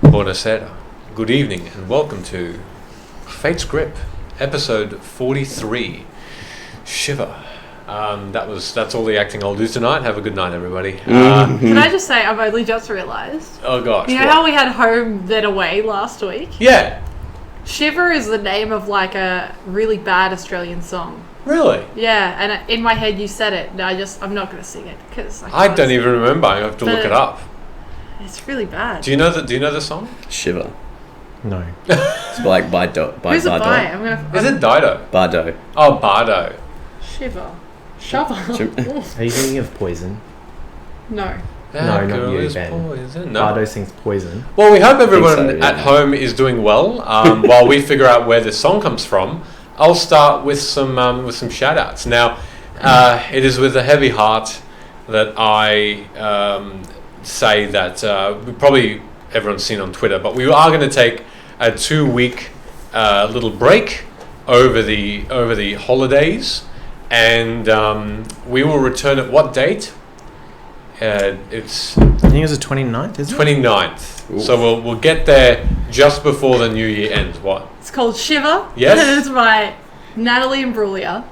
Buonasera, good evening, and welcome to Fate's Grip, episode 43, Shiver. That's all the acting I'll do tonight. Have a good night, everybody. Can I just say, I've only just realised. Oh gosh. You know how we had Home Then Away last week? Yeah. Shiver is the name of like a really bad Australian song. Really? Yeah, and in my head you said it. No, I'm not going to sing it because I don't even remember. I have to look it up. It's really bad. Do you know the song? Shiver. No. It's by Who's it by? Is it Dido? Bardo. Oh, Bardo. Shiver. Shovel. Are you thinking of Poison? No. That No, not girl you, is Ben. poison. No. Bardo sings Poison. Well, we hope everyone so, yeah. at home is doing well. While we figure out where this song comes from, I'll start with some shout outs. Now, it is with a heavy heart that I say that probably everyone's seen on Twitter, but we are going to take a 2-week little break over the holidays, and we will return at what date? It's I think it was the 29th, isn't it? 29th. Oof. So we'll get there just before the new year ends. What? It's called Shiver. Yes. It's by Natalie Imbruglia.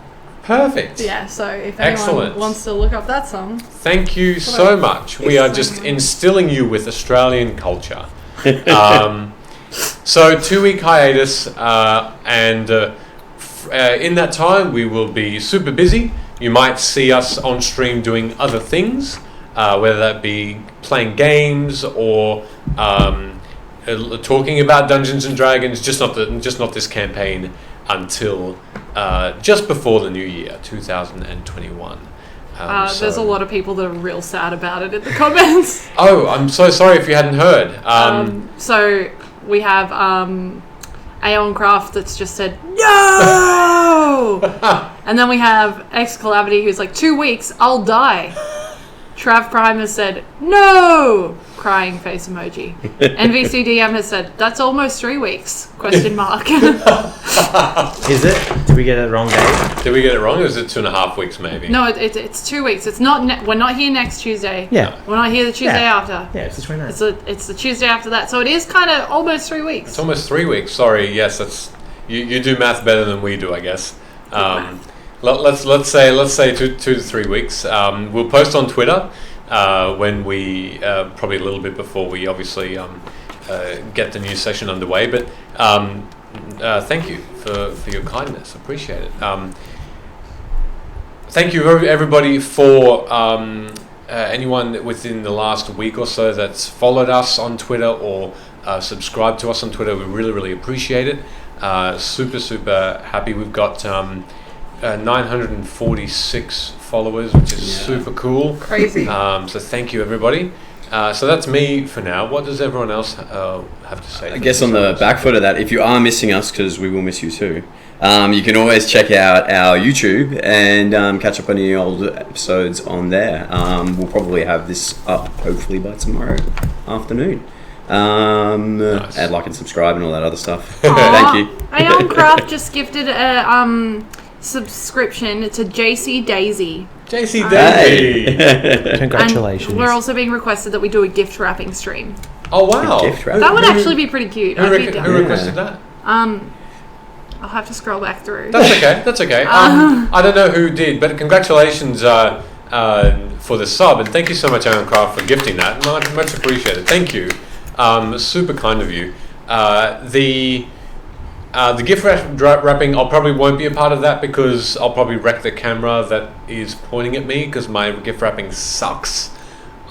Perfect. Yeah, so if anyone Excellent. wants to look up that song. Thank you so much. We are just instilling you with Australian culture. So 2-week hiatus, and in that time we will be super busy. You might see us on stream doing other things, whether that be playing games or talking about Dungeons and Dragons. Just not this campaign until just before the new year, 2021. There's a lot of people that are real sad about it in the comments. Oh, I'm so sorry if you hadn't heard. So we have Aeon Craft that's just said no, and then we have X Calamity who's like 2 weeks, I'll die. Trav Prime has said no, crying face emoji. NVCDM has said that's almost 3 weeks? Question mark. Is it? Did we get it wrong, Dave? Did we get it wrong, or is it 2.5 weeks maybe? No, it's 2 weeks. It's not. We're not here next Tuesday. Yeah. We're not here the Tuesday after. Yeah, it's the 29th. It's the Tuesday after that. So it is kind of almost 3 weeks. It's almost 3 weeks. Sorry. Yes, that's you do math better than we do, I guess. Let's say 2 to 3 weeks. We'll post on Twitter when we probably a little bit before we obviously get the new session underway. But thank you for your kindness. Appreciate it. Thank you everybody for anyone within the last week or so that's followed us on Twitter or subscribed to us on Twitter. We really appreciate it. Super happy. We've got 946 followers, which is super cool. Crazy. So thank you everybody. So that's me for now. What does everyone else have to say? I guess on the back foot of that, if you are missing us, because we will miss you too, you can always check out our YouTube and catch up on any old episodes on there. We'll probably have this up hopefully by tomorrow afternoon. Nice. Add, like, and subscribe and all that other stuff. Aww. Thank you. Aeon Craft just gifted a subscription to JC Daisy. JC Daisy. Congratulations. And we're also being requested that we do a gift wrapping stream. Oh wow. Gift wrap. That would actually be pretty cute. Who, I'd be down. who requested that? I'll have to scroll back through. That's okay. I don't know who did, but congratulations for the sub, and thank you so much, Aaron Craft, for gifting that. Much appreciated. Thank you. Super kind of you. The gift wrapping, I probably won't be a part of that because I'll probably wreck the camera that is pointing at me because my gift wrapping sucks.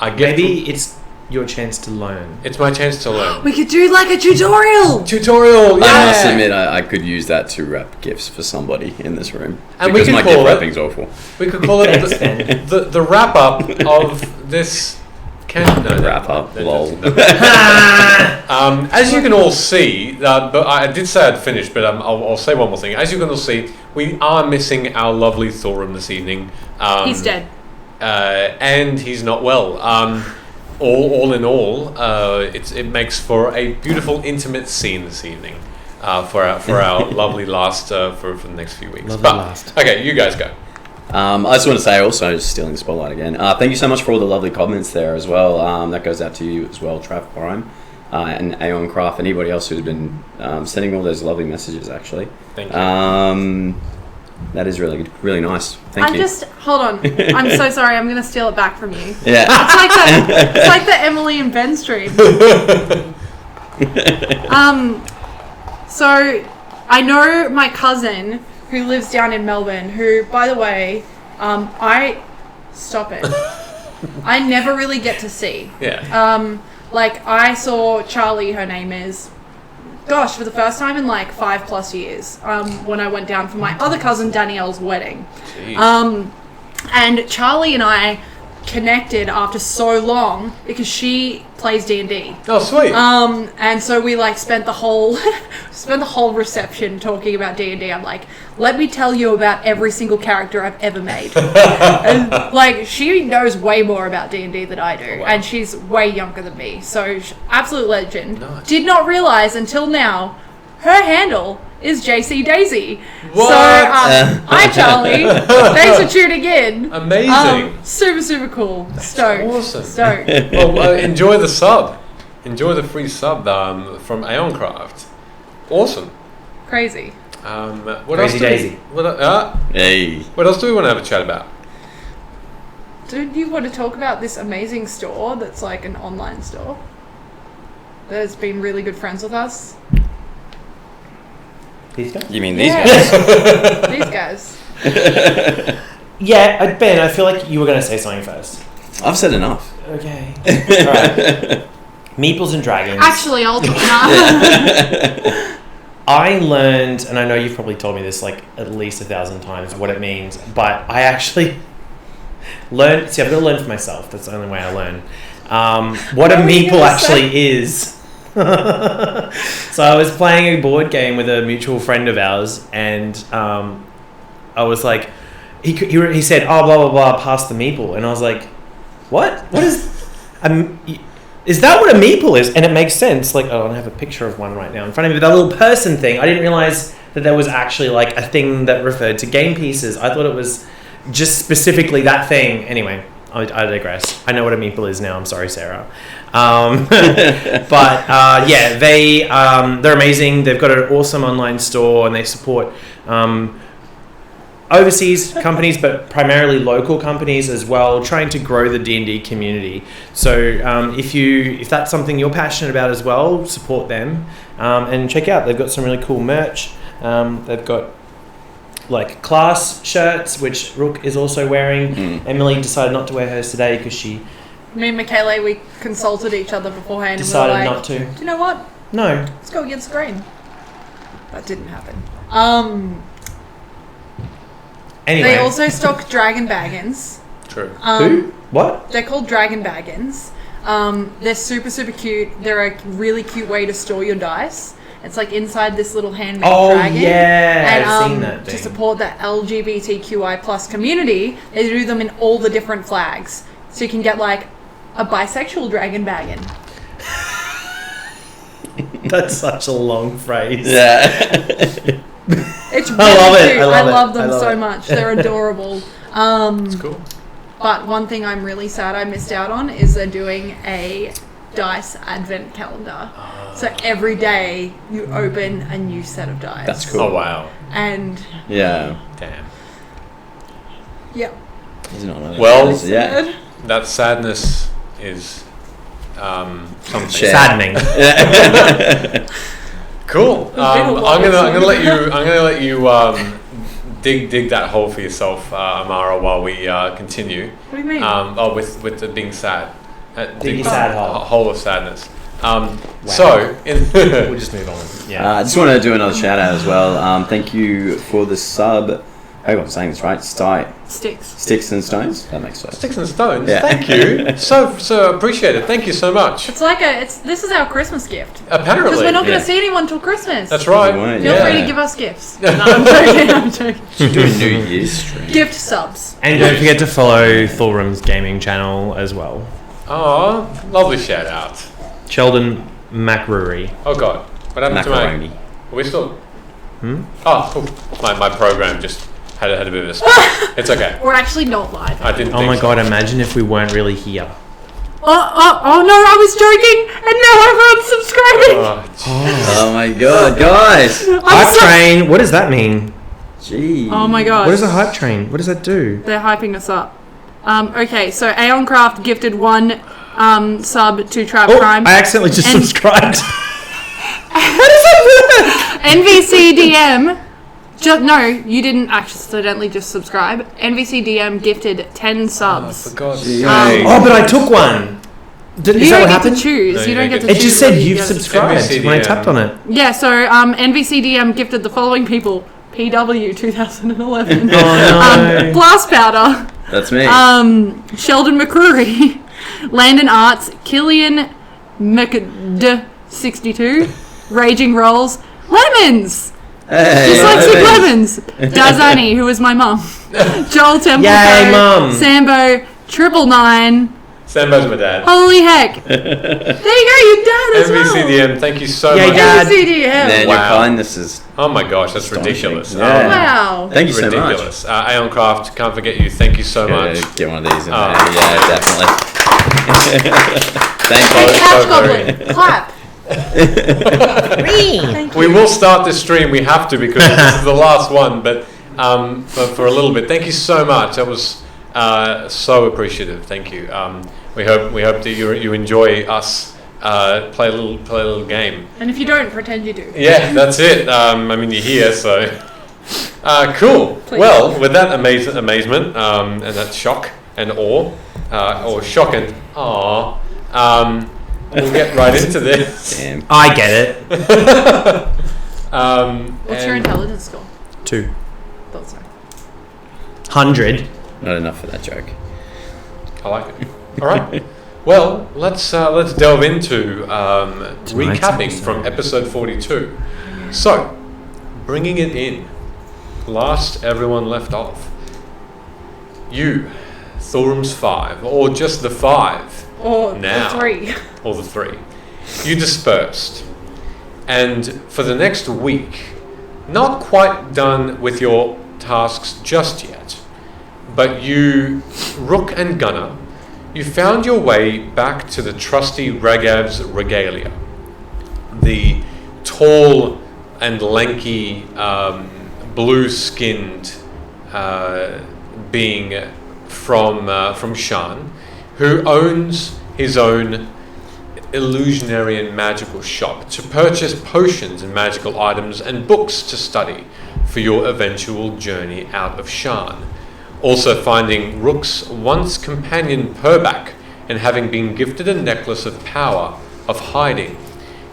Maybe it's your chance to learn. It's my chance to learn. We could do like a tutorial. Yeah. I must admit, I could use that to wrap gifts for somebody in this room. And because we my could call gift it- wrapping's awful. We could call it the wrap up of this. Wrap up, lol. As you can all see, but I did say I'd finished, but I'll say one more thing. As you can all see, we are missing our lovely Thorum this evening. He's dead. And he's not well. All in all, it makes for a beautiful, intimate scene this evening for our lovely last for the next few weeks. Okay, you guys go. I just want to say also, just stealing the spotlight again, thank you so much for all the lovely comments there as well. That goes out to you as well, Trav Prime. and Aeon Craft, and anybody else who's been sending all those lovely messages. Actually, Thank you. that is really good, really nice. Thank you. Hold on. I'm so sorry. I'm gonna steal it back from you. Yeah. It's like that. It's like the Emily and Ben stream. So I know my cousin who lives down in Melbourne. Who, by the way, stop it. I never really get to see. Yeah. Like I saw Charlie. Her name is. Gosh, for the first time in like 5+ years, when I went down for my other cousin Danielle's wedding. Jeez. And Charlie and I connected after so long because she plays D&D. Oh, sweet. And so we like spent the whole reception talking about D&D. I'm like, let me tell you about every single character I've ever made. And like she knows way more about D&D than I do, Oh, wow. and she's way younger than me. So absolute legend. Nice. Did not realize until now her handle is JC Daisy. What? So hi Charlie. Thanks for tuning in. Amazing. Super cool. Stoked. Awesome. Stoked. Well, enjoy the sub. Enjoy the free sub from Aeon Craft. Awesome. Crazy. What Crazy else do Daisy. Hey. What else do we want to have a chat about? Do you want to talk about this amazing store that's like an online store that's been really good friends with us? These guys? You mean these Yeah. guys? These guys. Yeah, Ben, I feel like you were going to say something first. I've said enough. Okay. Alright. Meeples and Dragons. Actually, I'll talk. I learned, and I know you've probably told me this like at least 1,000 times, what it means, but I actually learned. See, I've got to learn for myself. That's the only way I learn. What a meeple actually is. So I was playing a board game with a mutual friend of ours, and I was like, he said, "Oh, blah blah blah, pass the meeple," and I was like, "What? What is? Is that what a meeple is?" And it makes sense. Like, I don't have a picture of one right now in front of me. But that little person thing, I didn't realize that there was actually like a thing that referred to game pieces. I thought it was just specifically that thing. Anyway, I digress. I know what a meeple is now. I'm sorry, Sarah. But yeah, they're amazing. They've got an awesome online store, and they support overseas companies, but primarily local companies as well, trying to grow the D&D community. So if that's something you're passionate about as well, support them and check out. They've got some really cool merch. They've got like class shirts, which Rook is also wearing. Emily decided not to wear hers today because she Me and Michele, we consulted each other beforehand. decided and we were like, not to. Do you know what? No. Let's go against the grain. That didn't happen. Anyway. They also stock dragon baggins. True. Who? What? They're called dragon baggins. They're super cute. They're a really cute way to store your dice. It's like inside this little handmade dragon. Yeah, And I've seen that to thing. support the LGBTQI plus community, they do them in all the different flags. So you can get like a bisexual dragon baggin. That's such a long phrase. Yeah. It's really I love it. cute. I love them it. so much. They're adorable. It's cool. But one thing I'm really sad I missed out on is they're doing a dice advent calendar. So every day you open a new set of dice. That's cool. Oh, wow. And Yeah. Damn. yeah. Isn't it one of those Well, things? Yeah. That sadness is something. Share. Saddening. Cool. been a while I'm gonna let since- you. I'm gonna let you dig that hole for yourself, Amara, while we continue. What do you mean? With the being sad. Dig your sad hole. Hole of sadness. So We'll just move on. Yeah. I just want to do another shout out as well. Thank you for the sub. I hope I'm saying this right. Sticks. Sticks and Stones. That makes sense. Sticks and Stones. Yeah. Thank you. So appreciate it. Thank you so much. It's like this is our Christmas gift. Apparently. Because we're not going yeah. to see anyone till Christmas. That's right. Good point, Feel yeah. free to give us gifts. No, I'm joking. I'm joking. Do a New Year's stream. Gift subs. And don't forget to follow Thorum's gaming channel as well. Oh, lovely shout out. Sheldon McRory. Oh God, what happened Macaroni. to Are we still? Oh, cool. My program just had a bit of a spin. It's okay. We're actually not live. I didn't. Oh think my so. god, imagine if we weren't really here. Oh no, I was joking, and now everyone's subscribing. Oh my god, guys! Hype train. What does that mean? Gee. Oh my god. What is a hype train? What does that do? They're hyping us up. Okay, so Aeoncraft gifted 1 sub to Trap Oh, Crime. I accidentally just And- subscribed. NVCDM. No, you didn't accidentally just subscribe. NVCDM gifted 10 subs. For God's Gee. sake. Oh, but I took one. Is You that don't what get happened? to choose. No, you don't get to It choose. just said whether you you've get- subscribed when I NVCDM. tapped on it. Yeah, so NVCDM gifted the following people: PW 2011, Oh no. Blast Powder, That's me. Sheldon McCrory, Landon Arts, Killian McD62, Raging Rolls, Lemons, Hey, Dyslexic Lemons. Lemons, Dazani, who was my mum, Joel Templeton, Yay, Mum. Sambo, 999. Sambo's my dad. Holy heck! There you go, your dad as well. MVCDM, thank you so Yay, much. Dad. NVCDM. Man, Wow. your kindness is Oh my gosh, that's astonishing. ridiculous. Yeah. Wow. Thank you so much. Ridiculous. Aeoncraft, can't forget you. Thank you so much. Get one of these in Oh. there. Yeah, definitely. Thank Hey, you. Couch so Goblin, clap. Thank We you. will start this stream. We have to because this is the last one. But for a little bit, thank you so much. That was so appreciative. Thank you. We hope that you enjoy us play a little game. And if you don't, pretend you do. Yeah, that's it. I mean, you're here, so cool. Please. Well, with that amazement and that shock and awe, or shock and awe, we'll get right into this. Damn. I get it. What's your And- intelligence score? 2. Thought so. 100. Not enough for that joke. I like it. All right. Well, let's delve into recapping episode. from episode 42. So, bringing it in, last everyone left off. You, Thorum's 5, or just the 5, Or Now. 3. or the 3. You dispersed, and for the next week, not quite done with your tasks just yet, but you, Rook and Gunner, you found your way back to the trusty Ragav's regalia, the tall and lanky, blue-skinned being from Shan, who owns his own illusionary and magical shop to purchase potions and magical items and books to study for your eventual journey out of Shan. Also finding Rook's once companion Purbak and having been gifted a necklace of power of hiding.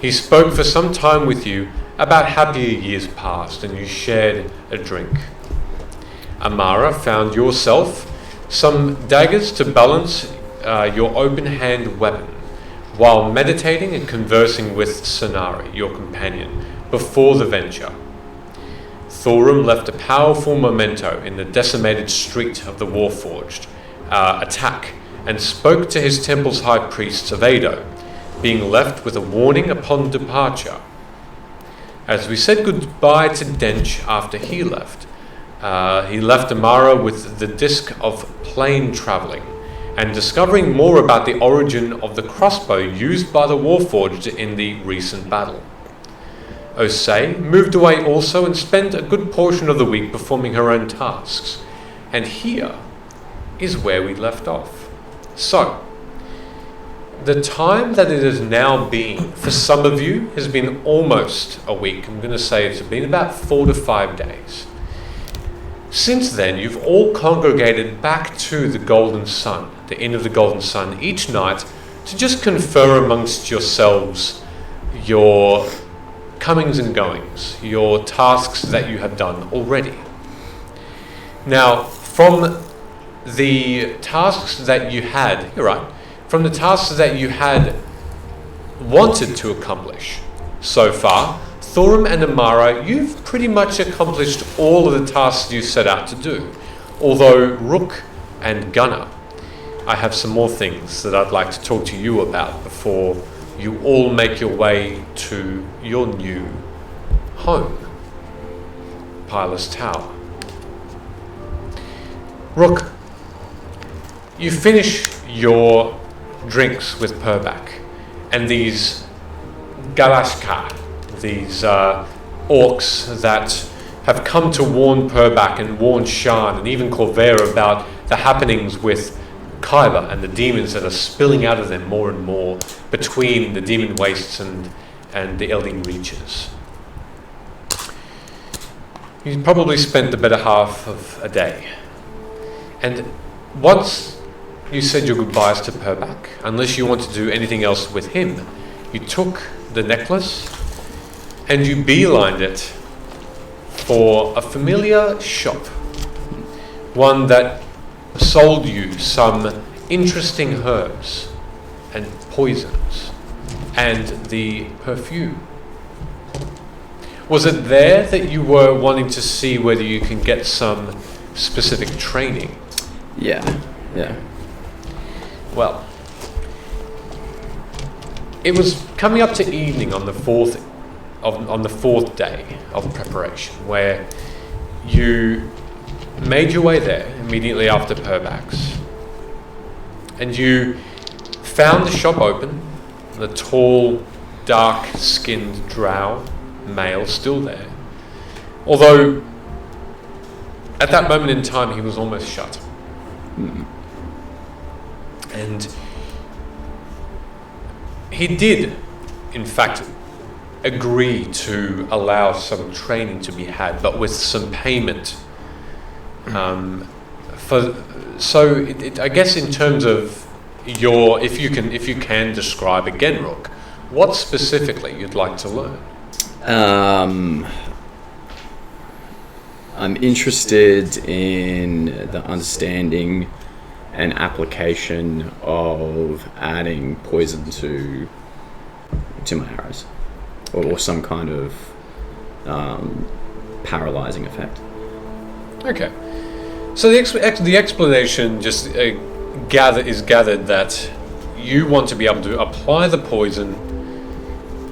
He spoke for some time with you about happier years past and you shared a drink. Amara found yourself some daggers to balance your open hand weapon while meditating and conversing with Sonari, your companion, before the venture. Thorum left a powerful memento in the decimated street of the Warforged attack and spoke to his temple's high priests of Ado, being left with a warning upon departure. As we said goodbye to Dench after he left Amara with the disc of plane travelling and discovering more about the origin of the crossbow used by the Warforged in the recent battle. Osei moved away also and spent a good portion of the week performing her own tasks. And here is where we left off. So, the time that it has now been, for some of you, has been almost a week. I'm going to say it's been about 4 to 5 days. Since then, you've all congregated back to the Golden Sun, the Inn of the Golden Sun, each night to just confer amongst yourselves your comings and goings, your tasks that you have done already. Now, from the tasks that you had, from the tasks that you had wanted to accomplish so far, Thorum and Amara, you've pretty much accomplished all of the tasks you set out to do. Although Rook and Gunner, I have some more things that I'd like to talk to you about before you all make your way to your new home, Pilus Tower. Rook, you finish your drinks with Purbak, and these Galashka, these orcs that have come to warn Purbak and warn Shan and even Corvair about the happenings with Khyber and the demons that are spilling out of them more and more between the demon wastes and the Elding reaches. You probably spent the better half of a day. And once you said your goodbyes to Purbak, unless you want to do anything else with him, you took the necklace and you beelined it for a familiar shop. One that sold you some interesting herbs and poisons and the perfume. Was it there that you were wanting to see whether you can get some specific training? Yeah. Well, it was coming up to evening on the fourth day of preparation, where you made your way there immediately after Purbak's, and you found the shop open. The tall, dark-skinned drow male still there, although at that moment in time he was almost shut. And he did, in fact, agree to allow some training to be had, but with some payment. I guess in terms of if you can describe again, Rook, what specifically you'd like to learn? I'm interested in the understanding and application of adding poison to my arrows, or some kind of paralyzing effect. Okay, so the explanation just is gathered that you want to be able to apply the poison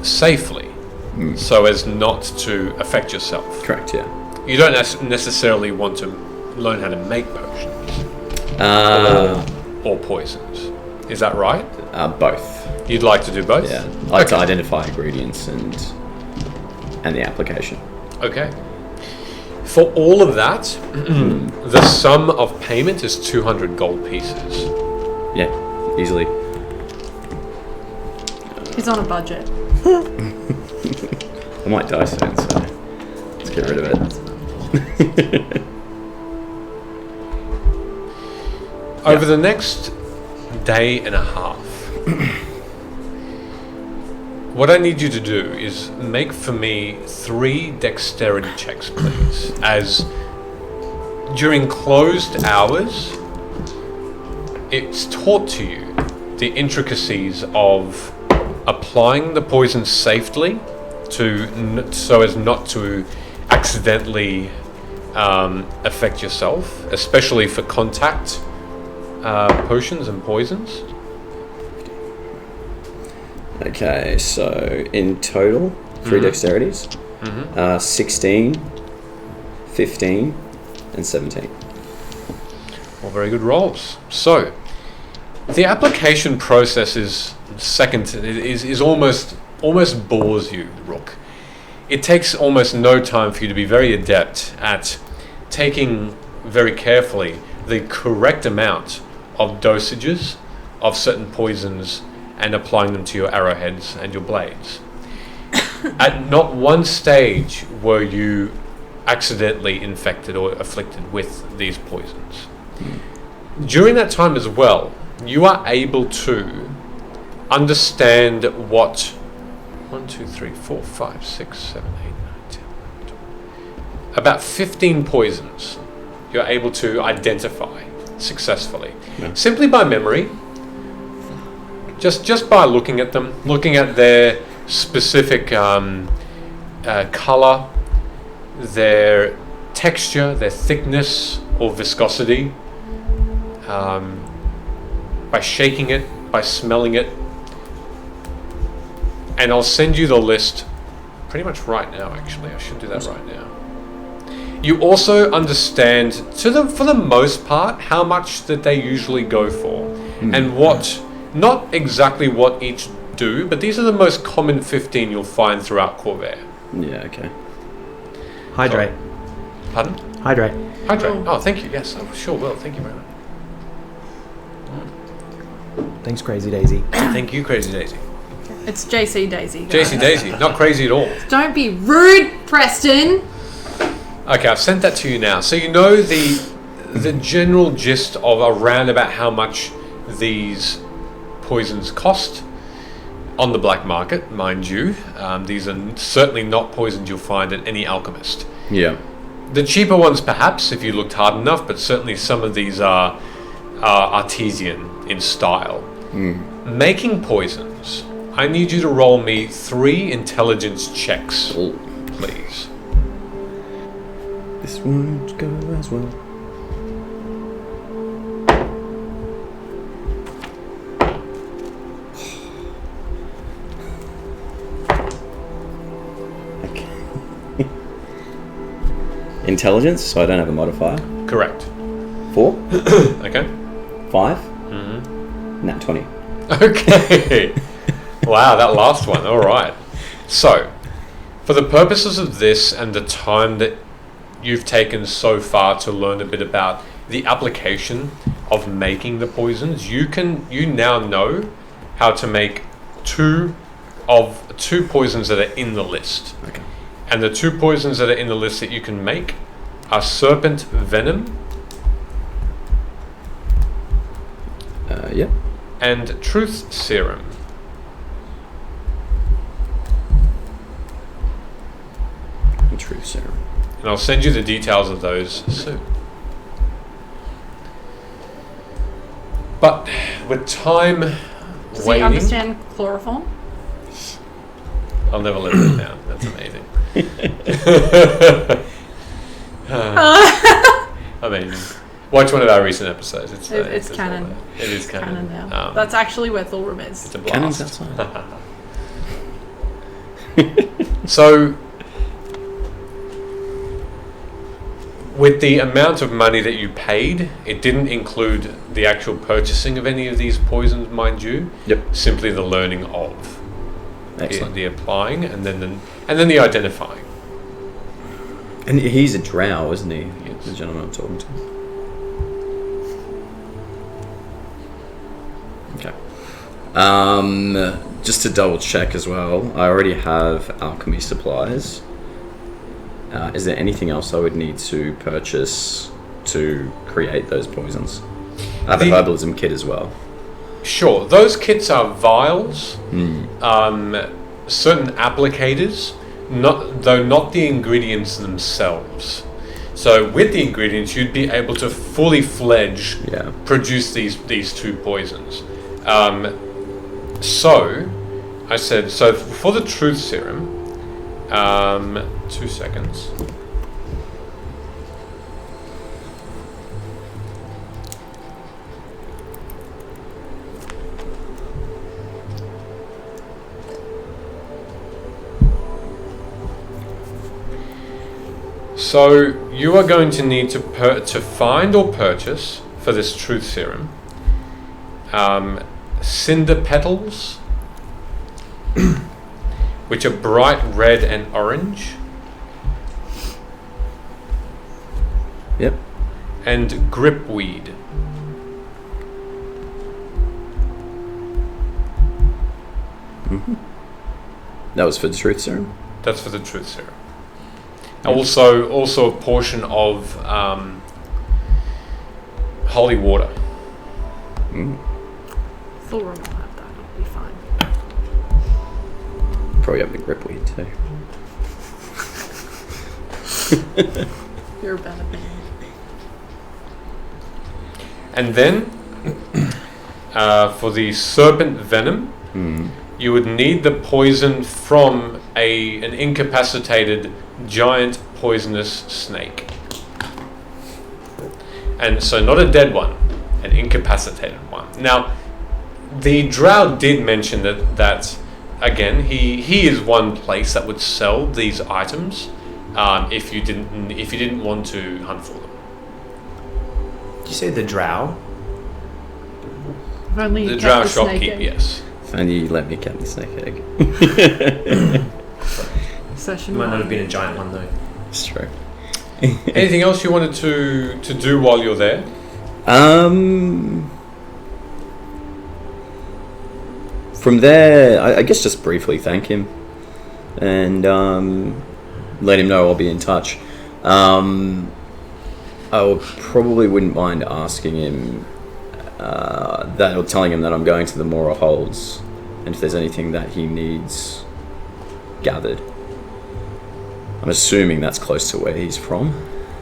safely, so as not to affect yourself. Correct. Yeah. You don't necessarily want to learn how to make potions or poisons. Is that right? Both. You'd like to do both? Yeah. I like to identify ingredients and the application. Okay. For all of that, the sum of payment is 200 gold pieces. Yeah, easily. He's on a budget. I might die soon, so let's get rid of it. Over the next day and a half, what I need you to do is make for me 3 dexterity checks, please. As during closed hours, it's taught to you the intricacies of applying the poison safely so as not to accidentally affect yourself, especially for contact potions and poisons. Okay, so in total, 3 dexterities, 16, 15, and 17. All very good rolls. So, the application process is almost bores you, Rook. It takes almost no time for you to be very adept at taking very carefully the correct amount of dosages of certain poisons and applying them to your arrowheads and your blades. At not one stage were you accidentally infected or afflicted with these poisons. During that time as well, you are able to understand what 1, 2, 3, 4, 5, 6, 7, 8, 9, 10, 11, 12. About 15 poisons you're able to identify successfully. Yeah. Simply by memory, just by looking at them, looking at their specific colour, their texture, their thickness or viscosity, by shaking it, by smelling it. And I'll send you the list pretty much right now, actually. I should do that right now. You also understand, for the most part, how much that they usually go for, and what not exactly what each do, but these are the most common 15 you'll find throughout Corvair. Yeah, okay. Hydrate. Pardon? Hydrate. Hydrate. Oh, thank you. Yes, I sure will. Thank you very much. Thanks, Crazy Daisy. Thank you, Crazy Daisy. It's JC Daisy. guys. JC Daisy, not crazy at all. Don't be rude, Preston. Okay, I've sent that to you now. So you know the general gist of around about how much these poisons cost on the black market, mind you. These are certainly not poisons you'll find at any alchemist. Yeah. The cheaper ones, perhaps, if you looked hard enough, but certainly some of these are artesian in style. Making poisons, I need you to roll me 3 intelligence checks, please. This won't go as well. Okay. Intelligence, so I don't have a modifier. Correct. 4, Okay. 5, nat 20. Okay. Wow, that last one. All right. So, for the purposes of this and the time that you've taken so far to learn a bit about the application of making the poisons, you now know how to make two poisons that are in the list. Okay. And the 2 poisons that are in the list that you can make are serpent venom Yep. and truth serum. Truth serum. And I'll send you the details of those soon. But with time Does he waiting, understand chloroform? I'll never live it down. That's amazing. Amazing. Watch one of our recent episodes. It's canon. all there. It is canon. now. That's actually where Thulrum is. It's a Cannon's blast. outside. So, with the amount of money that you paid, it didn't include the actual purchasing of any of these poisons, mind you. Yep. Simply the learning of, Excellent. the applying, and then the identifying. And he's a drow, isn't he? Yes. The gentleman I'm talking to. Okay. Just to double check as well, I already have alchemy supplies. Is there anything else I would need to purchase to create those poisons? I have a herbalism kit as well. Sure, those kits are vials, certain applicators, not the ingredients themselves. So with the ingredients, you'd be able to fully fledged produce these 2 poisons. So I said, so for the truth serum, 2 seconds. So you are going to need to find or purchase for this truth serum cinder petals, which are bright red and orange. Yep. And gripweed. That was for the truth serum? That's for the truth serum. Also a portion of holy water. Thulrum will have that. It'll be fine. Probably have the gripweed too. You're a better man. And then, for the serpent venom, you would need the poison from an incapacitated giant poisonous snake. And so not a dead one, an incapacitated one. Now, the drow did mention that again, he is one place that would sell these items if you didn't want to hunt for them. Did you say the drow? If only you The kept drow the snake shopkeep, egg. yes. If only you let me keep the snake egg. Session Might not one. have been a giant one though. It's true. Anything else you wanted to do while you're there? From there, I guess just briefly thank him and let him know I'll be in touch. I probably wouldn't mind asking him that, or telling him that I'm going to the Mror Holds, and if there's anything that he needs gathered. I'm assuming that's close to where he's from.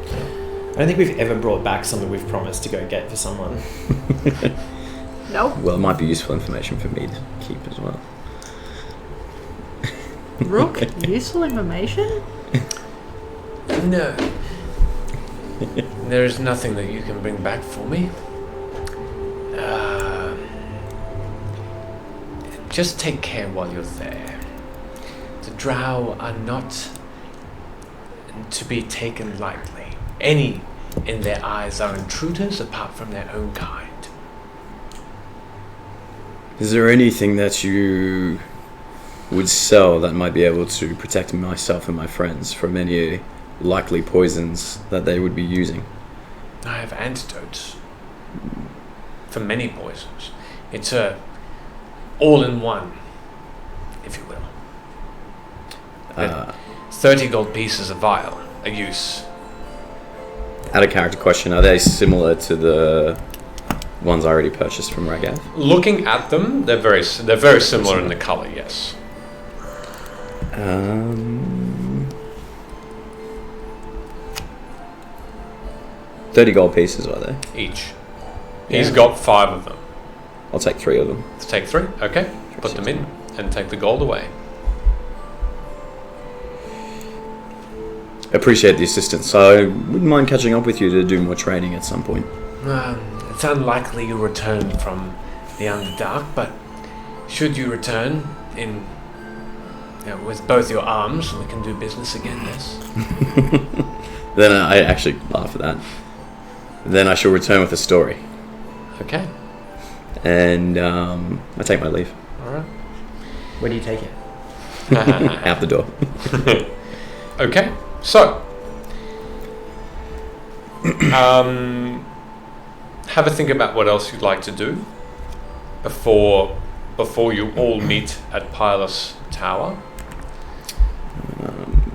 I don't think we've ever brought back something we've promised to go get for someone. Nope. Well, it might be useful information for me to keep as well. Rook, useful information? No. There is nothing that you can bring back for me. Just take care while you're there. The drow are not to be taken lightly. Any in their eyes are intruders apart from their own kind. Is there anything that you would sell that might be able to protect myself and my friends from any likely poisons that they would be using? I have antidotes for many poisons. It's a all-in-one, if you will. 30 gold pieces a vial, a use. Out of character question, are they similar to the ones I already purchased from Ragav? Looking at them, they're very similar in the color, yes. 30 gold pieces, are they? Each. He's Yeah. got 5 of them. I'll take 3 of them. Let's take 3. Okay. Put them in and take the gold away. Appreciate the assistance. I wouldn't mind catching up with you to do more training at some point. It's unlikely you'll return from the Underdark, but should you return with both your arms, we can do business again, yes. Then I actually laugh at that. Then I shall return with a story. Okay. And I take my leave. Alright. Where do you take it? Out the door. Okay. So, have a think about what else you'd like to do before you all meet at Pilus Tower.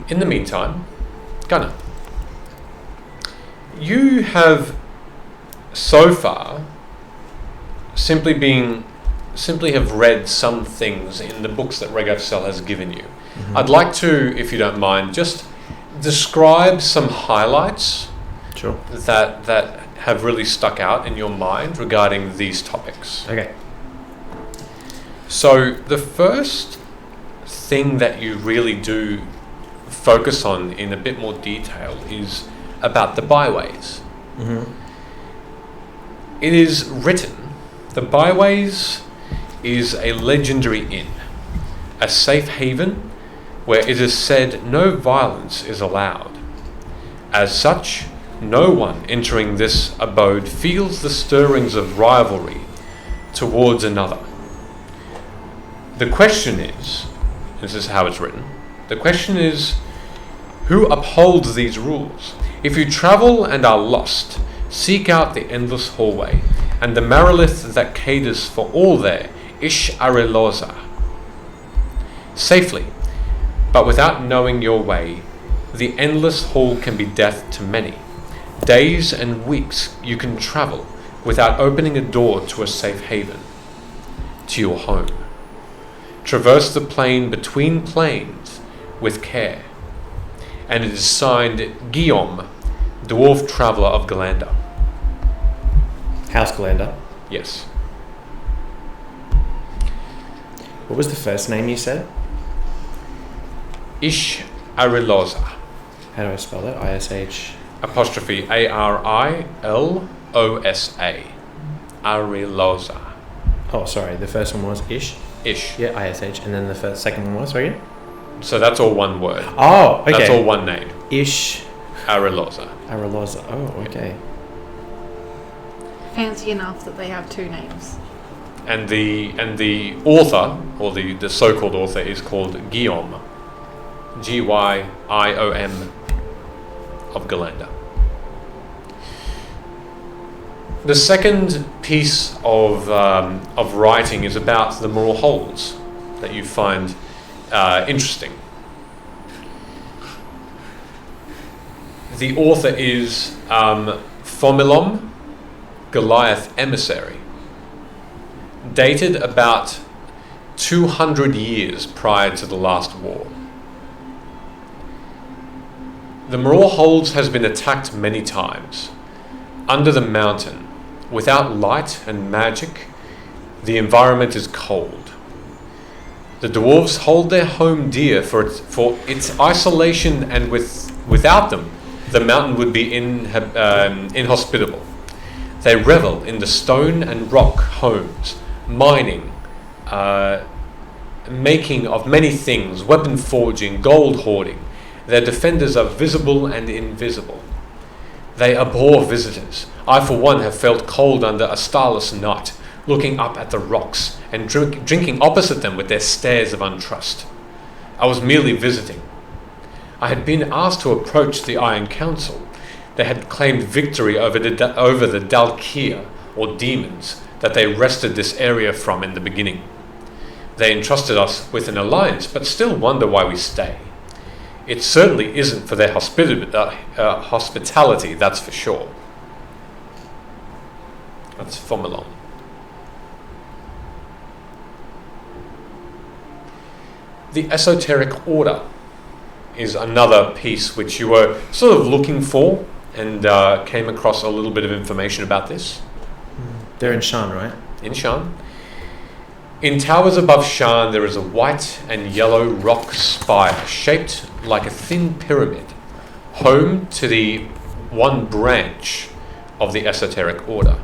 In the meantime, Gunnar, you have so far simply have read some things in the books that Regav Cell has given you. Mm-hmm. I'd like to, if you don't mind, just describe some highlights Sure. that have really stuck out in your mind regarding these topics. Okay. So the first thing that you really do focus on in a bit more detail is about the byways. Mm-hmm. It is written, the byways is a legendary inn, a safe haven where it is said no violence is allowed. As such, no one entering this abode feels the stirrings of rivalry towards another. The question is, this is how it's written, the question is, who upholds these rules? If you travel and are lost, seek out the endless hallway and the Marilith that caters for all there, Ish Ariloza. Safely, but without knowing your way, the endless hall can be death to many. Days and weeks you can travel without opening a door to a safe haven, to your home. Traverse the plain between plains with care. And it is signed Guillaume, Dwarf Traveller of Galanda. House Galanda. Yes. What was the first name you said? Ish Ariloza. How do I spell that? ISH. Apostrophe Arilosa. Ariloza. Oh, sorry. The first one was Ish. Ish. Yeah, ISH. And then the second one was, sorry? So that's all one word. Oh, okay. That's all one name. Ish. Ariloza. Ariloza. Oh, okay. Fancy enough that they have 2 names. and the author, or the so-called author, is called Guillaume, Gyiom, of Galanda. The second piece of writing is about the Mror Holds that you find interesting. The author is Fomilom, Goliath Emissary, dated about 200 years prior to the last war. The Mror Holds has been attacked many times. Under the mountain, without light and magic, the environment is cold. The dwarves hold their home dear for its isolation, and without them, the mountain would be inhospitable. They revel in the stone and rock homes, mining, making of many things, weapon forging, gold hoarding. Their defenders are visible and invisible. They abhor visitors. I, for one, have felt cold under a starless night, looking up at the rocks and drinking opposite them with their stares of untrust. I was merely visiting. I had been asked to approach the Iron Council. They had claimed victory over the Dalkir, or demons, that they wrested this area from in the beginning. They entrusted us with an alliance, but still wonder why we stay. It certainly isn't for their hospitality, that's for sure. That's Fomilom. The Esoteric Order is another piece which you were sort of looking for, and came across a little bit of information about this. They're in Shan, right? In Shan. In towers above Shan, there is a white and yellow rock spire shaped like a thin pyramid, home to the one branch of the Esoteric Order.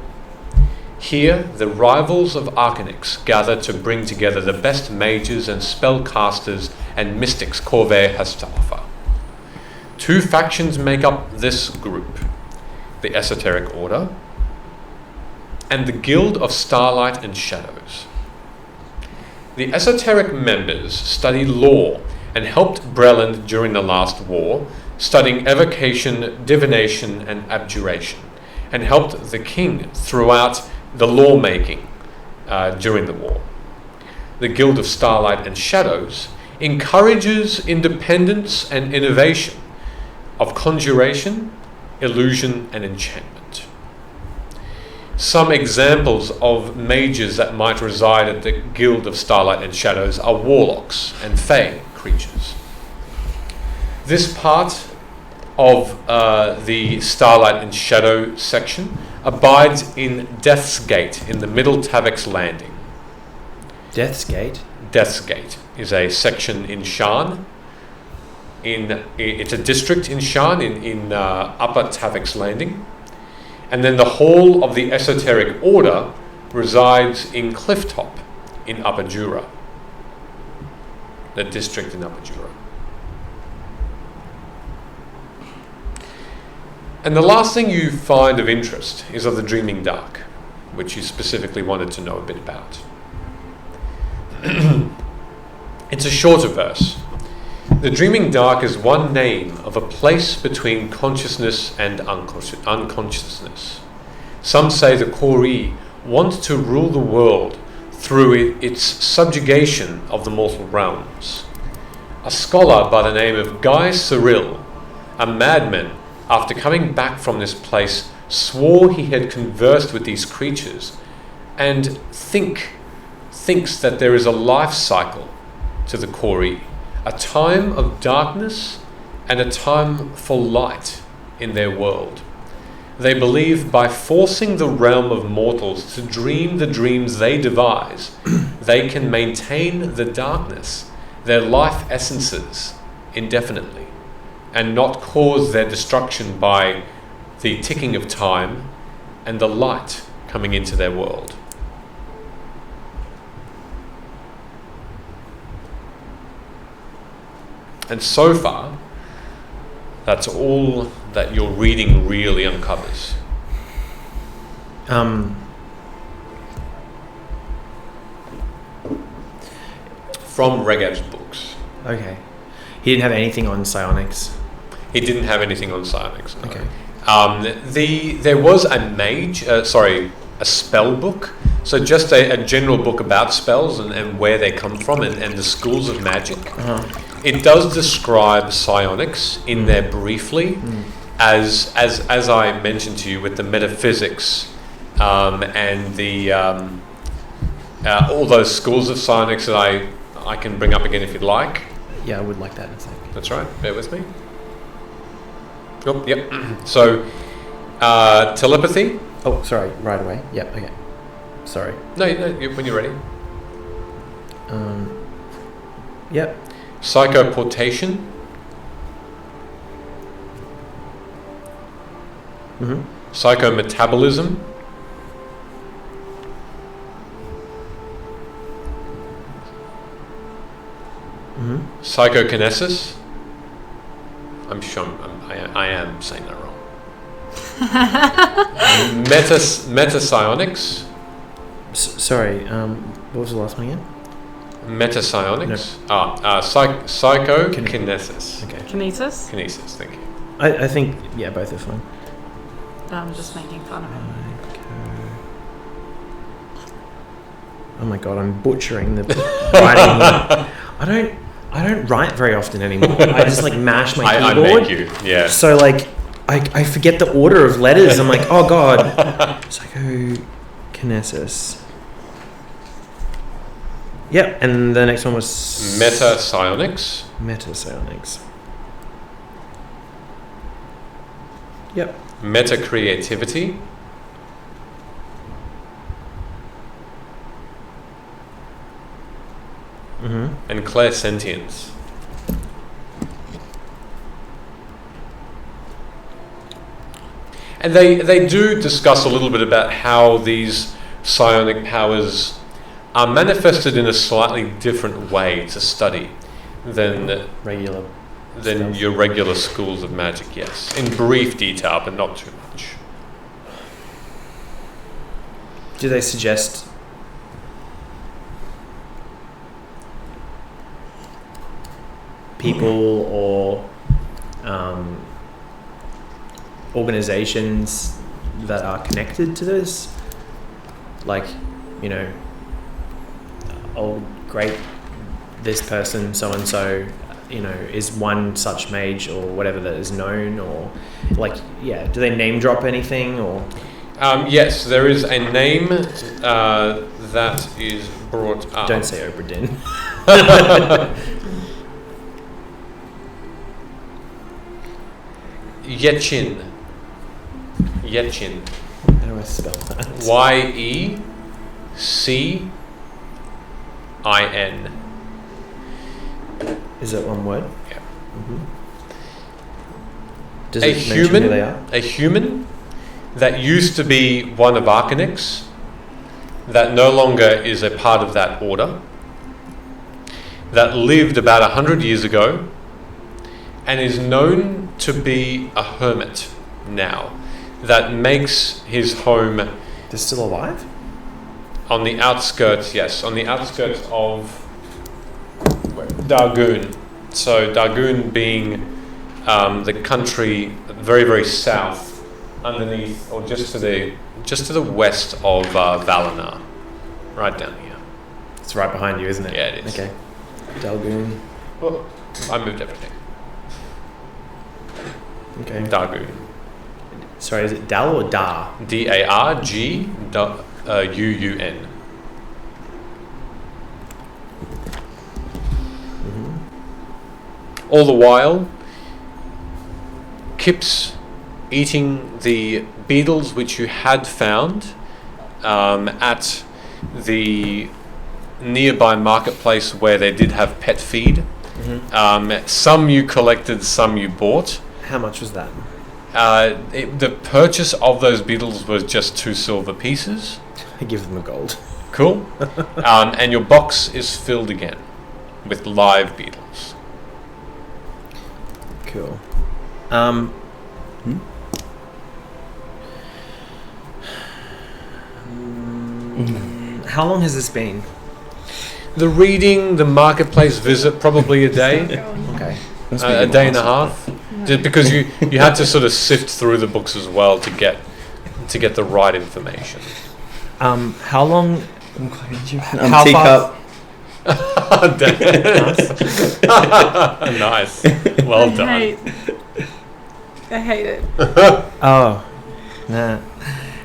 Here, the rivals of Arcanics gather to bring together the best mages and spellcasters and mystics Corvair has to offer. Two factions make up this group: the Esoteric Order and the Guild of Starlight and Shadows. The esoteric members study law and helped Breland during the last war, studying evocation, divination, and abjuration, and helped the king throughout the lawmaking during the war. The Guild of Starlight and Shadows encourages independence and innovation of conjuration, illusion, and enchantment. Some examples of mages that might reside at the Guild of Starlight and Shadows are warlocks and fey creatures. This part of the Starlight and Shadow section abides in Death's Gate in the Middle Tavex Landing. Death's Gate? Death's Gate is a section in Shan. It's a district in Shan in Upper Tavex Landing. And then the whole of the Esoteric Order resides in Clifftop in Upper Jura, the district in Upper Jura. And the last thing you find of interest is of the Dreaming Dark, which you specifically wanted to know a bit about. It's a shorter verse. The Dreaming Dark is one name of a place between consciousness and unconsciousness. Some say the Kori want to rule the world through its subjugation of the mortal realms. A scholar by the name of Guy Cyril, a madman, after coming back from this place, swore he had conversed with these creatures and thinks that there is a life cycle to the Kori, a time of darkness and a time for light in their world. They believe by forcing the realm of mortals to dream the dreams they devise, they can maintain the darkness, their life essences, indefinitely, and not cause their destruction by the ticking of time and the light coming into their world. And so far, that's all that your reading really uncovers. from Regev's books. Okay. He didn't have anything on psionics. He didn't have anything on psionics. No. Okay. There was a spell book. So just a general book about spells and where they come from and the schools of magic. It does describe psionics in there briefly, as I mentioned to you, with the metaphysics and the all those schools of psionics that I can bring up again if you'd like. Yeah, I would like that in a sec. That's right. Bear with me. Oh, yep. So, telepathy. Oh, sorry. Right away. Yep. Okay. Sorry. No, when you're ready. Yep. Psychoportation. Psychometabolism. Psychokinesis. I'm sure I am saying that wrong. Metapsionics. Sorry. What was the last one again? Metapsionics. Psychokinesis. Okay. Kinesis? Kinesis. Thank you. I think both are fine. I'm just making fun of him. Oh my god, I'm butchering the writing. I don't write very often anymore. I just like mash my keyboard. I make you, yeah. So like I forget the order of letters. I'm like, oh god. Psychokinesis. Yep, and the next one was Metapsionics. Metapsionics. Yep. Metacreativity. And clairsentience. And they do discuss a little bit about how these psionic powers are manifested in a slightly different way to study than your regular schools of magic, yes. In brief detail, but not too much. Do they suggest people or organizations that are connected to this? Like, you know, oh great, this person so and so, you know, is one such mage or whatever that is known, or like, yeah, do they name drop anything or? Yes, there is a name that is brought up. Don't say Obra Dinn. Yetchin. How do I spell that? YECIN. Is it one word? Yeah. Does it mention who they are? A human that used to be one of Arcanix, that no longer is a part of that order, that lived about 100 years ago, and is known to be a hermit now, that makes his home They're still alive? on the outskirts, yes, on the outskirts of Dargoon. So Dargoon being the country very, very south, underneath or just to the west of Valinor, right down here. It's right behind you, isn't it? Yeah, it is. Okay. Dalgoon. Oh, I moved everything. Okay. Dargoon. Sorry, is it Dal or Dar? DARGUUN. All the while, Kip's eating the beetles which you had found at the nearby marketplace where they did have pet feed. Some you collected, some you bought. How much was that? The purchase of those beetles was just 2 silver pieces. I give them a gold. Cool. And your box is filled again with live beetles. Cool. How long has this been? The reading, the marketplace visit, probably a day. Okay. A day and a half, just because you had to sort of sift through the books as well to get the right information. How long? How Teacup. Nice, well done. I hate it. Oh, nah.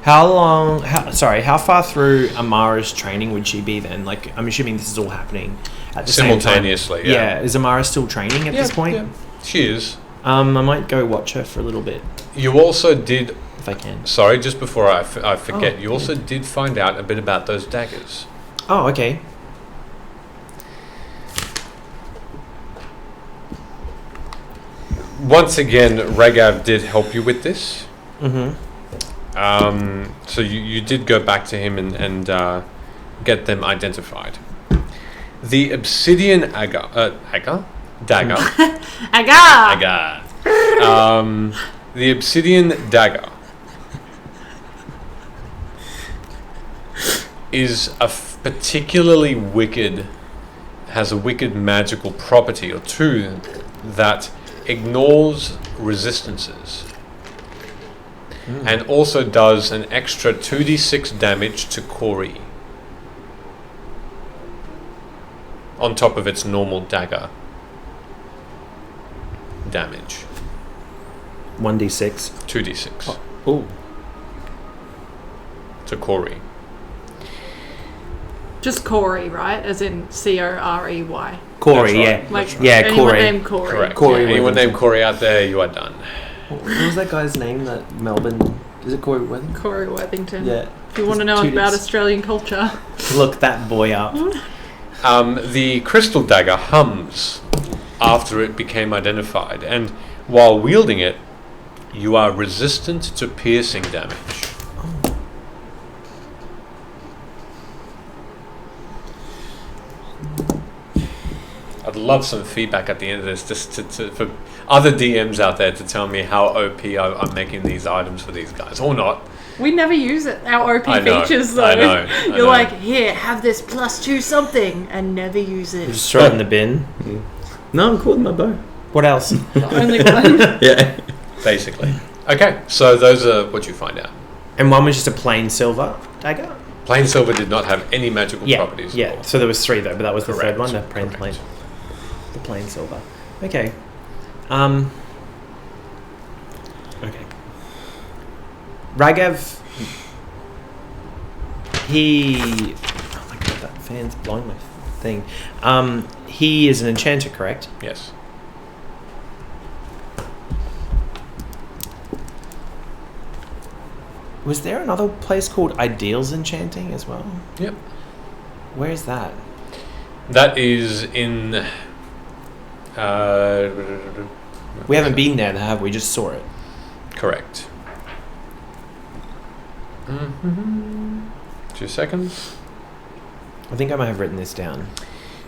How far through Amara's training would she be then? Like, I'm assuming this is all happening at the same time. Simultaneously, yeah. Is Amara still training at this point? Yeah. She is. I might go watch her for a little bit You also did. if I can. Sorry, just before I forget, you also did find out a bit about those daggers. Oh, okay. Once again, Ragav did help you with this. Mm-hmm. So you did go back to him and get them identified. The obsidian dagger. Aga! The obsidian dagger is particularly wicked, has a wicked magical property or two that ignores resistances. And also does an extra 2d6 damage to Corey on top of its normal dagger damage. 1d6. 2d6 Oh. to Corey. Just Corey, right? As in Corey. Corey, That's right. yeah. Like Yeah, anyone Corey. named Corey. Correct. Corey Anyone Worthington. named Corey out there, you are done. What was that guy's name? That Melbourne. Is it Corey Worthington? Corey Worthington. Yeah. If you want to know Two about dudes. Australian culture. Look that boy up. The crystal dagger hums after it became identified, and while wielding it, you are resistant to piercing damage. I'd love some feedback at the end of this, just for other DMs out there to tell me how OP I'm making these items for these guys, or not. We never use it. Our OP I know, features, though. I know, I You're know. like, here, have this +2 something, and never use it. Just throw it in the bin. No, I'm cool with my bow. What else? The only one. Yeah. Basically. Okay, so those are what you find out. And one was just a plain silver dagger? Plain silver did not have any magical Yeah. properties. at Yeah. all. So there was 3 though, but that was the Correct, third one, the plain correct. The plain silver. Okay. Okay. Ragav, he... Oh my god, that fan's blowing my thing. He is an enchanter, correct? Yes. Was there another place called Ideals Enchanting as well? Yep. Where is that? That is in. We haven't been there, have we? Just saw it. Correct. 2 seconds. I think I might have written this down.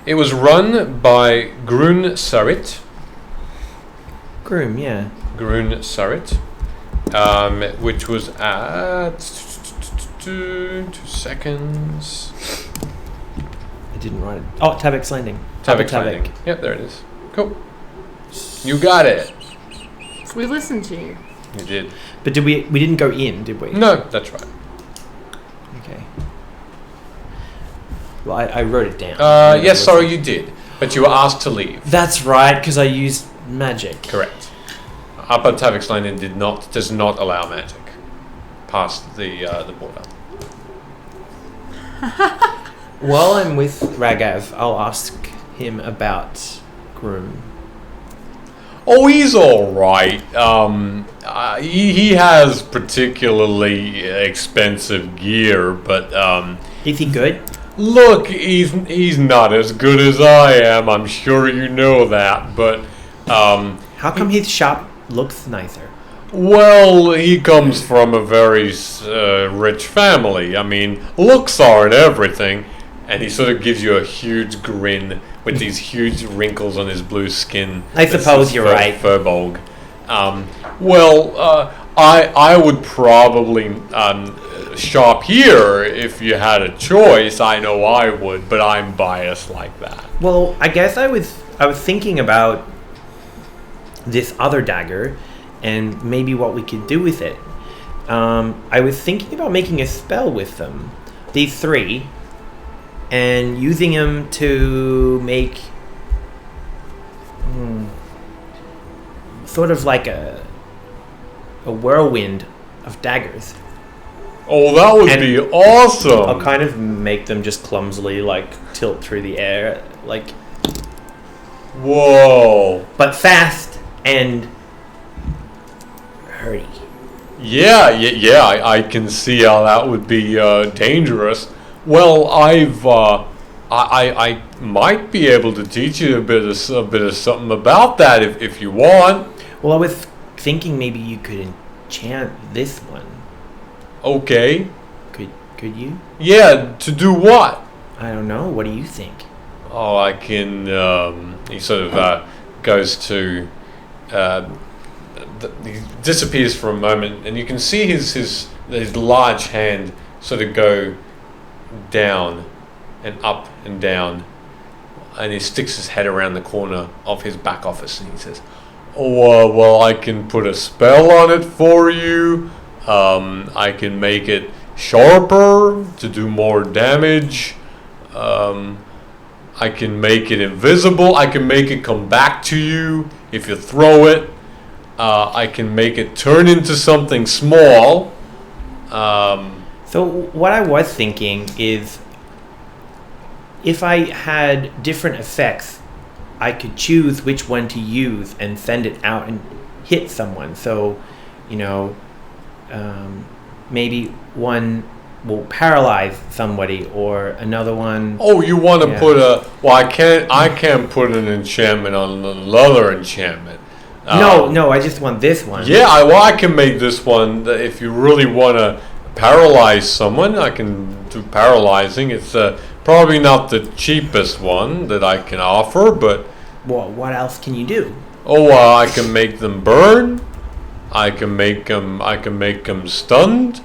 It was run by Grun Sarit. Groom, yeah. Grun Sarit. Which was at 2 seconds. I didn't write it. Oh, Tabek's Landing. Tabek's Landing. Yep, there it is. Cool. You got it. We listened to you. You did. But did we didn't go in, did we? No, that's right. Okay. Well, I wrote it down. Yes, sorry, you did. But you were asked to leave. That's right, because I used magic. Correct. Upper Tabek's Landing does not allow magic past the border. While I'm with Ragav, I'll ask him about Groom. Oh, he's all right. He has particularly expensive gear, but Is he good? look, he's not as good as I am. I'm sure you know that, but How come his shop looks nicer? well, he comes from a very rich family. I mean, looks aren't everything. And he sort of gives you a huge grin with these huge wrinkles on his blue skin. I This suppose is you're right. Furbolg. I would probably sharp here. If you had a choice, I know I would, but I'm biased like that. Well, I guess I was thinking about this other dagger and maybe what we could do with it. I was thinking about making a spell with them, these three, and using them to make sort of like a whirlwind of daggers. Oh, that would And be awesome. I'll kind of make them just clumsily like tilt through the air, like, Whoa. but fast and hurry. Yeah, I can see how that would be dangerous. Well, I might be able to teach you a bit of something about that if you want. Well, I was thinking maybe you could enchant this one. Okay. Could you? Yeah, to do what? I don't know. What do you think? Oh, I can. He sort of goes to. He disappears for a moment, and you can see his large hand sort of go down and up and down, and he sticks his head around the corner of his back office, and he says, "Oh, well, I can put a spell on it for you. I can make it sharper to do more damage. I can make it invisible. I can make it come back to you if you throw it. I can make it turn into something small." So what I was thinking is, if I had different effects, I could choose which one to use and send it out and hit someone. So, maybe one will paralyze somebody, or another one. Oh, you want to Yeah. put a? Well, I can't put an enchantment on another enchantment. No, I just want this one. Yeah, I can make this one. If you really want to paralyze someone, I can do paralyzing. It's probably not the cheapest one that I can offer, but Well, what else can you do? I can make them burn. I can make them stunned.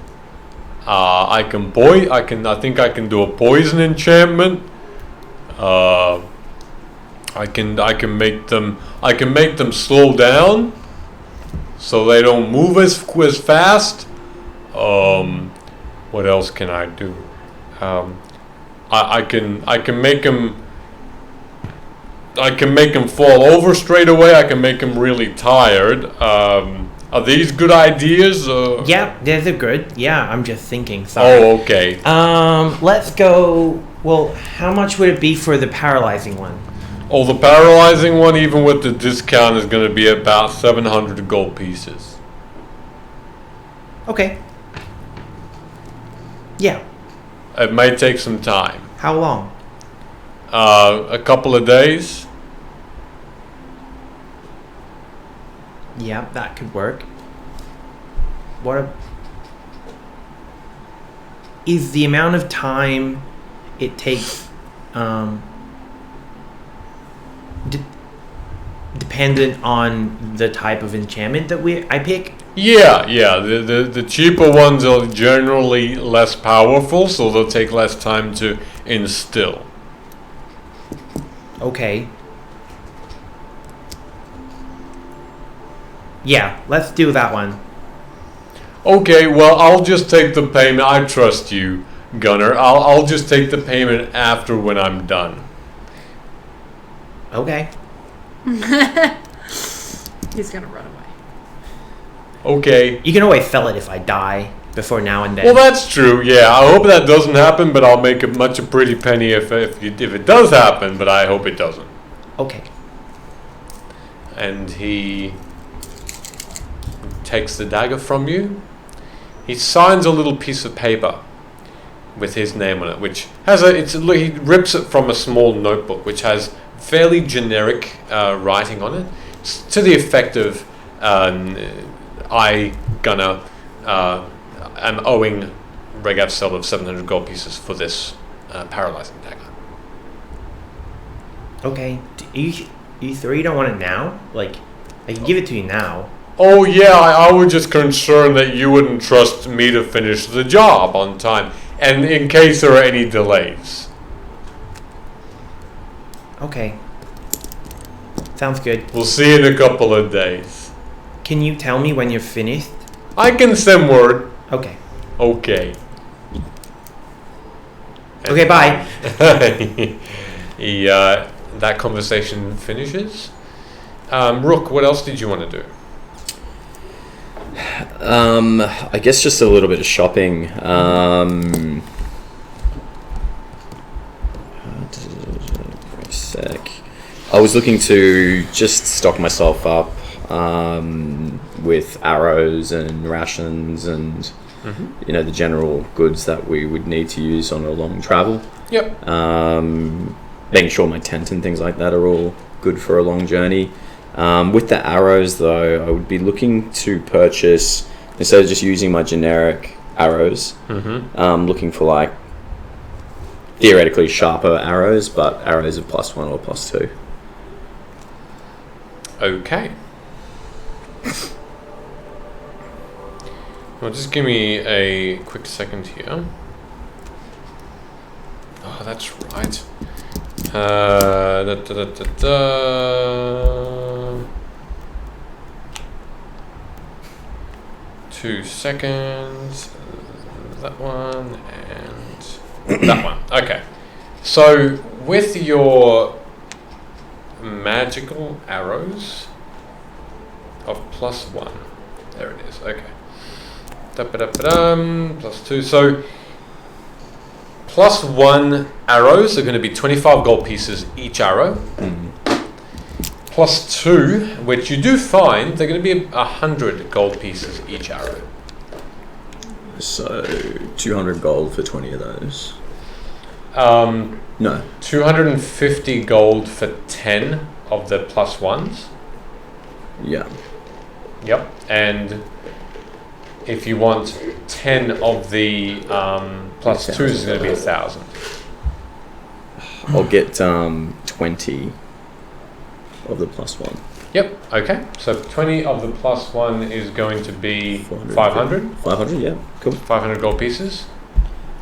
I think I can do a poison enchantment. I can make them slow down so they don't move as fast. What else can I do? I can make them fall over straight away. I can make them really tired. Are these good ideas? Yeah, they're good. Yeah, I'm just thinking. Sorry. Oh, okay. Let's go. Well, how much would it be for the paralyzing one? Oh, the paralyzing one, even with the discount, is going to be about 700 gold pieces. Okay. Yeah. It may take some time. How long? A couple of days. Yeah, that could work. Is the amount of time it takes dependent on the type of enchantment that I pick? Yeah. The cheaper ones are generally less powerful, so they'll take less time to instill. Okay. Yeah, let's do that one. Okay, well, I'll just take the payment. I trust you, Gunner. I'll just take the payment after when I'm done. Okay. He's gonna run away. Okay. You can always sell it if I die before now and then. Well, that's true. Yeah, I hope that doesn't happen, but I'll make it much a pretty penny if it does happen. But I hope it doesn't. Okay. And he takes the dagger from you. He signs a little piece of paper with his name on it, which has he rips it from a small notebook, which has fairly generic writing on it, to the effect of, I gonna am owing Regav Sel of 700 gold pieces for this paralyzing dagger. Okay. You three don't want it now? Like, I can give it to you now. Oh yeah, I was just concerned that you wouldn't trust me to finish the job on time, and in case there are any delays. Okay. Sounds good. We'll see you in a couple of days. Can you tell me when you're finished? I can send word. Okay. Okay. Okay, bye. That conversation finishes. Rook, what else did you want to do? I guess just a little bit of shopping. Sec. I was looking to just stock myself up with arrows and rations and the general goods that we would need to use on a long travel. Yep. Making sure my tent and things like that are all good for a long journey. With the arrows, though, I would be looking to purchase, instead of just using my generic arrows, looking for like theoretically sharper arrows, but arrows of +1 or +2. Okay. Well, just give me a quick second here. Oh, that's right. 2 seconds. That one and that one. Okay. So with your magical arrows of +1, there it is. Okay. +2. So +1 arrows are going to be 25 gold pieces each arrow. +2, which you do find, they're going to be 100 gold pieces each arrow. So 200 gold for 20 of those. No. 250 gold for 10 of the +1s. Yeah. Yep. And if you want 10 of the +2s, is going to be 1,000. I'll get 20 of the +1. Yep. Okay. So 20 of the +1 is going to be 500. 500. Yeah. Cool. 500 gold pieces.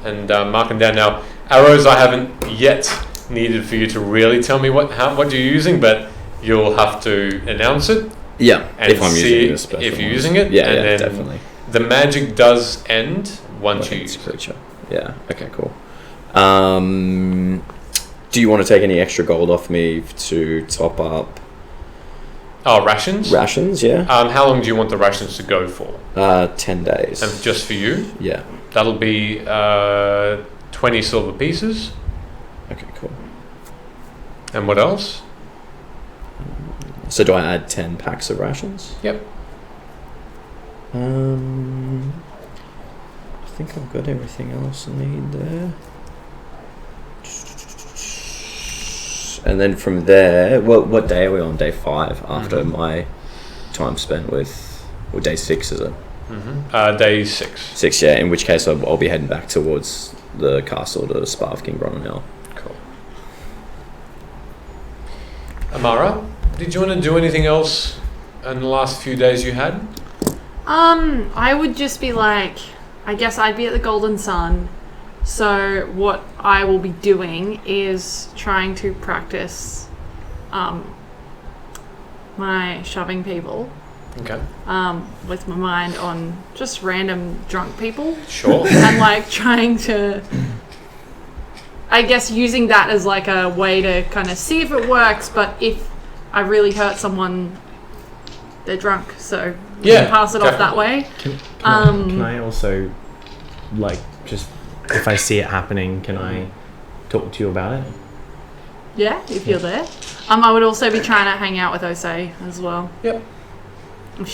And mark them down. Now, arrows I haven't yet needed for you to really tell me what you're using, but you'll have to announce it. Yeah. And if I'm see using this special if you're ones. using it. Yeah. And Yeah. then Definitely. the magic does end once you use it. Creature. Yeah. Okay. Cool. Do you want to take any extra gold off me to top up? Oh, rations? Rations, yeah. How long do you want the rations to go for? 10 days. And just for you? Yeah. That'll be 20 silver pieces. Okay, cool. And what else? So do I add 10 packs of rations? Yep. I think I've got everything else I need there. And then from there, what day are we on? Day 5 after my time spent with, or day 6 is it? Day 6. 6, yeah. In which case I'll be heading back towards the castle to spar with King Bronwyn. Cool. Amara, did you want to do anything else in the last few days you had? I would just be like, I guess I'd be at the Golden Sun. So what I will be doing is trying to practice my shoving people. Okay. With my mind on just random drunk people. Sure. And like trying to, I guess using that as like a way to kind of see if it works, but if I really hurt someone, they're drunk, so yeah, pass it off that way. Can I also, like, just, if I see it happening, can I talk to you about it? Yeah, if you're there. I would also be trying to hang out with Osei as well. Yep. If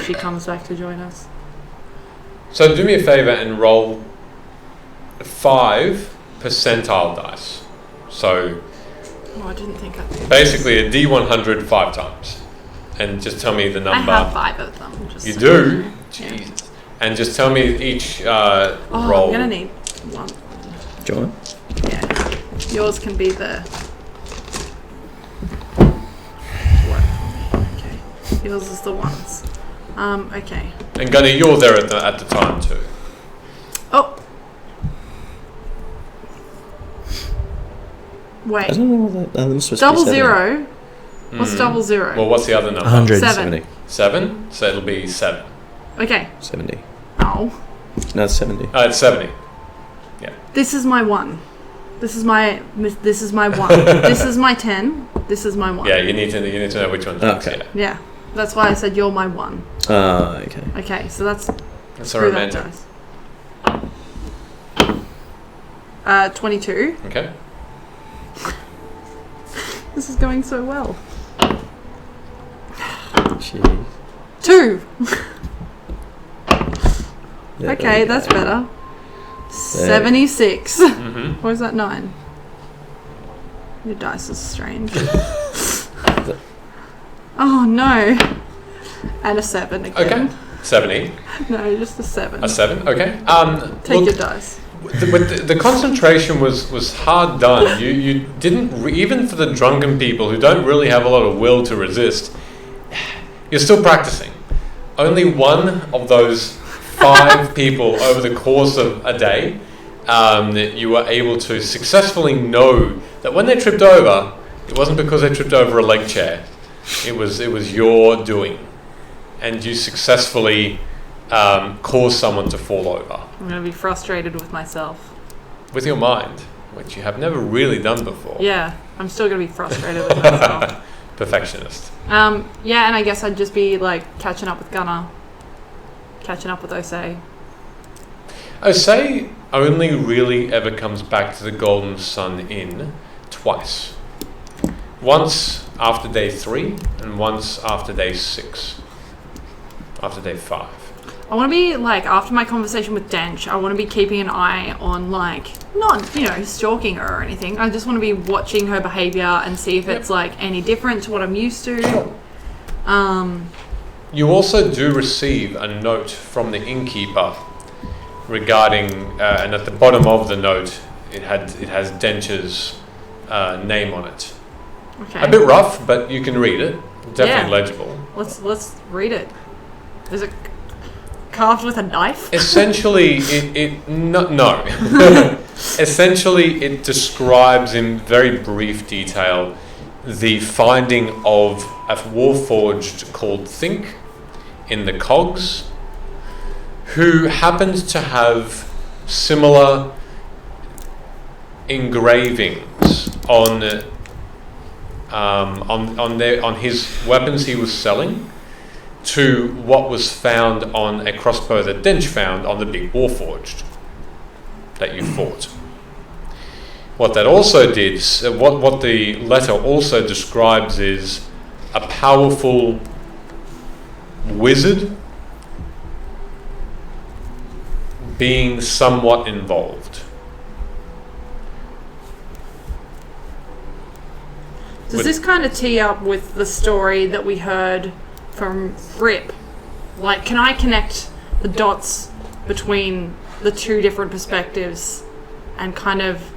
she comes back to join us. So do me a favor and roll 5 percentile dice. So Oh, I didn't think I'd do basically a D100 5 times. And just tell me the number. I have 5 of them. Just You so do? Yeah. Jesus. And just tell me each Oh, roll. I'm gonna need one. Do you want? Yeah. Yours can be the. Okay. Yours is the ones. Okay. And Gunnar, you're there at the time too. Oh. I Wait. don't know what that was supposed Double to be 0. What's double 0? Well, what's the other number? 100. 7. 7. So it'll be 7. Okay. 70. Oh. No, it's 70. Oh, it's 70. This is my 1. This is my 1. This is my 10. This is my 1. Yeah, you need to know which one's yours, Okay. yeah. Yeah. That's why I said you're my 1. Okay. Okay, so that's That's screw that romantic. dice. 22. Okay. This is going so well. Jeez. 2. There Okay, we that's go. better. 76. Mm-hmm. Or is that 9? Your dice is strange. Oh no. And a 7 again. Okay. 70. No, just a 7. A 7. Okay. Take look, your dice. the concentration was hard done. You didn't even for the drunken people who don't really have a lot of will to resist. You're still practicing. Only one of those 5 people over the course of a day, you were able to successfully know that when they tripped over, it wasn't because they tripped over a leg chair. It was your doing, and you successfully caused someone to fall over I'm going to be frustrated with myself. with your mind, which you have never really done before. Yeah, I'm still going to be frustrated with myself. Perfectionist. Yeah, and I guess I'd just be like catching up with Gunnar. Catching up with Osei. Osei only really ever comes back to the Golden Sun Inn twice. Once after day 3 and once after day 6. After day 5. I want to be like, after my conversation with Dench, I want to be keeping an eye on like, not, stalking her or anything. I just want to be watching her behaviour and see if it's like any different to what I'm used to. You also do receive a note from the innkeeper regarding, and at the bottom of the note, it has Dench's name on it. Okay. A bit rough, but you can read it. Definitely Yeah. legible. Let's read it. Is it carved with a knife? Essentially, no. Essentially, it describes in very brief detail the finding of a warforged called Think in the cogs, who happened to have similar engravings on his weapons he was selling to what was found on a crossbow that Dench found on the big warforged that you fought. What that also did, what the letter also describes is a powerful wizard being somewhat involved. Does this kind of tee up with the story that we heard from Rip? Like, can I connect the dots between the 2 different perspectives and kind of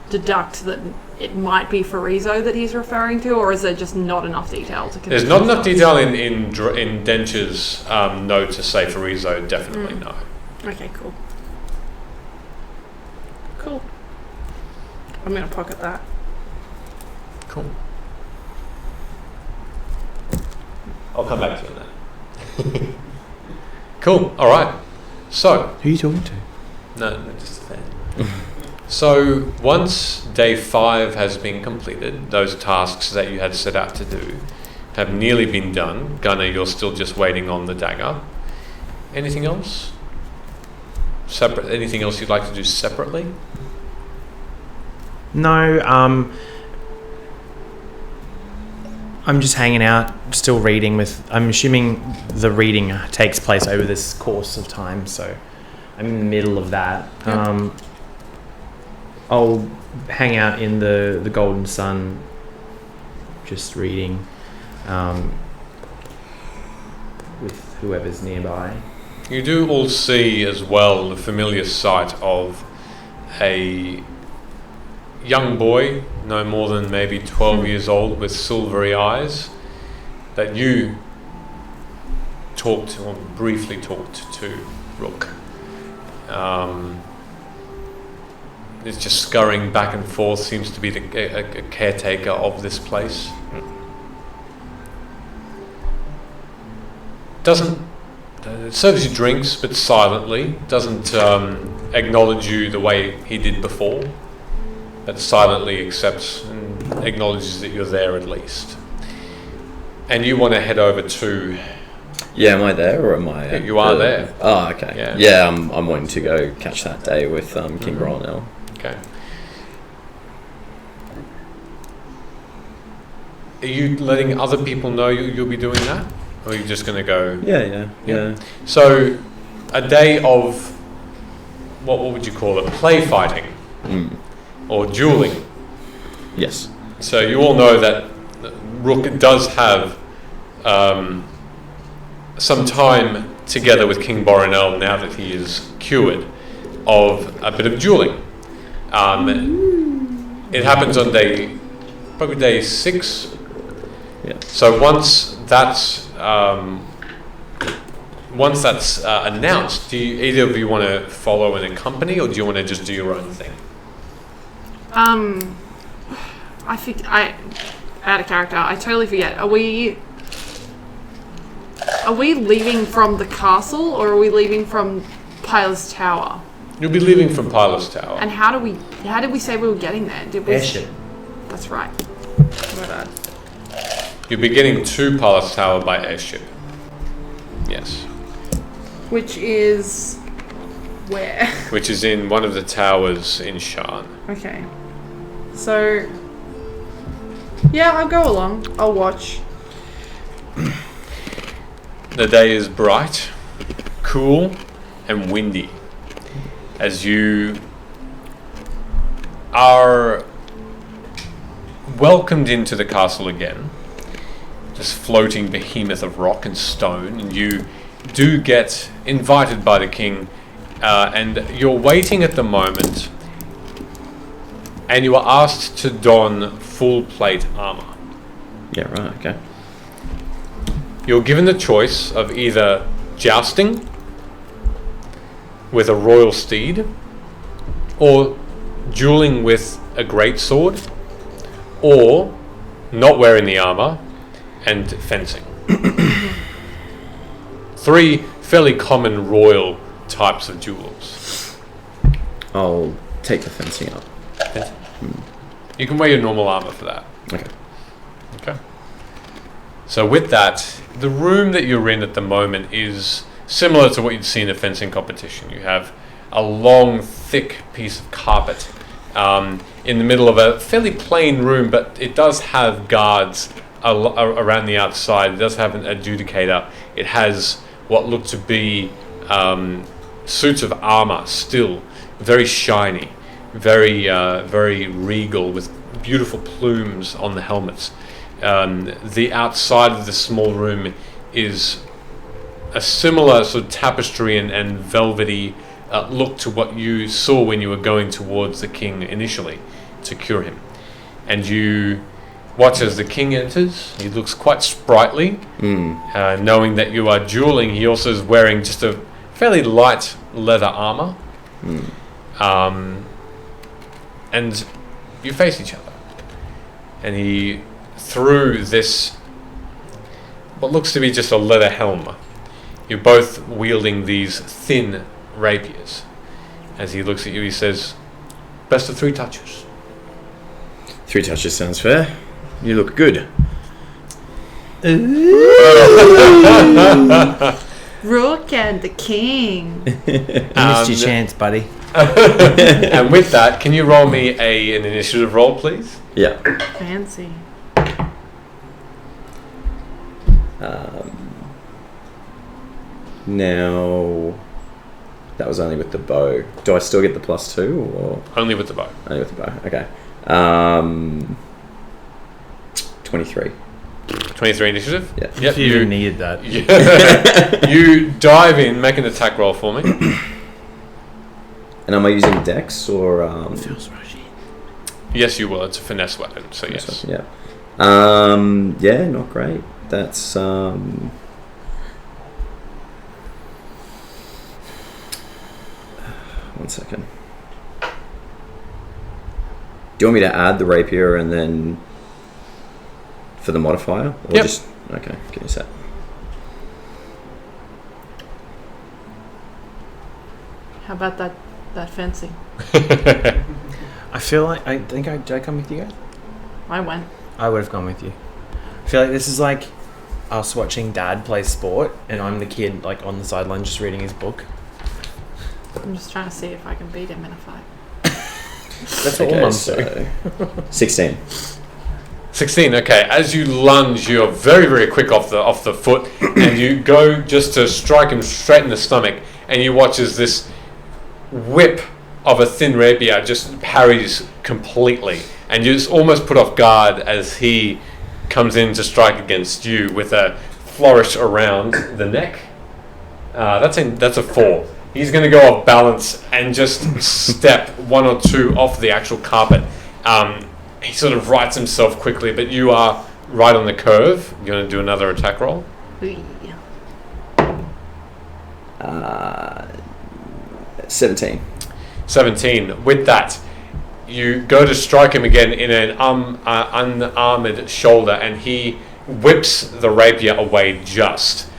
deduct that it might be Farizo that he's referring to, or is there just not enough detail to connect? There's not those enough dots? detail in Dench's note to say Farizo, definitely no. Okay, cool. Cool. I'm going to pocket that. Cool. I'll come back to you on that. Cool, alright. So, Who are you talking to? no, just a fan. So, once day 5 has been completed, those tasks that you had set out to do have nearly been done. Gunnar, you're still just waiting on the dagger. Anything else? Separate? Anything else you'd like to do separately? No, I'm just hanging out, still reading with... I'm assuming the reading takes place over this course of time, so I'm in the middle of that. Yeah. I'll hang out in the Golden Sun, just reading with whoever's nearby. You do all see as well the familiar sight of a young boy, no more than maybe 12 years old, with silvery eyes, that you talked or briefly talked to Rook. It's just scurrying back and forth, seems to be a caretaker of this place. Doesn't serves you drinks, but silently. Doesn't acknowledge you the way he did before, but silently accepts and acknowledges that you're there at least. And you want to head over to... Yeah, am I there or am I... You are there. Oh, okay. Yeah, I'm wanting to go catch that day with King Mror now. Okay. Are you letting other people know you'll be doing that? Or are you just going to go... Yeah. So, a day of... What would you call it? Play fighting. Or dueling. Yes. So you all know that Rook does have some time together with King Borinel, now that he is cured, of a bit of dueling. It happens on probably day 6. Yeah. So once that's announced, do you, either of you want to follow in a company, or do you want to just do your own thing? I think out of character. I totally forget. Are we leaving from the castle, or are we leaving from Pyla's Tower? You'll be leaving from Pyla's Tower. And how did we say we were getting there? Did we? Airship. That's right. My bad. You'll be getting to Pyla's Tower by airship. Yes. Which is where? Which is in one of the towers in Shan. Okay. So, yeah, I'll go along. I'll watch. The day is bright, cool, and windy as you are welcomed into the castle again. This floating behemoth of rock and stone, and you do get invited by the king, and you're waiting at the moment, and you are asked to don full plate armor. Yeah, right, okay. You're given the choice of either jousting with a royal steed, or dueling with a greatsword, or not wearing the armor and fencing. 3 fairly common royal types of duels. I'll take the fencing up. You can wear your normal armor for that. Okay. So with that, the room that you're in at the moment is similar to what you'd see in a fencing competition. You have a long, thick piece of carpet in the middle of a fairly plain room, but it does have guards around the outside. It does have an adjudicator. It has what look to be suits of armor, still very shiny, very regal, with beautiful plumes on the helmets. The outside of the small room is a similar sort of tapestry and velvety look to what you saw when you were going towards the king initially to cure him. And you watch as the king enters. He looks quite sprightly, knowing that you are dueling. He also is wearing just a fairly light leather armor. And you face each other. And he, through this, what looks to be just a leather helm, you're both wielding these thin rapiers. As he looks at you, he says, "Best of 3 touches." 3 touches sounds fair. You look good. Rook and the king. Missed your chance, buddy. And with that, can you roll me an initiative roll, please? Yeah. Fancy. Now, that was only with the bow. Do I still get the +2 or Only with the bow. only with the bow? Okay. 23. 23 initiative? Yeah. Yep, You even needed that. you dive in, make an attack roll for me. And am I using Dex or Feels rushy. Yes, you will. It's a finesse weapon, so yes. Yeah. Yeah, not great. That's 1 second. Do you want me to add the rapier and then for the modifier? Or Yep. just okay, give me a sec. How about that fencing? I feel like did I come with you guys? I went. I would have gone with you. I feel like this is like us watching Dad play sport, and I'm the kid like on the sideline just reading his book. I'm just trying to see if I can beat him in a fight. That's what all mums do. so 16. 16. Okay. As you lunge, you're very, very quick off the foot, and you go just to strike him straight in the stomach, and you watch as this whip of a thin rapier just parries completely, and you're just almost put off guard as he comes in to strike against you with a flourish around the neck. That's a 4. He's going to go off balance and just step 1 or 2 off the actual carpet. He sort of rights himself quickly, but you are right on the curve. You're going to do another attack roll. Ooh. 17. 17. With that, you go to strike him again in an unarmored shoulder, and he whips the rapier away just.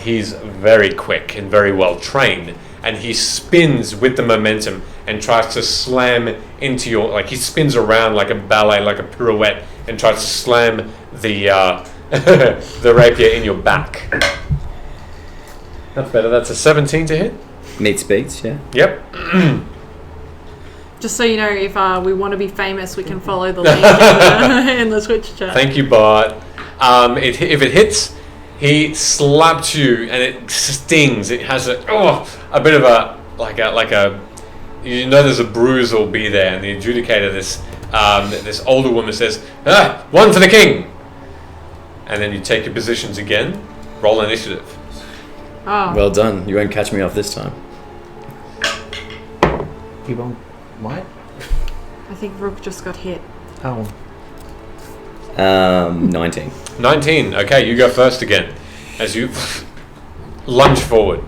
He's very quick and very well trained, and he spins with the momentum and tries to slam into your, like he spins around like a ballet, like a pirouette, and tries to slam the the rapier in your back. That's better. That's a 17 to hit. Meets beats, yeah. Yep. Just so you know, if we want to be famous, we can follow the link in the Twitch chat. Thank you, Bart. If it hits, he slaps you and it stings. It has a bit of a like a there's a bruise will be there, and the adjudicator, this older woman says, 1 for the king, and then you take your positions again. Roll initiative. Oh. Well done. You won't catch me off this time. You won't. What? I think Rook just got hit. Oh. 19. 19. Okay, you go first again as you lunge forward.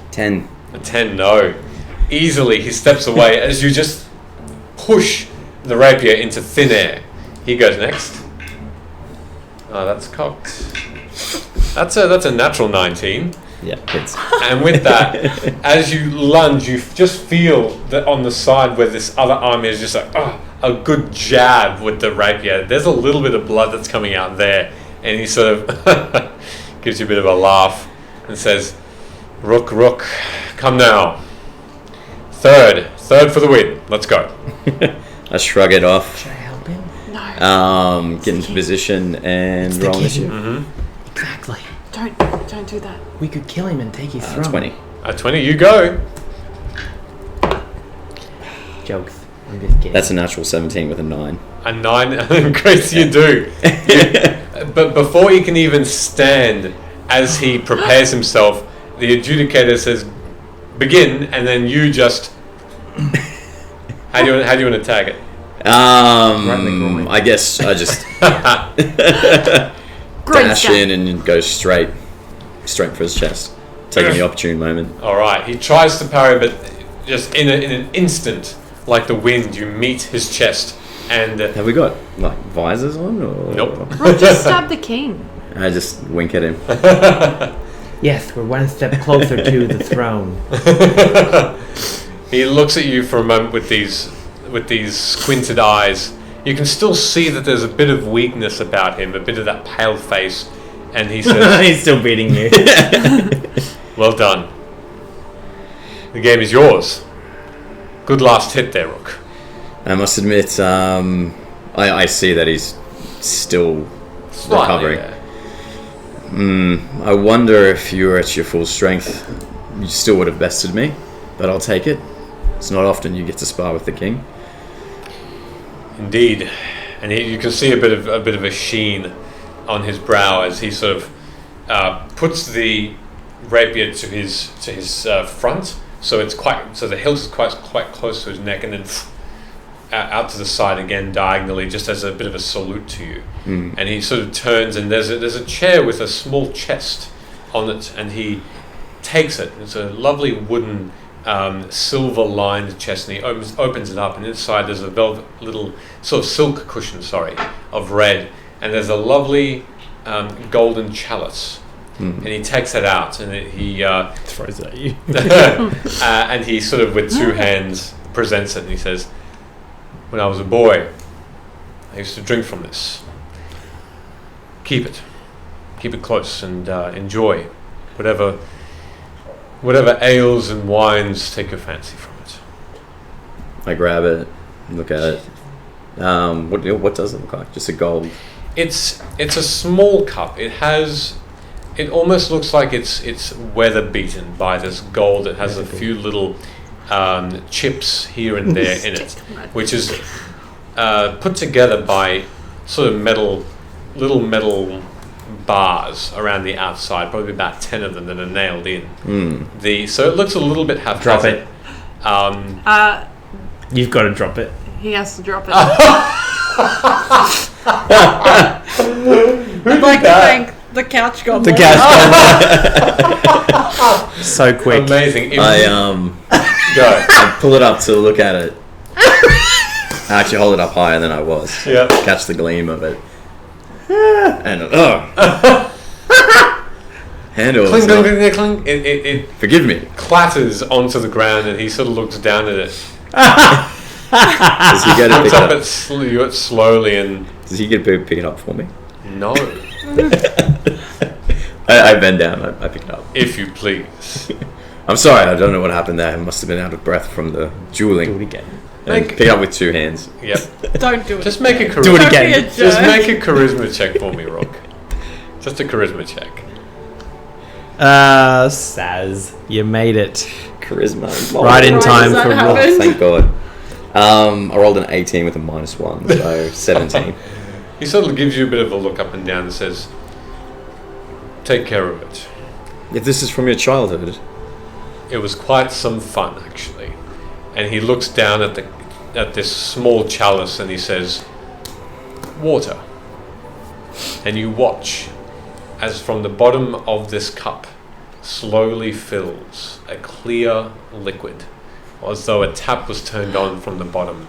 10. A 10, no. Easily he steps away as you just push the rapier into thin air. He goes next. Oh, that's cocked. That's a natural 19. Yeah, hits. And with that, as you lunge, you just feel that on the side where this other arm is just like, a good jab with the rapier. There's a little bit of blood that's coming out there. And he sort of gives you a bit of a laugh and says, Rook, come now. Third for the win. Let's go. I shrug it off. Should I help him? No. Get into position and roll initiative. Mm-hmm. Exactly. Don't do that. We could kill him and take his throne. 20. At 20, you go. Jokes. I'm just kidding. That's a natural 17 with a 9. A 9. Grace, you do. But before you can even stand, as he prepares himself, the adjudicator says, begin, and then you just... How do you want to tag it? I guess I just Great dash stuff. in and go straight for his chest, taking the opportune moment. All right. He tries to parry, but just in an instant, like the wind, you meet his chest, and Have we got like visors on? Or? nope. Rook just stabbed the king. I just wink at him. Yes, we're one step closer to the throne. He looks at you for a moment with these squinted eyes. You can still see that there's a bit of weakness about him, a bit of that pale face, and he says, He's still beating you. "Well done. The game is yours. Good last hit there, Rook." I must admit, I see that he's still Slightly, recovering. I wonder if you were at your full strength, you still would have bested me, but I'll take it. It's not often you get to spar with the king. Indeed, and you can see a bit of a sheen on his brow as he sort of puts the rapier to his front, so the hilt is quite close to his neck, and then out to the side again diagonally, just as a bit of a salute to you. And he sort of turns, and there's a chair with a small chest on it, and he takes it. It's a lovely wooden silver-lined chest, and he opens it up, and inside there's a velvet little sort of silk cushion, of red, and there's a lovely golden chalice. And he takes it out, and he Throws it at you. and he sort of with two hands presents it, and he says, "When I was a boy, I used to drink from this. Keep it close, and enjoy whatever ales and wines take your fancy from it." I grab it, look at it. What does it look like? Just a gold. It's a small cup. It almost looks like it's weather beaten by this gold. It has a few little chips here and there in it, which is put together by sort of little metal bars around the outside, probably about 10 of them that are nailed in. So it looks a little bit haphazard. Drop it. You've got to drop it. He has to drop it. I'd like to thank the couch goblin. The gas goblin. So quick. Amazing. Go. I pull it up to look at it. I actually hold it up higher than I was. Yeah. Catch the gleam of it. And handle. Cling, cling, cling, cling. It Forgive me. clatters onto the ground, and he sort of looks down at it. Does he get to Looks pick up it up? at slowly and Does he get to pick it up for me? no, I bend down. I pick it up. if you please. I'm sorry. I don't know what happened there. I must have been out of breath from the dueling. Do it again. And pick it up with two hands. Yep. Don't do it. Just make a Do it charisma. again. Don't be a Just jerk. make a charisma check for me, Rock. Just a charisma check. Saz, you made it. Charisma. Right in Right, time does for that Rock. happen? Thank God. I rolled an 18 with a -1, so 17. He sort of gives you a bit of a look up and down and says, "Take care of it. If this is from your childhood, It was quite some fun, actually." And he looks down at this small chalice and he says, "Water." And you watch as from the bottom of this cup slowly fills a clear liquid, as though a tap was turned on from the bottom,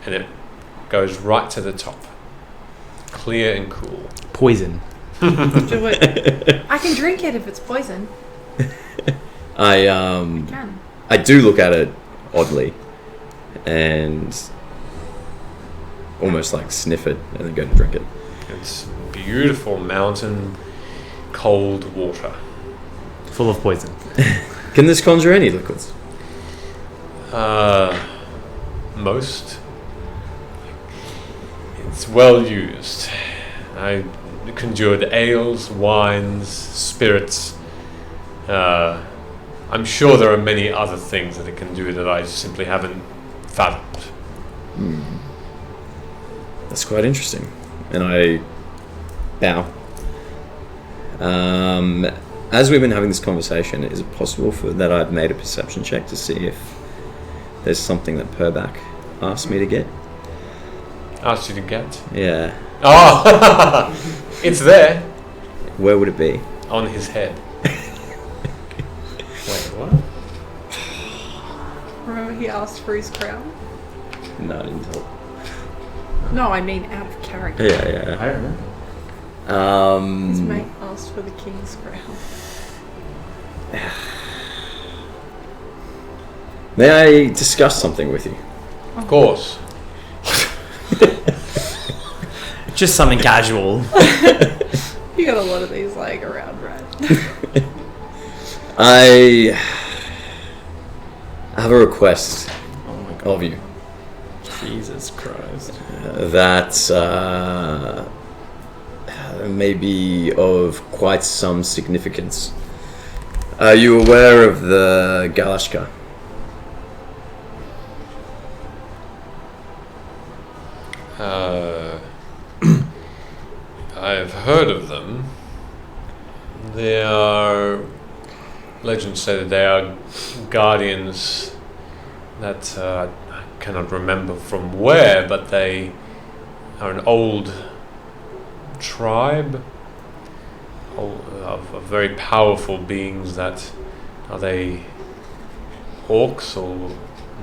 and it goes right to the top, clear and cool. Poison. Do it. I can drink it if it's poison. I Can. I do look at it oddly, and almost like sniff it and then go to drink it. It's beautiful mountain cold water. Full of poison. Can this conjure any liquids? Most. It's well used. I conjured ales, wines, spirits. I'm sure there are many other things that it can do that I simply haven't fathomed. That's quite interesting. And I bow. As we've been having this conversation, is it possible that I've made a perception check to see if there's something that Purback asked me to get? Asked you to get? Yeah. Oh! It's there. Where would it be? On his head. Wait, what? Remember he asked for his crown? No, I didn't tell. No, I mean out of character. Yeah. I don't remember. His mate asked for the king's crown. May I discuss something with you? Of course. Just something casual. You got a lot of these like around, right? I have a request of you Jesus Christ. that may be of quite some significance. Are you aware of the Galashka? I've heard of them. They are... Legends say that they are guardians that I cannot remember from where, but they are an old tribe of very powerful beings that are they orcs or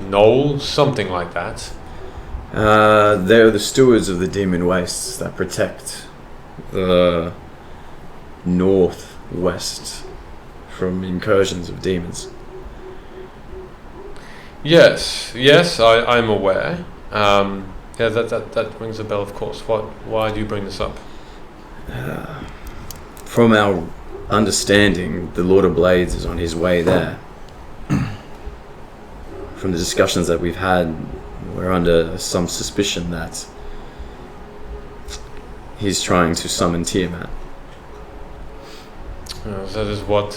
gnolls, something like that. They're the stewards of the demon wastes that protect the northwest from incursions of demons. Yes, I'm aware. Yeah, that rings a bell, of course. Why do you bring this up? From our understanding, the Lord of Blades is on his way there. From the discussions that we've had, we're under some suspicion that he's trying to summon Tiamat. That is what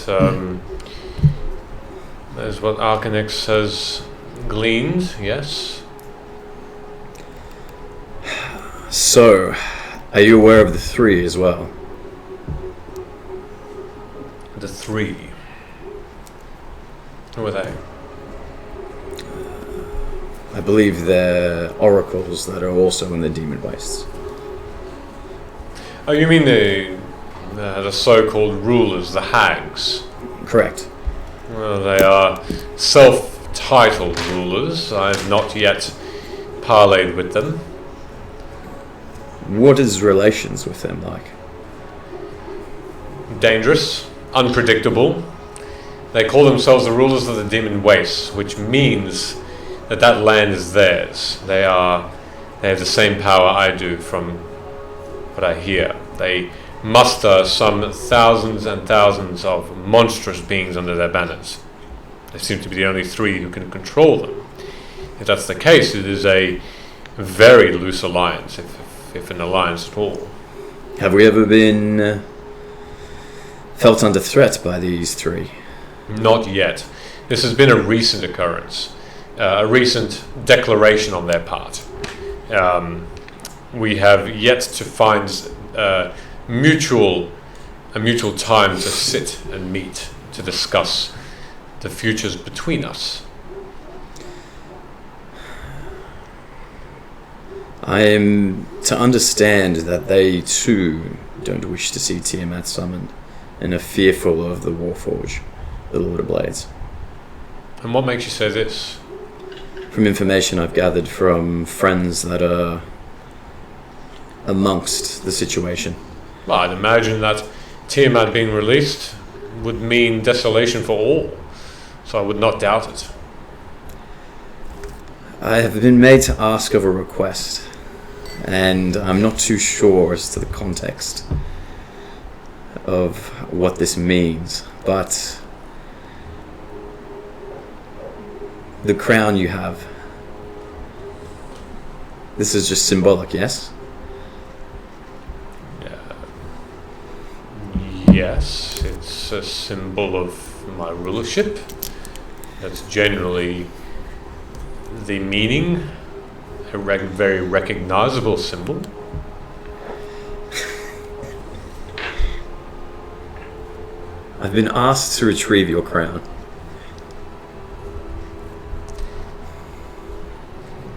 Arcanex has gleaned. Yes. So, are you aware of the three as well? The three. Who are they? I believe they're oracles that are also in the demon wastes. Oh, you mean the so-called rulers, the hags? Correct. Well, they are self-titled rulers. I've not yet parleyed with them. What is relations with them like? Dangerous, unpredictable. They call themselves the rulers of the demon wastes, which means that land is theirs. They have the same power I do, from what I hear. They muster some thousands and thousands of monstrous beings under their banners. They seem to be the only three who can control them. If that's the case, it is a very loose alliance, if an alliance at all. Have we ever been felt under threat by these three? Not yet. This has been a recent occurrence, a recent declaration on their part. We have yet to find a mutual time to sit and meet to discuss the futures between us. I am to understand that they too don't wish to see Tiamat summoned and are fearful of the Warforge, the Lord of Blades. And what makes you say this? From information I've gathered from friends that are amongst the situation. Well, I'd imagine that Tiamat being released would mean desolation for all, so I would not doubt it. I have been made to ask of a request, and I'm not too sure as to the context of what this means, but the crown you have, this is just symbolic, yes? Yes, it's a symbol of my rulership. That's generally the meaning, a very recognizable symbol. I've been asked to retrieve your crown.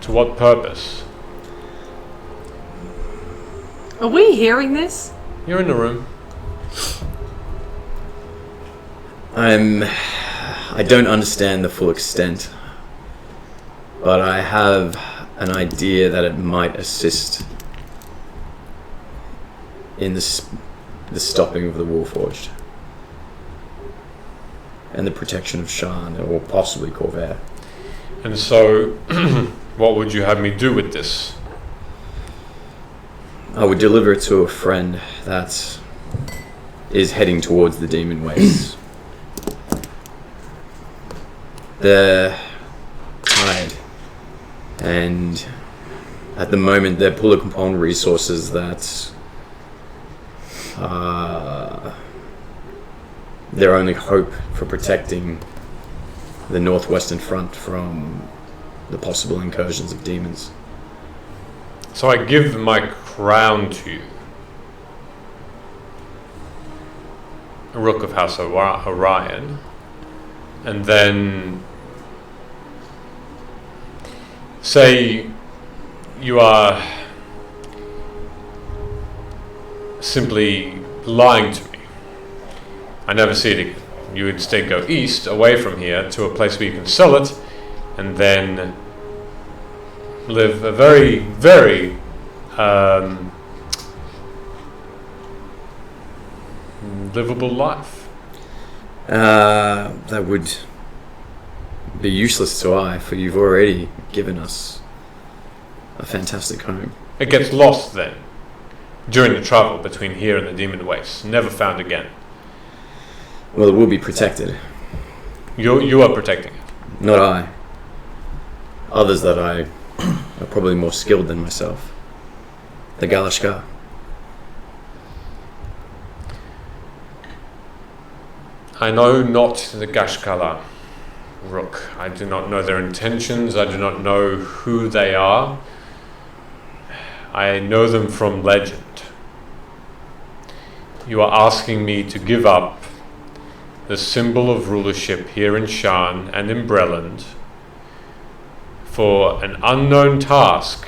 To what purpose? Are we hearing this? You're in the room. I don't understand the full extent, but I have an idea that it might assist in the stopping of the Warforged and the protection of Shan, or possibly Corvair. And so, what would you have me do with this? I would deliver it to a friend that is heading towards the demon wastes. They're tired, and at the moment they're pulling upon resources that their only hope for protecting the northwestern front from the possible incursions of demons. So I give my crown to you. A Rook of House Orion. And then say you are simply lying to me. I never see it again. you instead go east, away from here, to a place where you can sell it, and then live a very, very livable life. That would be useless to I, for you've already given us a fantastic home. It gets lost then, during the travel between here and the Demon Wastes, never found again. Well, it will be protected. You are protecting it. Not I. Others that I are probably more skilled than myself. The Galashka. I know not the Gashkala, Rook. I do not know their intentions. I do not know who they are. I know them from legend. You are asking me to give up the symbol of rulership here in Shan and in Breland for an unknown task,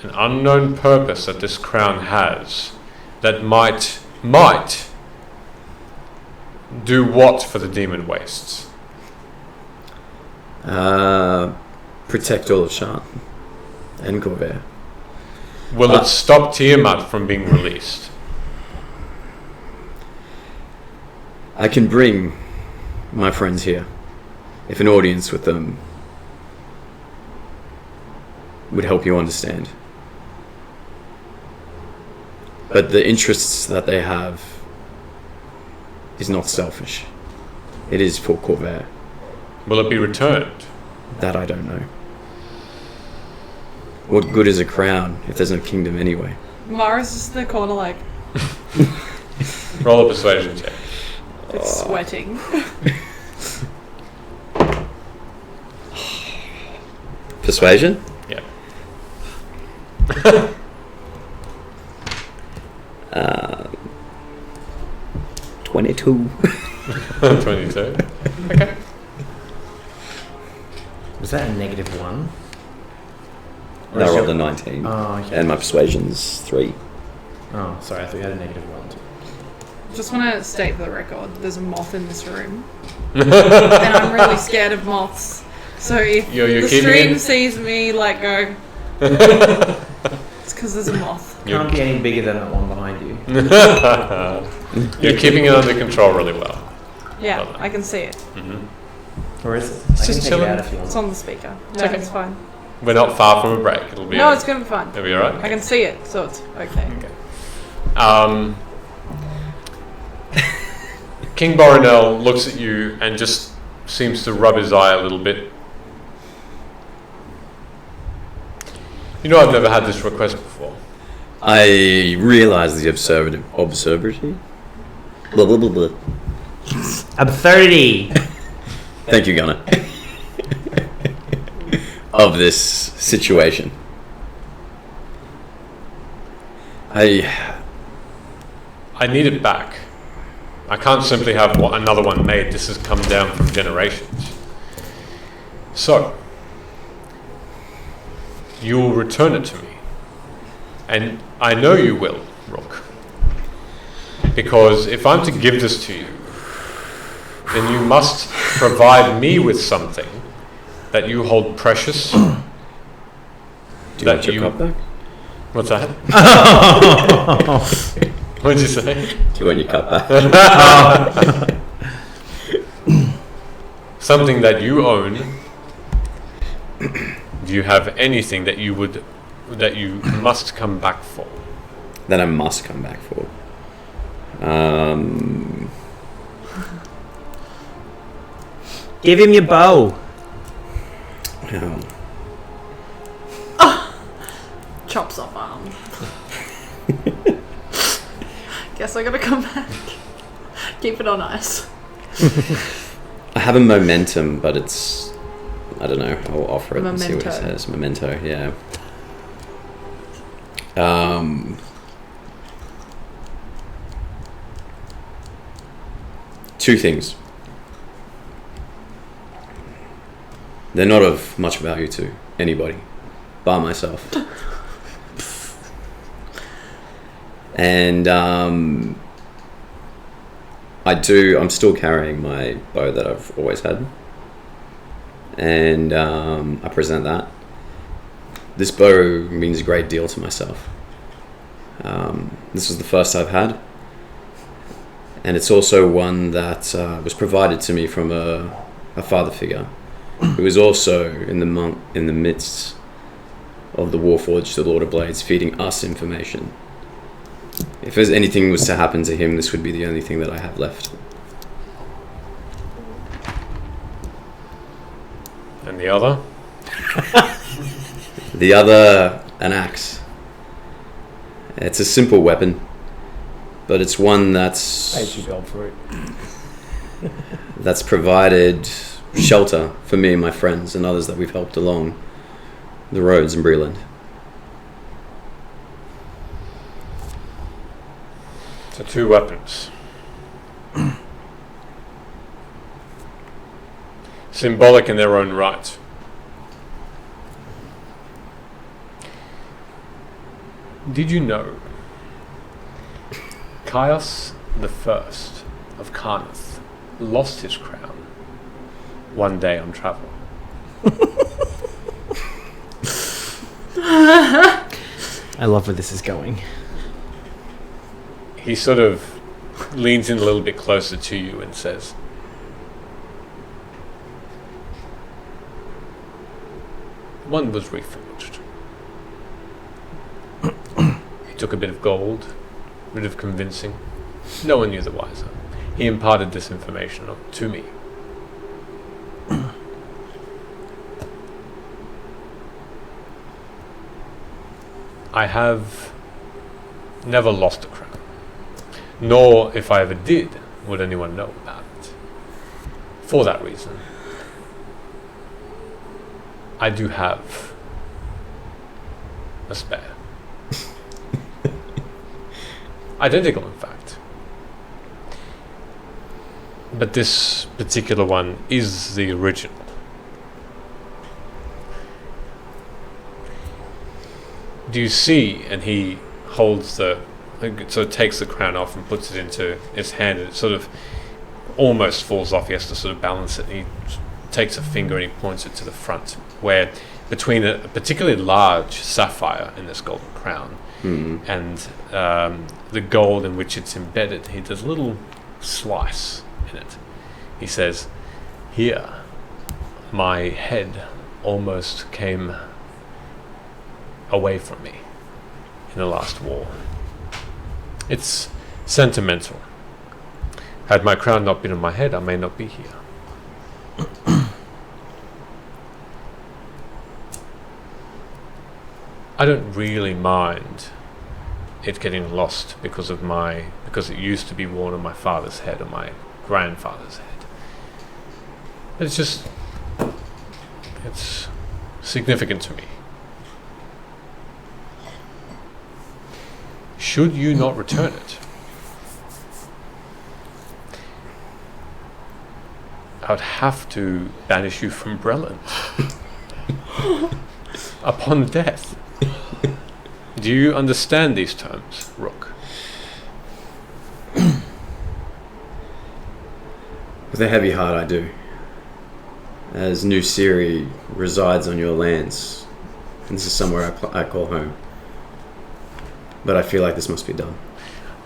an unknown purpose that this crown has, that might do what for the Demon Wastes? Protect all of Shan and Corvair. Will it stop Tiamat from being released? I can bring my friends here if an audience with them would help you understand. But the interests that they have is not selfish. It is for Corvair. Will it be returned? That I don't know. What good is a crown if there's no kingdom anyway? Mara's just in the corner like, Roll a persuasion check. it's sweating. Persuasion? Yeah. 22. 22. Okay. Was that a -1? Or No, I is rolled your- a 19. Oh, okay. And my persuasion's 3. Oh, sorry, I thought you had a -1. Just want to state for the record, there's a moth in this room. And I'm really scared of moths. So if You're the keeping stream it- sees me like go, it's because there's a moth. Can't be any bigger than that one behind you. You're keeping it under control really well. Yeah, Well done. I can see it. Or is it? It's I can just take chilling. it out if you want. It's on the speaker. No, okay. it's fine. We're not far from a break. It'll be. No, it's going to be fine. It'll be alright. I can see it, so it's okay. King Boronel looks at you and just seems to rub his eye a little bit. You know, I've never had this request before. I realise the absurdity. Blah, blah, blah, blah. Absurdity! Thank you, Gunnar. Of this situation. I need it back. I can't simply have another one made. This has come down from generations. So, you will return it to me. And I know you will, Rook. Because if I'm to give this to you, then you must provide me with something that you hold precious. Do you want your cup back? What's that? What did you say? Do you want your cup back? Something that you own. Do you have anything that you must come back for? That I must come back for. Give him your bow. Oh. Chops off arm. Guess I gotta come back. Keep it on ice. I have a momentum, but it's... I don't know. I'll offer it and see what it Memento. says. Memento, yeah. Two things. They're not of much value to anybody, bar myself. I'm still carrying my bow that I've always had. And I present that. This bow means a great deal to myself. This was the first I've had. And it's also one that was provided to me from a father figure who was also in the midst of the Warforged, the Lord of Blades, feeding us information. If there's anything was to happen to him, this would be the only thing that I have left. And the other? The other, an axe. It's a simple weapon, but it's one that's that's provided shelter for me and my friends and others that we've helped along the roads in Breland. So 2 weapons. Symbolic in their own right. Did you know Caius the First of Carnath lost his crown one day on travel? I love where this is going. He sort of leans in a little bit closer to you and says, one was reforged. He took a bit of gold, a bit of convincing. No one knew the wiser. He imparted this information to me. I have never lost a crown, nor, if I ever did, would anyone know about it. For that reason, I do have a spare. Identical, in fact. But this particular one is the original. Do you see? And he holds sort of takes the crown off and puts it into his hand, and it sort of almost falls off. He has to sort of balance it. And he takes a finger and he points it to the front, where between a particularly large sapphire in this golden crown and the gold in which it's embedded, he does a little slice in it. He says, "Here, my head almost came away from me in the last war." It's sentimental. Had my crown not been on my head, I may not be here. I don't really mind it getting lost because it used to be worn on my father's head or my grandfather's head. But it's significant to me. Should you not return it, I would have to banish you from Breland upon death. Do you understand these terms, Rook? With a heavy heart, I do. As New Siri resides on your lands, and this is somewhere I call home. But I feel like this must be done.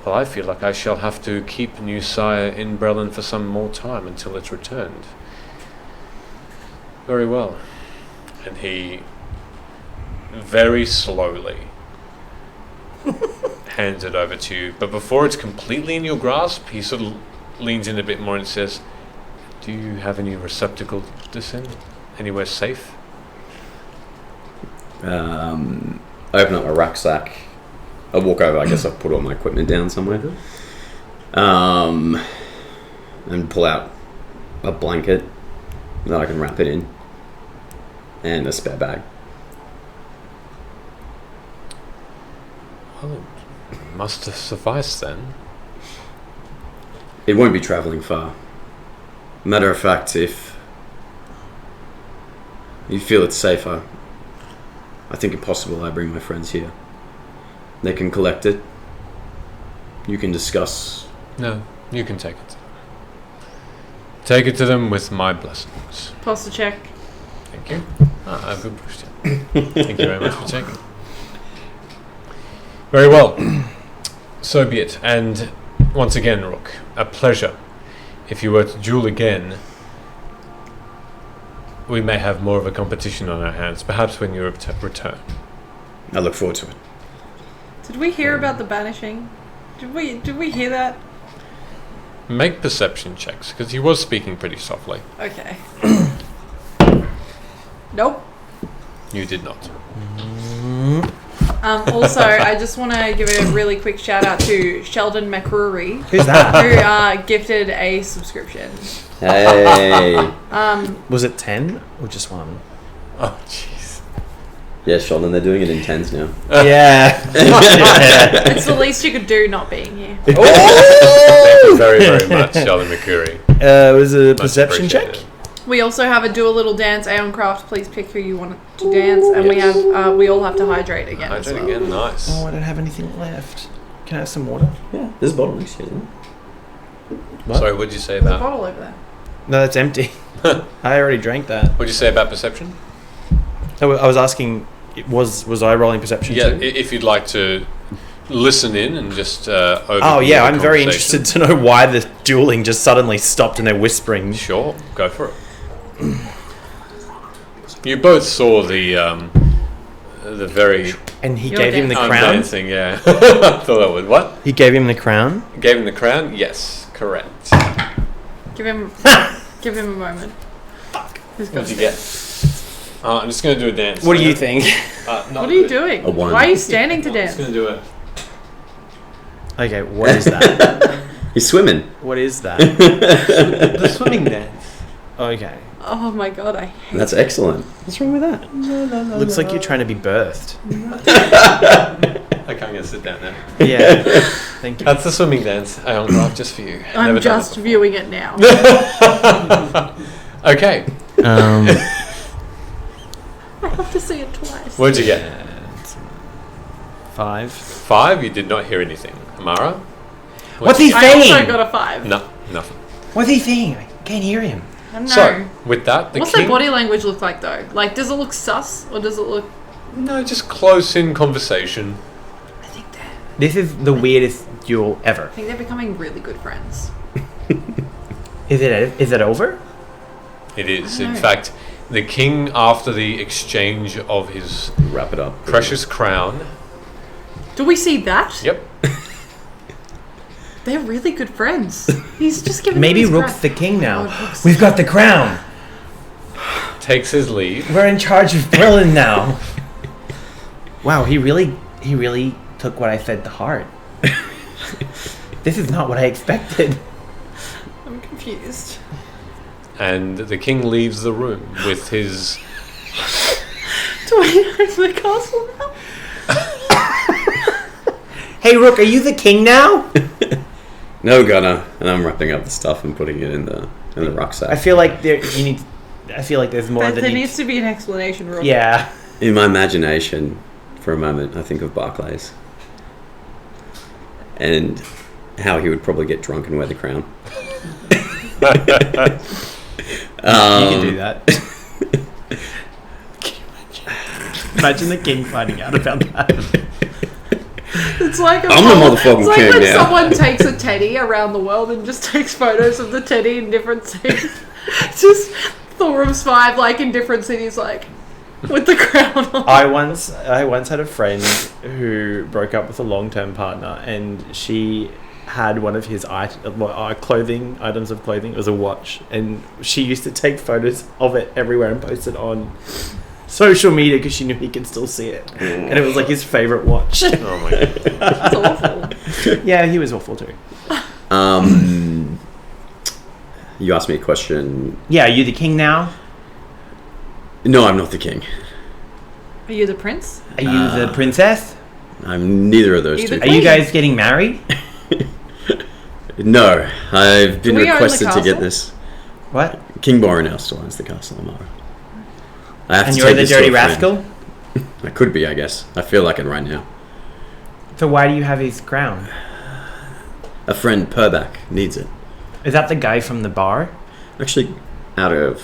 Well, I feel like I shall have to keep New Sire in Breland for some more time until it's returned. Very well. And he very slowly hands it over to you. But before it's completely in your grasp, he sort of leans in a bit more and says, "Do you have any receptacle this in? Anywhere safe?" I open up my rucksack. I walk over, I guess I've put all my equipment down somewhere. And pull out a blanket that I can wrap it in. And a spare bag. Well, it must have sufficed then. It won't be travelling far. Matter of fact, if you feel it's safer, I think it possible I bring my friends here. They can collect it. You can discuss. No, you can take it. Take it to them with my blessings. Posture check. Thank you. I've been pushed in. Thank you very much for checking. Very well. So be it. And once again, Rook, a pleasure. If you were to duel again, we may have more of a competition on our hands, perhaps when you return. I look forward to it. Did we hear about the banishing? Did we hear that? Make perception checks, because he was speaking pretty softly. Okay. Nope. You did not. Also, I just want to give a really quick shout out to Sheldon McCrory, Who's that? who gifted a subscription. Hey. Was it 10 or just 1? Oh, jeez. Yeah, Sheldon, they're doing it in 10s now. Yeah. It's the least you could do not being here. Thank you very, very much, Sheldon McCurry. Was it a Much perception check? appreciated. We also have a do a little dance. Aeon Craft, please pick who you want to dance, and we have we all have to hydrate again. as Hydrate well. again, nice. Oh, I don't have anything left. Can I have some water? Yeah, there's a bottle next to you. Sorry, what'd you say There's a about? bottle over there. No, that's empty. I already drank that. What'd you say about perception? I was asking, was I rolling perception Yeah, too? if you'd like to listen in and just overview Oh yeah, the I'm very conversation. interested to know why the dueling just suddenly stopped and they're whispering. Sure, go for it. You both saw the very And he You're gave him the crown. dancing, yeah. I thought that would what? He gave him the crown. Gave him the crown? Yes, correct. Give him a moment. Who's got What'd you it? get? I'm just going to do a dance. What do you think? What are you doing? A one. Why are you standing to I'm just dance? going to do a... Okay, what is that? He's swimming. What is that? the swimming dance. Okay. Oh my god, I hate That's excellent. What's wrong with that? Looks like you're trying to be birthed. Okay, I'm going to sit down now. Yeah. Thank you. That's the swimming dance. Aeon Craft, just for you. I'm Never done just it viewing it now. before. Okay, I have to see it twice. what'd you get? 5. 5? You did not hear anything. Amara? What's you he get? I also saying? got a 5. No, nothing. What's he saying? I can't hear him. I don't know. So, with that, the What's king... their body language look like though? Like, does it look sus or does it look? No, just close in conversation. I think they're. This is the weirdest duel ever. I think they're becoming really good friends. Is it over? It is. I don't In know. fact, the king, after the exchange of his Wrap it up. precious crown... Do we see that? Yep. They're really good friends. He's just giving. Maybe them his Rook's the crown. king now. Oh, Rook's- We've got the crown. Takes his leave. We're in charge of Berlin now. Wow, he really took what I said to heart. This is not what I expected. I'm confused. And the king leaves the room with his... Do we go to the castle now? Hey Rook, are you the king now? No, Gunner. And I'm wrapping up the stuff and putting it in the rucksack. I feel like there's more There, than there needs. needs to be an explanation, Rook. Yeah. In my imagination, for a moment, I think of Barclays. And how he would probably get drunk and wear the crown. You can do that. Imagine the king finding out about that. It's like I'm the motherfucking it's like king when now. someone takes a teddy around the world and just takes photos of the teddy in different cities. It's just Thorum's 5, like in different cities, like with the crown on. I once had a friend who broke up with a long-term partner, and she had one of his clothing items of clothing. It was a watch, and she used to take photos of it everywhere and post it on social media because she knew he could still see it, and it was like his favorite watch. Oh my god. It's awful. Yeah, he was awful too. You asked me a question. Yeah, are you the king now? No, I'm not the king. Are you the prince? Are you the princess? I'm neither of those Either two. Are you guys getting married? No, I've been Do we own the requested to get castle? this. What? King Borean still owns the castle, Amara. I have And to you're take the this to dirty a friend. rascal? I could be, I guess. I feel like it right now. So why do you have his crown? A friend, Purback, needs it. Is that the guy from the bar? Actually, out of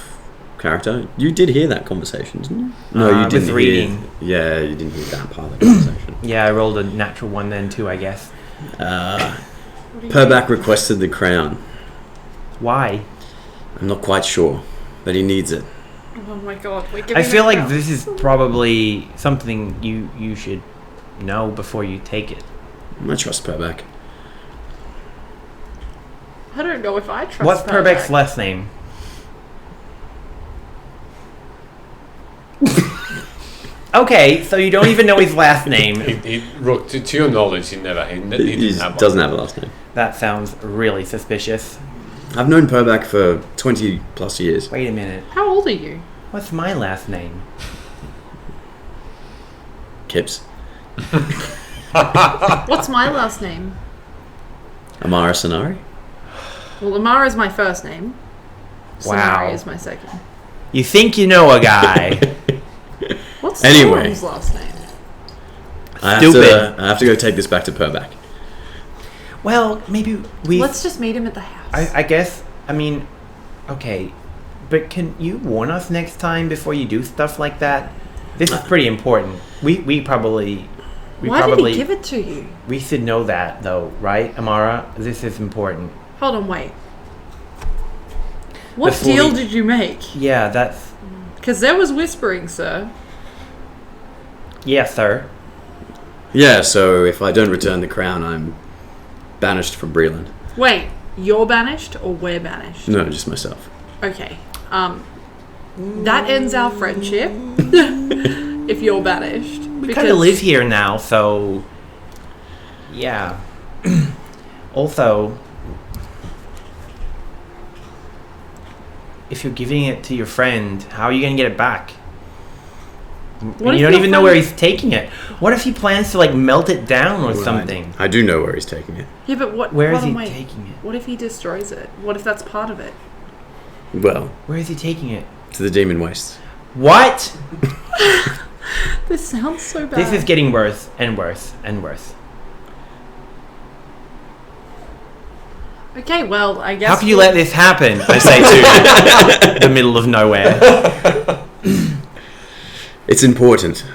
character, you did hear that conversation, didn't you? No, you with didn't reading. Yeah, you didn't hear that part of the conversation. Yeah, I rolled a natural one then too, I guess. Purback requested the crown. Why? I'm not quite sure, but he needs it. Oh my god, we're giving I feel it like out. this is probably something you should know before you take it. I trust Purback. I don't know if I trust What's Purback. Purback's last name? Okay, so you don't even know his last name. Rook, to your knowledge, he didn't have one. Doesn't have a last name. That sounds really suspicious. I've known Purback for 20 plus years. Wait a minute. How old are you? What's my last name? Kips. What's my last name? Amara Sonari. Well, Amara is my first name. Wow. Sonari is my second. You think you know a guy. What's Anyway. Storm's last name? I have to go take this back to Purback. Well, maybe we... Let's just meet him at the house. I guess, I mean, okay, but can you warn us next time before you do stuff like that? This is pretty important. We probably... Why did he give it to you? We should know that, though, right, Amara? This is important. Hold on, wait. What Before deal we- did you make? Yeah, that's... Because there was whispering, sir. Yes, sir. Yeah, so if I don't return the crown, I'm banished from Breland. Wait, you're banished or we're banished? No, just myself. Okay. That ends our friendship. If you're banished. We kind of live here now, so... Yeah. Also... If you're giving it to your friend, how are you going to get it back? What You if don't your even know friend- where he's taking it. What if he plans to, like, melt it down or Well, something? I do know where he's taking it. Yeah, but what? Where is hold he on, wait. taking it? What if he destroys it? What if that's part of it? Well, Where is he taking it? to the Demon Wastes. What? This sounds so bad. This is getting worse and worse and worse. Okay, well, I guess. How can you let this happen? I say to the middle of nowhere. It's important.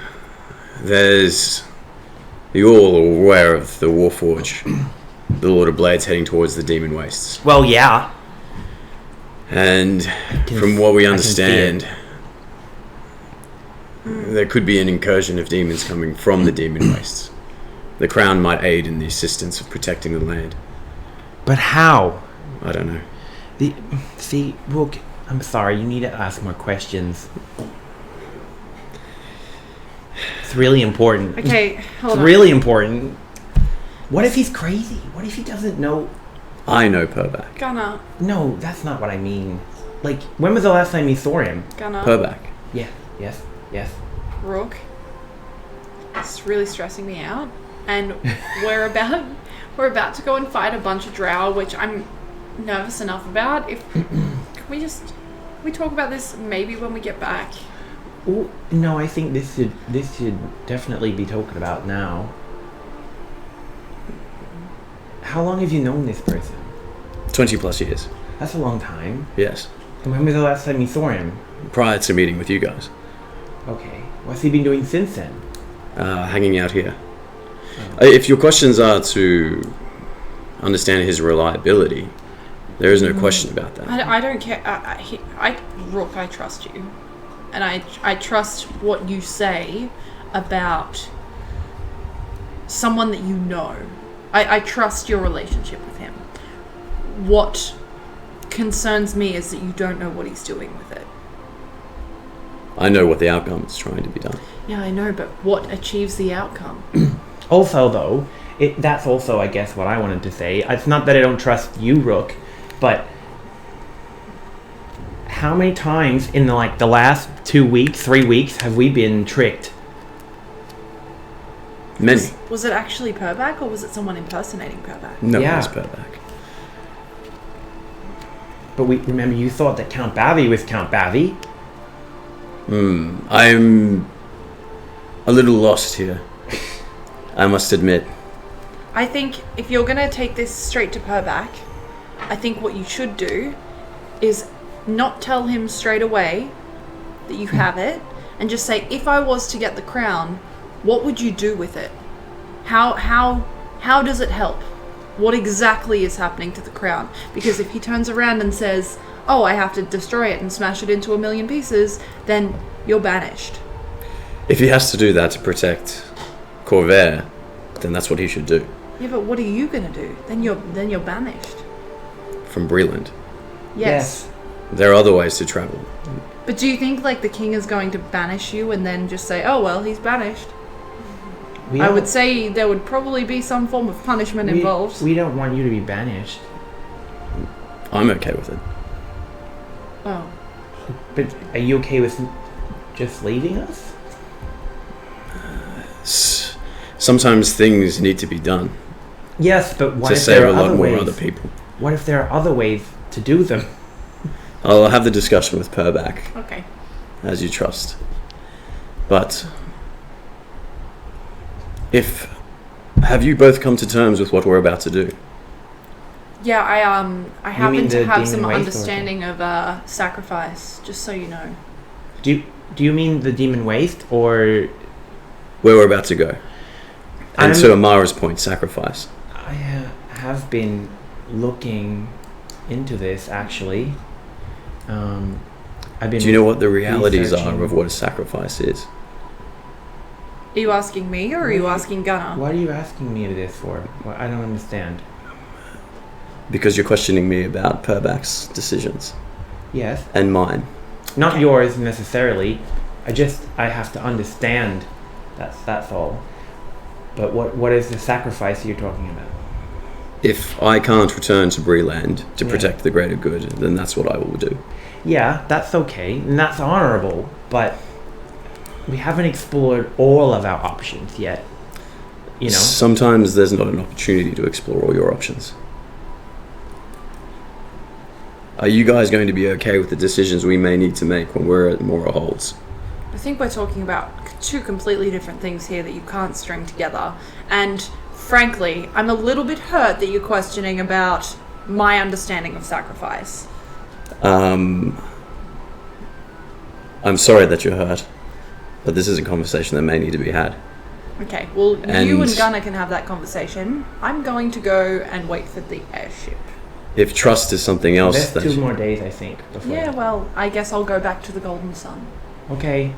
You're all aware of the Warforge, the Lord of Blades heading towards the Demon Wastes. Well, yeah. And from what we I can see understand, there could be an incursion of demons coming from the Demon Wastes. The crown might aid in the assistance of protecting the land. But how? I don't know. See, Rook, I'm sorry, you need to ask more questions. It's really important. Okay, hold It's on. really important. What if he's crazy? What if he doesn't know? I know Purback. Gunnar. No, that's not what I mean. Like, when was the last time you saw him? Gunnar. Purback. Yeah, yes. Rook. It's really stressing me out. And we're about to go and fight a bunch of drow, which I'm nervous enough about. Can we talk about this maybe when we get back? Ooh, no, I think this should definitely be talked about now. How long have you known this person? 20 plus years. That's a long time. Yes. And when was the last time you saw him? Prior to meeting with you guys. Okay. What's he been doing since then? Hanging out here. If your questions are to understand his reliability, there is no question about that. I don't care. Rook, I trust you. And I trust what you say about someone that you know. I trust your relationship with him. What concerns me is that you don't know what he's doing with it. I know what the outcome is trying to be done. Yeah, I know, but what achieves the outcome? Also, though, that's also, I guess, what I wanted to say. It's not that I don't trust you, Rook, but how many times in the last 2 weeks, 3 weeks, have we been tricked? Many. Was it actually Purback or was it someone impersonating Purback? No Yeah. one's Purback. But remember, you thought that Count Bavi was Count Bavi. I'm a little lost here. I must admit. I think if you're going to take this straight to Purback, I think what you should do is not tell him straight away that you have it, and just say, if I was to get the crown, what would you do with it? How does it help? What exactly is happening to the crown? Because if he turns around and says, oh, I have to destroy it and smash it into a million pieces, then you're banished. If he has to do that to protect Corvair, then that's what he should do. Yeah, but what are you gonna do? Then you're banished. From Breland. Yes. There are other ways to travel. But do you think like the king is going to banish you and then just say, oh well, he's banished? I would say there would probably be some form of punishment involved. We don't want you to be banished. I'm okay with it. Oh. But are you okay with just leaving us? Sometimes things need to be done Yes, but what to if save there a are lot other more ways? other people. What if there are other ways to do them? I'll have the discussion with Purback, Okay. as you trust. But have you both come to terms with what we're about to do? Yeah, I happen mean to the have some demon waste understanding of sacrifice, just so you know. Do you mean the demon waste or? Where we're about to go. And I'm- to Amara's point, sacrifice. I have been looking into this actually. I've been. Do you know what the realities are researching- of what a sacrifice is? Are you asking me or are you asking Gunnar? What are you asking me this for? Well, I don't understand. Because you're questioning me about Purback's decisions. Yes, And mine. not yours necessarily. I have to understand. That's all. But what is the sacrifice you're talking about? If I can't return to Breland to Yeah. protect the greater good, then that's what I will do. Yeah, that's okay, and that's honorable, but we haven't explored all of our options yet. You know? Sometimes there's not an opportunity to explore all your options. Are you guys going to be okay with the decisions we may need to make when we're at Mror Holds? I think we're talking about two completely different things here that you can't string together. And frankly, I'm a little bit hurt that you're questioning about my understanding of sacrifice. I'm sorry that you're hurt, but this is a conversation that may need to be had. Okay, well, you And- and Gunnar can have that conversation. I'm going to go and wait for the airship. If trust is something else, There's 2 more days, I think. Before. Yeah, well, I guess I'll go back to the Golden Sun. Okay.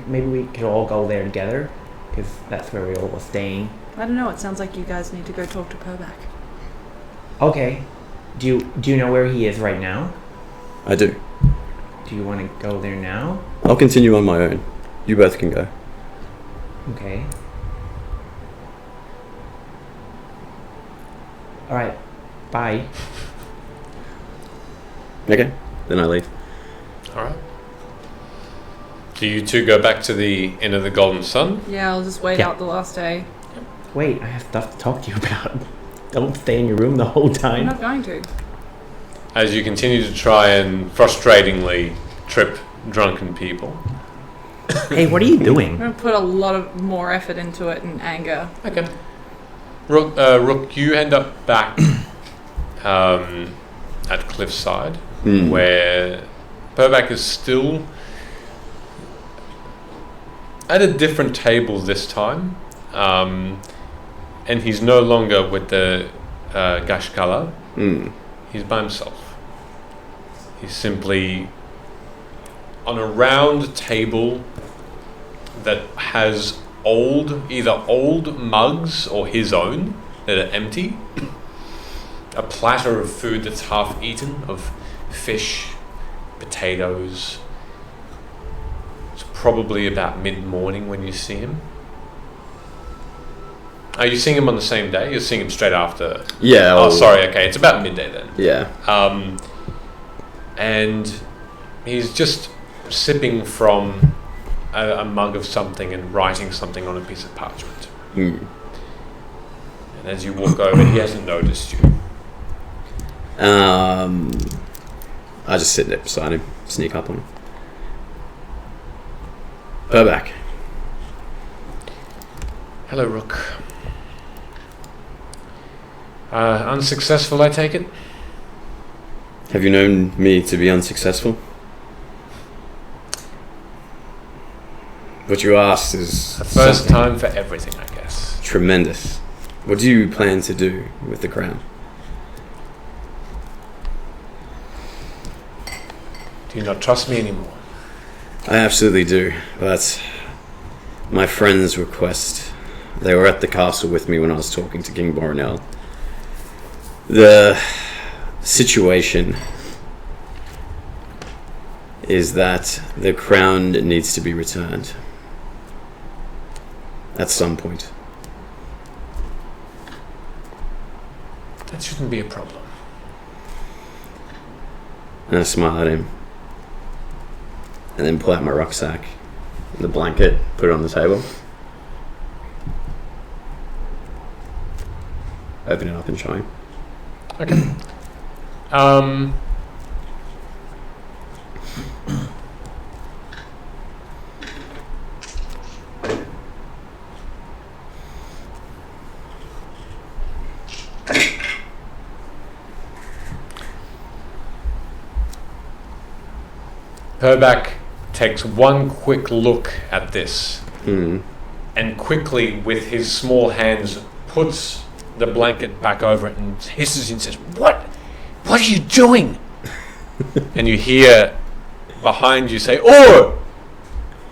Maybe we could all go there together, because that's where we all were staying. I don't know, it sounds like you guys need to go talk to Purback. Okay. Do you know where he is right now? I do. Do you want to go there now? I'll continue on my own. You both can go. Okay. All right. Bye. Okay, then I leave. All right. Do you two go back to the Inn of the Golden Sun? Yeah, I'll just wait Yeah. out the last day. Wait, I have stuff to talk to you about. Don't stay in your room the whole I'm time. not going to. As you continue to try and frustratingly trip drunken people. Hey, what are you I'm doing? going to put a lot of more effort into it and anger. Okay. Rook, you end up back at Cliffside, where Purback is still at a different table this time, and he's no longer with the Gashkala. He's by himself. He's simply on a round table that has either old mugs or his own that are empty. A platter of food that's half eaten, of fish, potatoes. It's probably about mid-morning when you see him. Are you seeing him on the same day? You're seeing him straight after? Yeah. Oh, sorry, okay, it's about midday then. Yeah. And he's just sipping from a mug of something and writing something on a piece of parchment. And as you walk over, he hasn't noticed you. I just sit there beside him, sneak up on him. Purback. Hello, Rook. Unsuccessful, I take it? Have you known me to be unsuccessful? What you asked is The first something time for everything, I guess. tremendous. What do you plan to do with the crown? Do you not trust me anymore? I absolutely do. That's my friend's request. They were at the castle with me when I was talking to King Boronel. The situation is that the crown needs to be returned at some point. That shouldn't be a problem. And I smile at him. And then pull out my rucksack, the blanket, put it on the table. Open it up and show him. Okay. Herback takes one quick look at this and quickly, with his small hands, puts the blanket back over it and hisses and says, What are you doing? And you hear behind you say, Oh!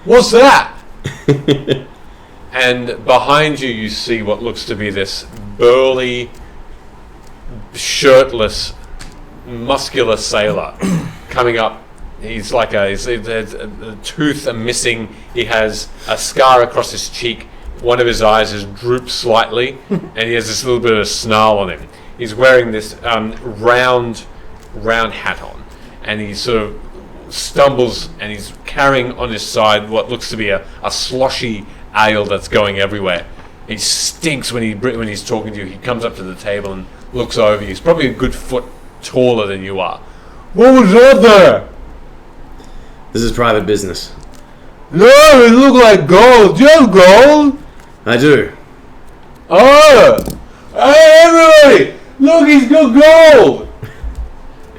What's that? And behind you, you see what looks to be this burly, shirtless, muscular sailor coming up. He's like a tooth missing. He has a scar across his cheek. One of his eyes has drooped slightly, and he has this little bit of a snarl on him. He's wearing this round hat on, and he sort of stumbles, and he's carrying on his side what looks to be a sloshy ale that's going everywhere. He stinks when he's talking to you. He comes up to the table and looks over you. He's probably a good foot taller than you are. What was that there? This is private business. No, it looked like gold. Do you have gold? I do. Oh! Hey, everybody! Look, he's got gold!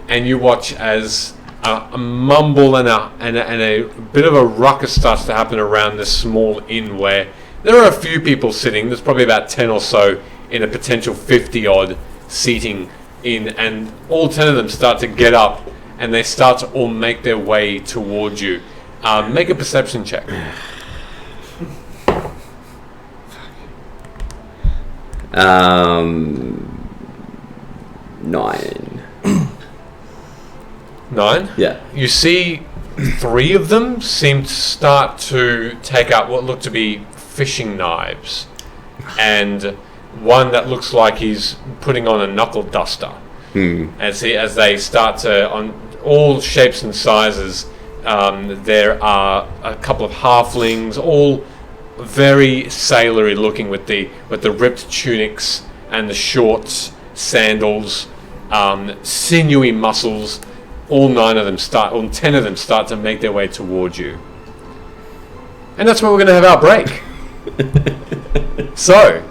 And you watch as a mumble and a bit of a ruckus starts to happen around this small inn where there are a few people sitting. There's probably about 10 or so in a potential 50-odd seating inn, and all 10 of them start to get up and they start to all make their way towards you. Make a perception check. 9. 9? Yeah. You see 3 of them seem to start to take out what look to be fishing knives, and one that looks like he's putting on a knuckle duster. As they start to, on all shapes and sizes, there are a couple of halflings, all very sailory looking with the ripped tunics and the shorts, sandals, sinewy muscles. All 10 of them start to make their way towards you. And that's where we're going to have our break. So,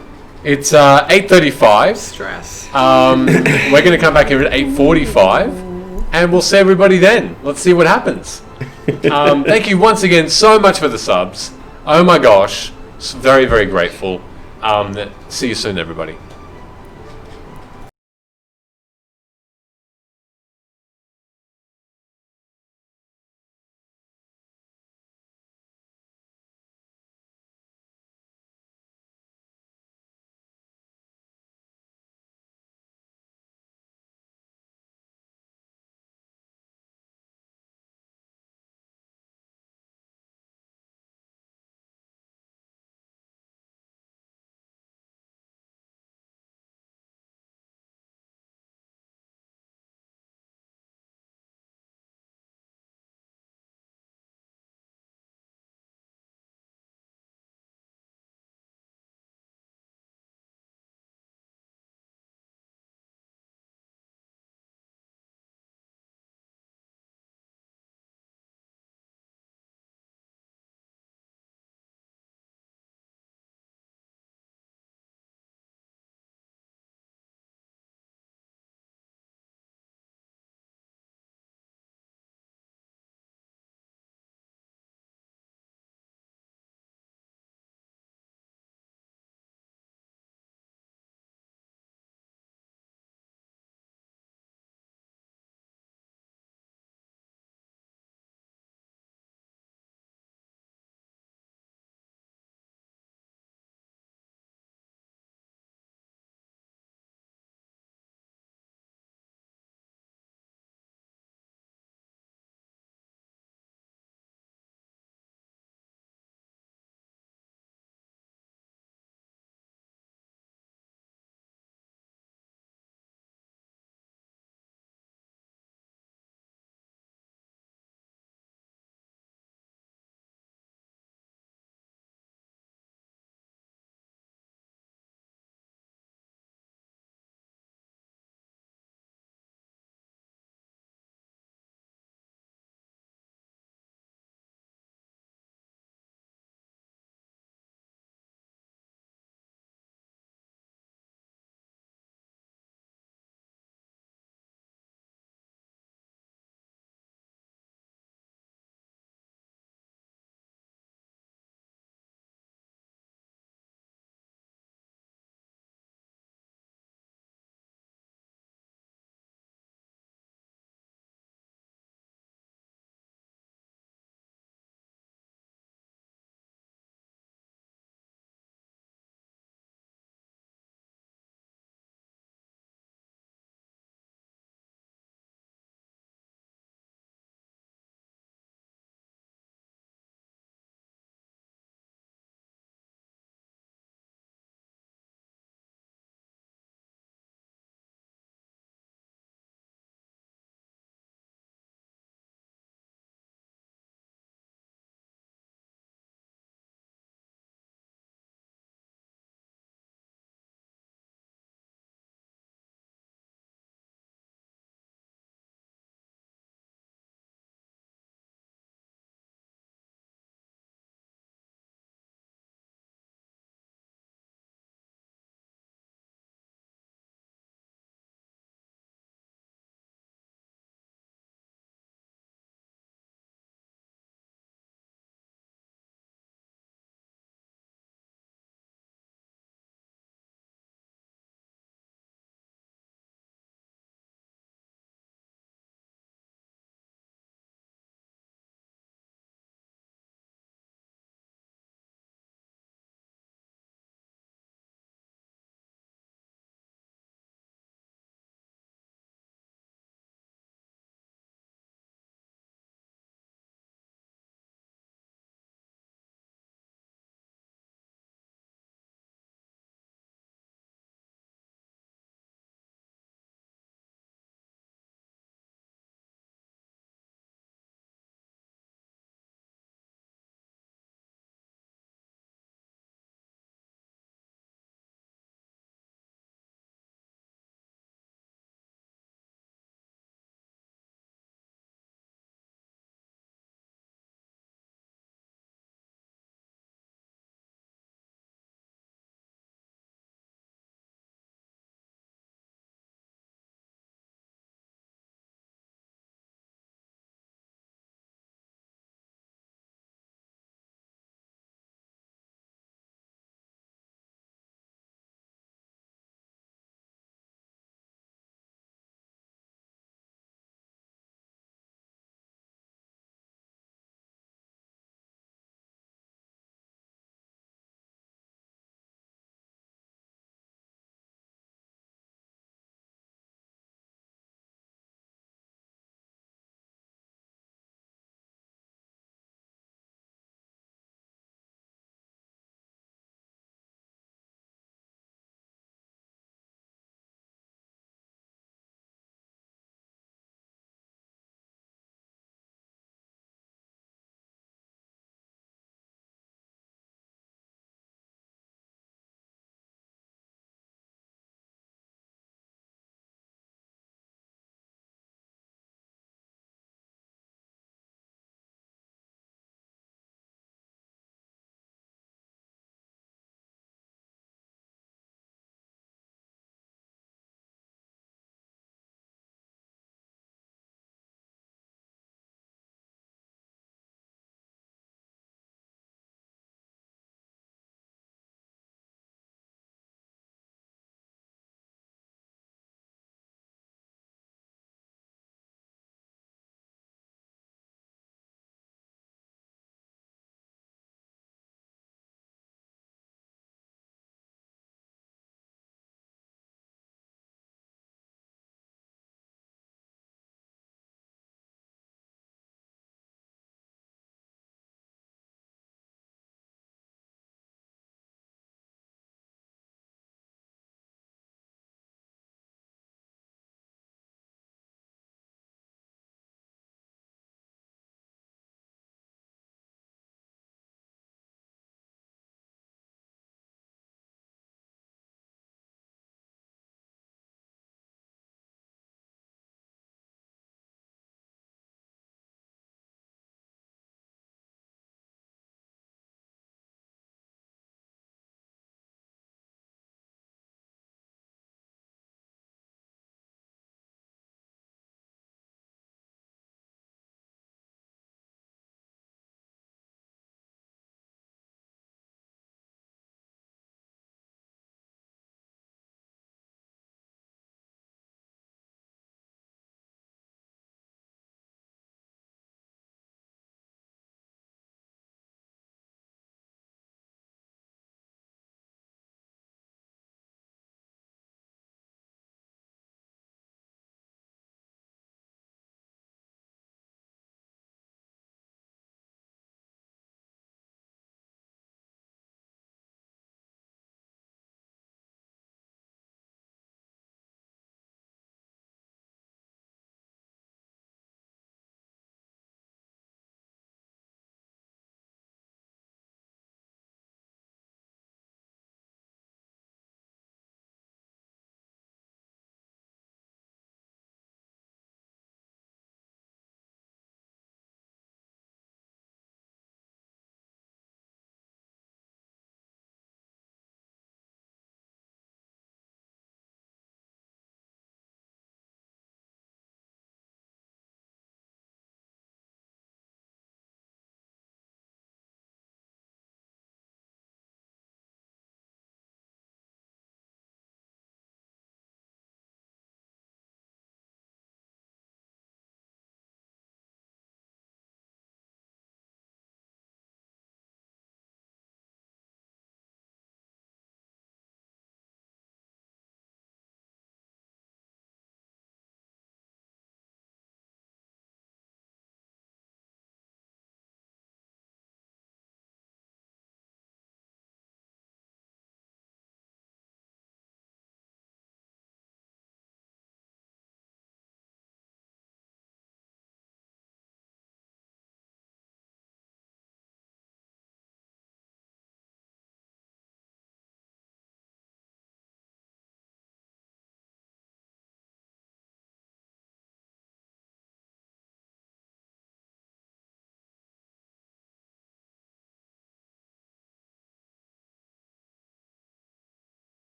it's 8:35. Stress. We're going to come back here at 8:45. And we'll see everybody then. Let's see what happens. Thank you once again so much for the subs. Oh my gosh. Very, very grateful. See you soon, everybody.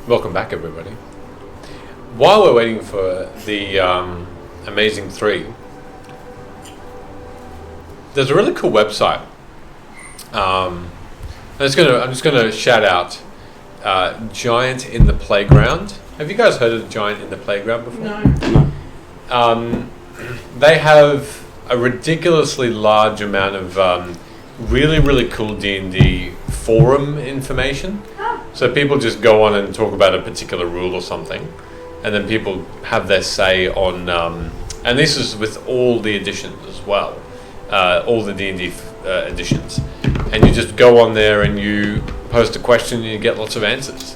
Welcome back, everybody. While we're waiting for the Amazing 3, there's a really cool website. I'm just gonna shout out Giant in the Playground. Have you guys heard of Giant in the Playground before? No. They have a ridiculously large amount of really, really cool D&D forum information. So people just go on and talk about a particular rule or something, and then people have their say on, and this is with all the editions as well, all the D&D editions. And you just go on there and you post a question and you get lots of answers.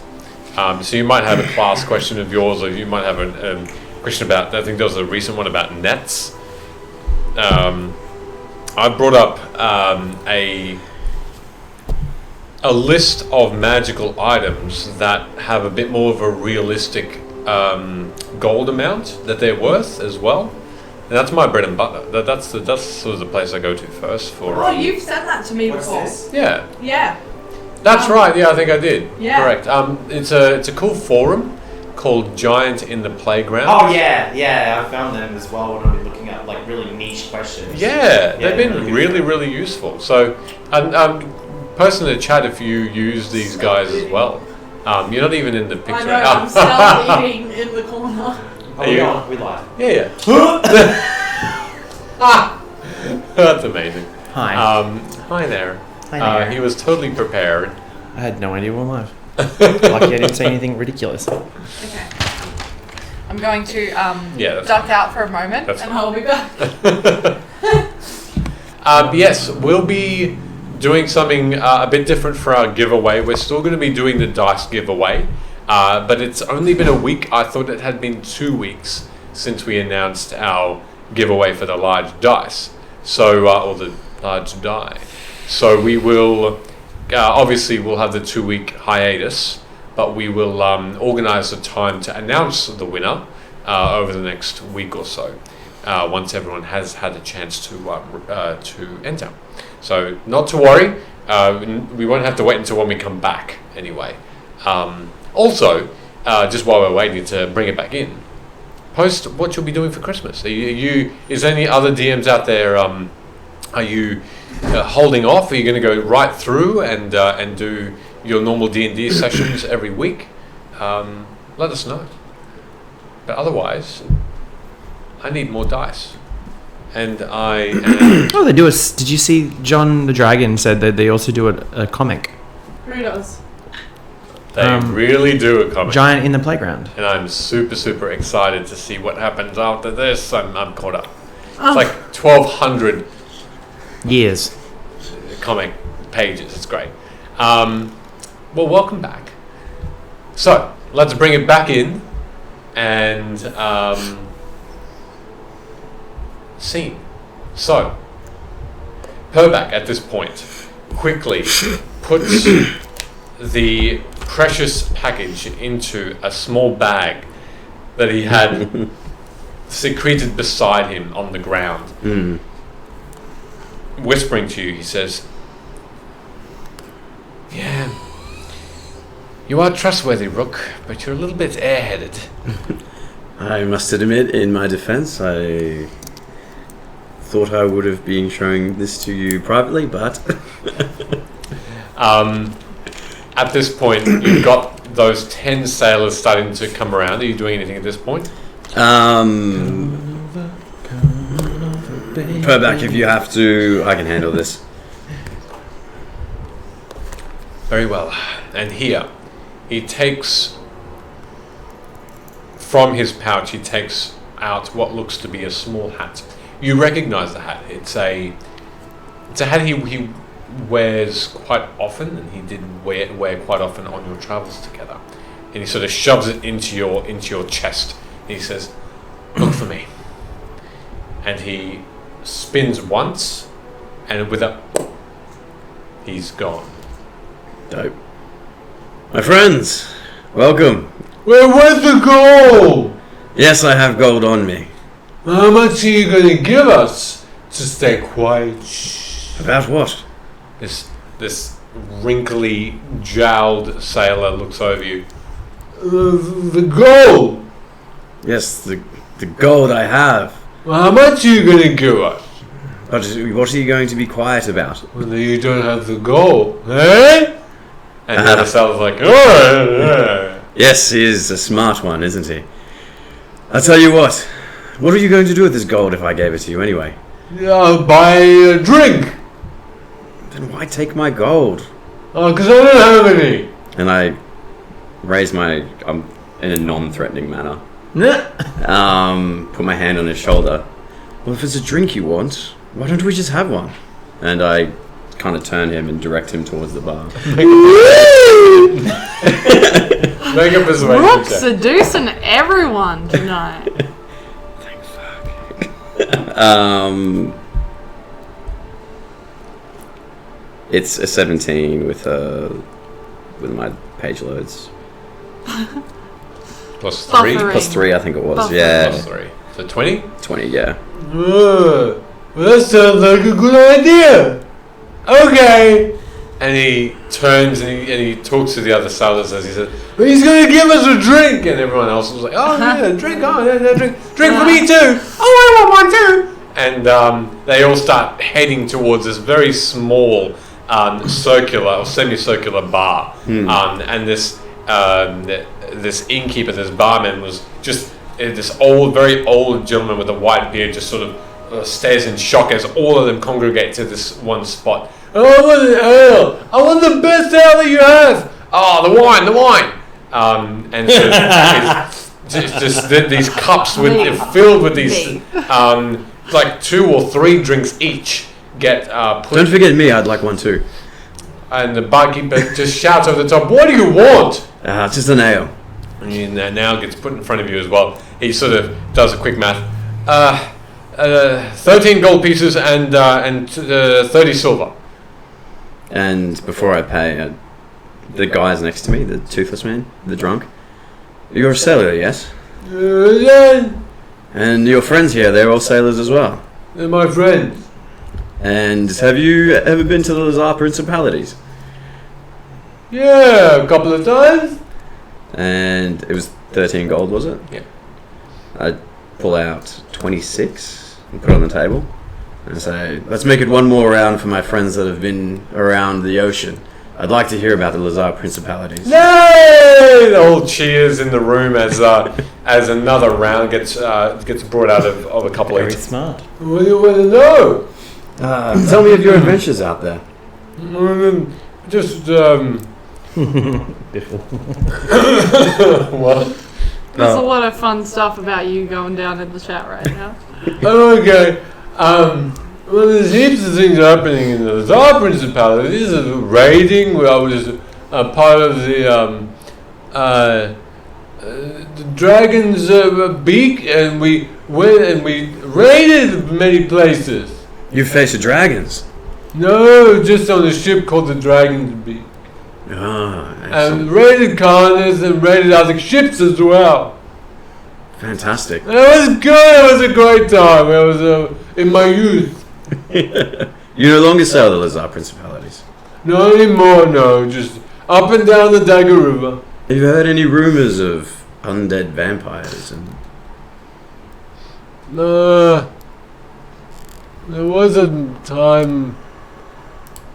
So you might have a class question of yours, or you might have a question about, I think there was a recent one about nets. I brought up a list of magical items that have a bit more of a realistic gold amount that they're worth as well. And that's my bread and butter. That's sort of the place I go to first for. Oh, you've said that to me What's before. this? Yeah, Yeah. that's right. Yeah, I think I did. Yeah. Correct. It's a cool forum called Giant in the Playground. Oh yeah, I found them as well when I've been looking at like really niche questions. Yeah, they've been good really, stuff. really useful. So, post in the chat if you use these guys as well. You're not even in the picture. I know, I'm still eating in the corner. Oh, we lied. Yeah. That's amazing. Hi. Hi there. Hi there. He was totally prepared. I had no idea what I'm live. Lucky I didn't say anything ridiculous. Okay. I'm going to Yeah, that's duck out for a moment, That's and fine. I'll be back. Yes, we'll be doing something a bit different for our giveaway. We're still going to be doing the dice giveaway, but it's only been a week. I thought it had been 2 weeks since we announced our giveaway for the large dice, so or the large die. So we will obviously we'll have the 2 week hiatus, but we will organise a time to announce the winner over the next week or so. Once everyone has had a chance to enter. So not to worry, we won't have to wait until when we come back anyway. Also, just while we're waiting to bring it back in, post what you'll be doing for Christmas. Is there any other DMs out there? Are you holding off? Are you going to go right through and do your normal D&D sessions every week? Let us know. But otherwise, I need more dice. And I am... Oh, they do a. Did you see John the Dragon said that they also do a comic? Who does? They really do a comic. Giant in the Playground. And I'm super, super excited to see what happens after this. I'm caught up. Oh. It's like 1,200 Years. comic pages. It's great. Well, welcome back. So, let's bring it back in and scene. So, Purback at this point quickly puts the precious package into a small bag that he had secreted beside him on the ground. Whispering to you, he says, "Yeah, you are trustworthy, Rook, but you're a little bit airheaded." I must admit, in my defense, I thought I would have been showing this to you privately, but... At this point, you've got those 10 sailors starting to come around. Are you doing anything at this point? Purback, if you have to, I can handle this. Very well. And here, he takes... From his pouch, he takes out what looks to be a small hat. You recognize the hat. It's a hat he wears quite often, and he did wear quite often on your travels together. And he sort of shoves it into your chest. And he says, "Look for me." And he spins once, and with a, he's gone. Dope. My friends, welcome. Where's the gold? Yes, I have gold on me. How much are you going to give us to stay quiet? Shh. About what? This wrinkly, jowled sailor looks over you. The gold. Yes, the gold I have. Well, how much are you going to give us? But what are you going to be quiet about? Well, you don't have the gold, eh? And the other sounds like, oh, Yes, he is a smart one, isn't he? I'll tell you what. What are you going to do with this gold if I gave it to you anyway? I'll buy a drink. Then why take my gold? Oh, because I don't have any. And I raise my in a non-threatening manner. Put my hand on his shoulder. Well, if it's a drink you want, why don't we just have one? And I kind of turn him and direct him towards the bar. Make a persuasion Rook's check. seducing everyone tonight. Thank fuck. It's a 17 with my page loads. Plus 3? Buffering. Plus 3, I think it was. Buffering. Yeah. Plus 3. So 20? 20, yeah. Well, that sounds like a good idea. Okay. And he turns and he talks to the other sailors as he says, well, he's going to give us a drink. And everyone else was like, oh, yeah, drink. Oh, yeah, drink. Drink for me too. Oh, I want one too. And they all start heading towards this very small circular or semicircular bar. And this innkeeper, this barman, was just this very old gentleman with a white beard, just sort of stares in shock as all of them congregate to this one spot. Oh, I want an ale. I want the best ale that you have. Oh, the wine. And so it's just these cups filled with these like 2 or 3 drinks each get put. Don't forget me, I'd like one too. And the barkeeper just shouts over the top, what do you want? Just an ale. And that now gets put in front of you as well. He sort of does a quick math. 13 gold pieces and 30 silver. And before I pay, the guys next to me, the toothless man, the drunk, you're a sailor, yes? Yeah, And your friends here, they're all sailors as well. they're my friends. And have you ever been to the Lazar Principalities? Yeah, a couple of times. And it was 13 gold, was it? Yeah. I'd pull out 26 and put it on the table and say, let's make it one more round for my friends that have been around the ocean. I'd like to hear about the Lazar Principalities. Yay! The whole cheers in the room as another round gets brought out of a couple Very of. smart. What do you want to know? Tell me of your adventures out there. Just Biffle. what? There's a lot of fun stuff about you going down in the chat right now. Okay. Well, there's heaps of things happening in the Lazar Principality. This is a raiding where I was part of the dragon's beak, and we went and we raided many places. You faced dragons. No, just on a ship called the Dragon's Beak. And raided colonists and raided other ships as well. Fantastic. It was good. It was a great time. It was in my youth. You no longer sail the Lazar Principalities. Not anymore, no. Just up and down the Dagger River. Have you heard any rumors of undead vampires? And there was a time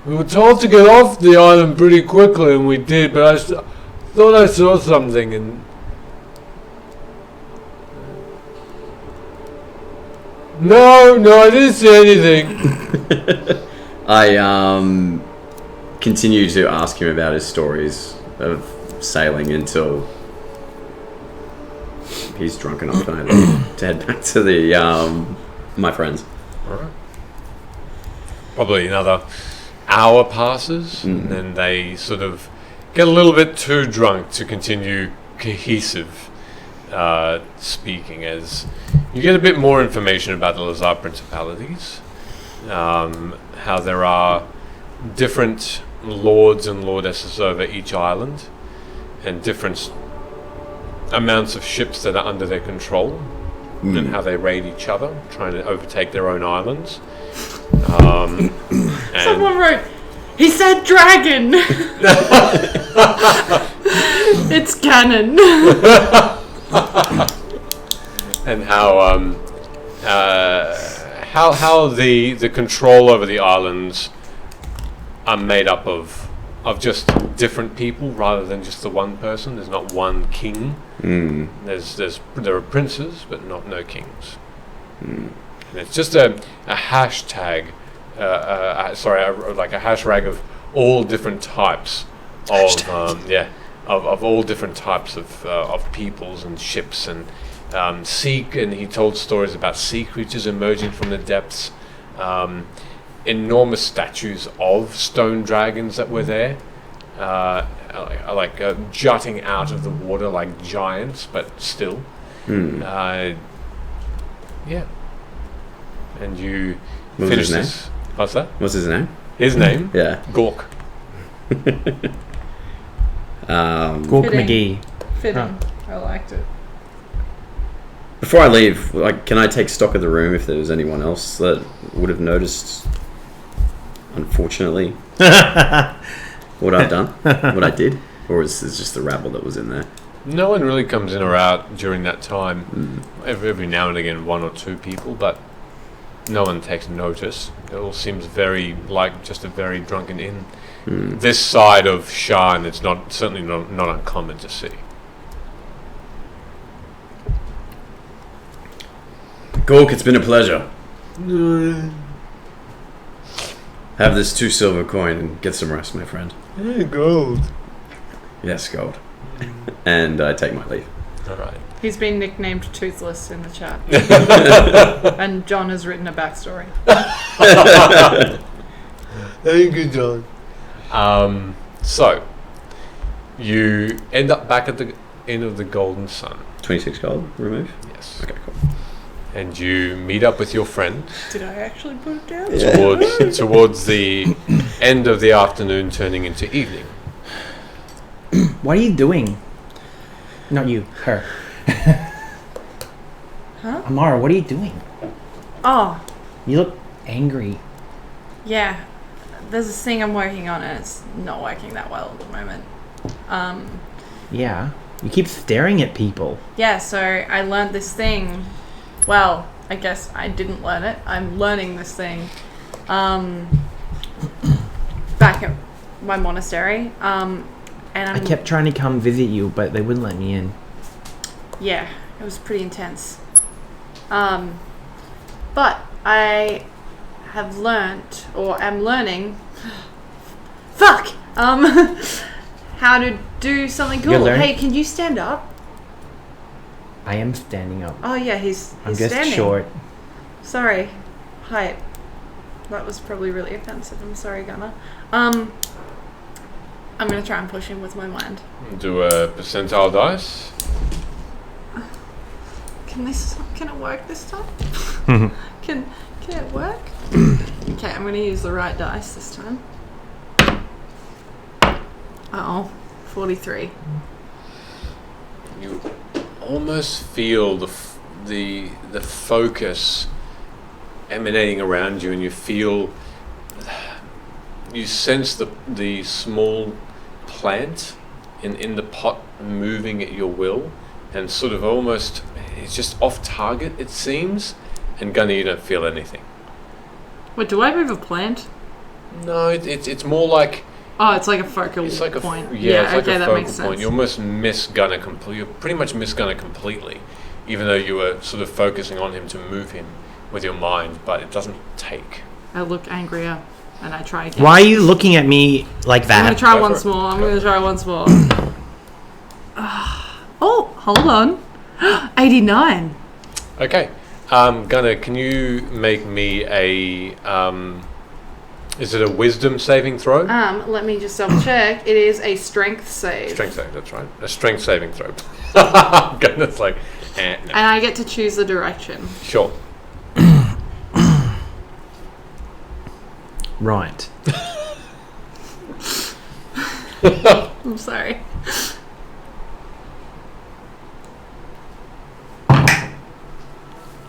we were told to get off the island pretty quickly, and we did, but I thought I saw something, and no, I didn't see anything. I continue to ask him about his stories of sailing until he's drunk enough to head back to the my friends. Alright. Probably another hour passes, and then they sort of get a little bit too drunk to continue cohesive speaking, as you get a bit more information about the Lazar Principalities, how there are different lords and lordesses over each island, and different amounts of ships that are under their control, and how they raid each other, trying to overtake their own islands. And Someone wrote, he said dragon! It's canon. And how the control over the islands are made up of just different people rather than just the one person. There's not one king. There are princes, but no kings. And it's just a hashtag. Like a hash rag of all different types of all different types of peoples and ships and sea. And he told stories about sea creatures emerging from the depths. Enormous statues of stone dragons that were there, jutting out of the water like giants, but still. And you finish this. What's that? What's his name? His name? Yeah. Gork. Gork Fitting. McGee. Fitting. I liked it. Before I leave, can I take stock of the room if there was anyone else that would have noticed, unfortunately, what I've done, what I did? Or is this just the rabble that was in there? No one really comes in or out during that time. Every now and again, one or two people, but no one takes notice. It all seems very like just a very drunken inn. This side of Shan, it's certainly not uncommon to see. Gork, it's been a pleasure. Have this 2 silver coin and get some rest, my friend. Gold. Yes, gold. And I take my leave. All right. He's been nicknamed Toothless in the chat. And John has written a backstory. Thank you, John. So, you end up back at the Inn of the Golden Sun. 26 gold, remove? Yes. Okay, cool. And you meet up with your friend Did I actually put it down? towards the end of the afternoon, turning into evening. What are you doing? Not you, her. Huh? Amara, what are you doing? Oh, You look angry. yeah. There's this thing I'm working on and it's not working that well at the moment. Yeah. You keep staring at people. Yeah, so I learned this thing. Well, I guess I didn't learn it. I'm learning this thing back at my monastery. And I kept trying to come visit you, but they wouldn't let me in. Yeah, it was pretty intense. But I have learnt, or am learning, how to do something You're cool. learning? Hey, can you stand up? I am standing up. Oh yeah, he's I'm just standing. short. Sorry, height. That was probably really offensive. I'm sorry, Gunnar. I'm gonna try and push him with my mind. Do a percentile dice. Can it work this time? Can it work? Okay, I'm gonna use the right dice this time. 43. You almost feel the focus emanating around you, and you sense the small plant in the pot moving at your will, and sort of almost it's just off target, it seems. And Gunny, you don't feel anything. Wait, do I move a plant? No, it's more like Oh, it's like a focal it's like point. it's Yeah, like okay, a that focal makes point. sense. You almost miss Gunner completely. You pretty much miss Gunner completely, even though you were sort of focusing on him to move him with your mind, but it doesn't take. I look angrier, and I try again. Why are you looking at me like I'm that? gonna try Go once for it. more. I'm gonna try once more. Oh, hold on. 89. Okay, Gunner, can you make me a? Is it a wisdom saving throw? Let me just double check. It is a strength save. Strength save. That's right. A strength saving throw. Gunner's like, no. And I get to choose the direction. Sure. Right. I'm sorry.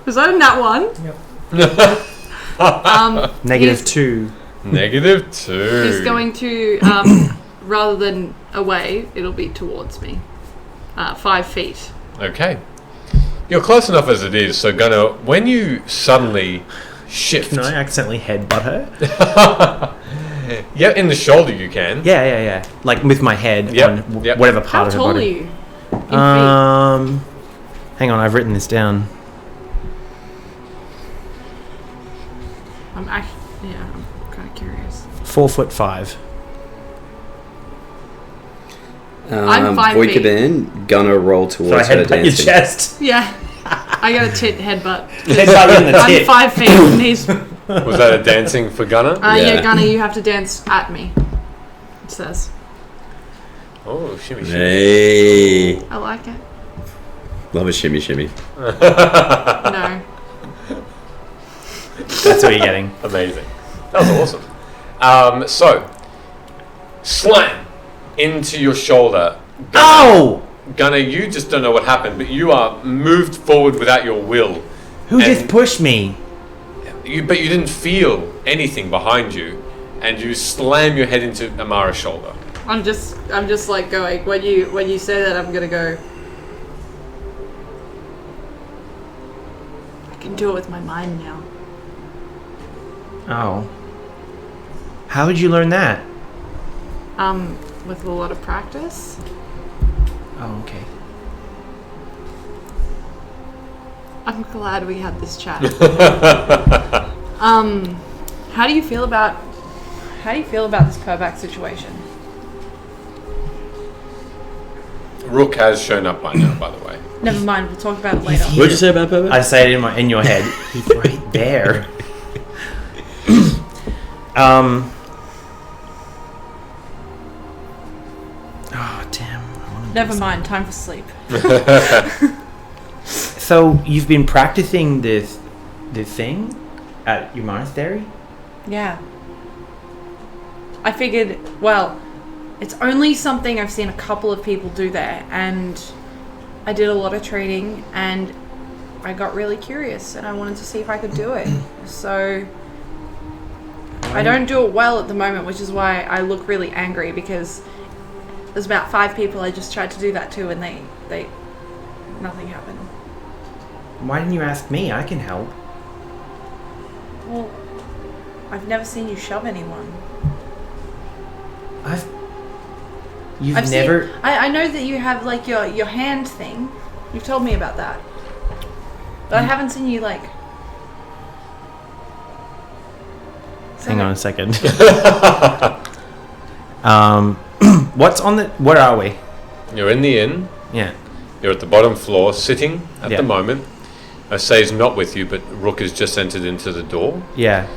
Was that a nat one? Negative He's- 2. -2. He's going to, rather than away, it'll be towards me. 5 feet. Okay. You're close enough as it is, so Gunnar, when you suddenly shift... Can I accidentally headbutt her? Yeah, in the shoulder you can. Yeah. Like with my head Yep, on yep. whatever part How of her tall are body. you? In feet? Hang on, I've written this down. I'm kind of curious. 4'5". I'm 5 feet. Ben, gonna roll towards So I her headbutt your dancing. chest. Yeah. I got a tit headbutt. Headbutt you in the I'm tit. 5 feet and he's... Was that a dancing for Gunnar? yeah, Yeah. Gunnar, you have to dance at me. It says. Oh, shimmy. Hey, I like it. love a shimmy shimmy. No. That's what you're getting. Amazing. That was awesome. So, slam into your shoulder. Oh! Gunnar, you just don't know what happened, but you are moved forward without your will. Who And just pushed me? But you didn't feel anything behind you, and you slam your head into Amara's shoulder. I'm just like going, when you say that, I'm gonna go, I can do it with my mind now. Oh. How did you learn that? With a lot of practice. Oh, okay. I'm glad we had this chat. How do you feel about this Purback situation? Rook has shown up by now, by the way. Never mind, we'll talk about it later. What did you say about Purback? I say it in your head. He's right there. Oh damn. Never mind, time for sleep. So you've been practicing this thing at your monastery? Yeah. I figured, well, it's only something I've seen a couple of people do there, and I did a lot of training, and I got really curious, and I wanted to see if I could do it. So I don't do it well at the moment, which is why I look really angry, because there's about 5 people I just tried to do that to, and they nothing happened. Why didn't you ask me? I can help. Well, I've never seen you shove anyone. You've I've never. seen, I know that you have like your hand thing. You've told me about that. But I haven't seen you like. Hang on a second. What's on the? Where are we? You're in the inn. Yeah. You're at the bottom floor, sitting at Yeah. the moment. Say's not with you, but Rook has just entered into the door. Yeah.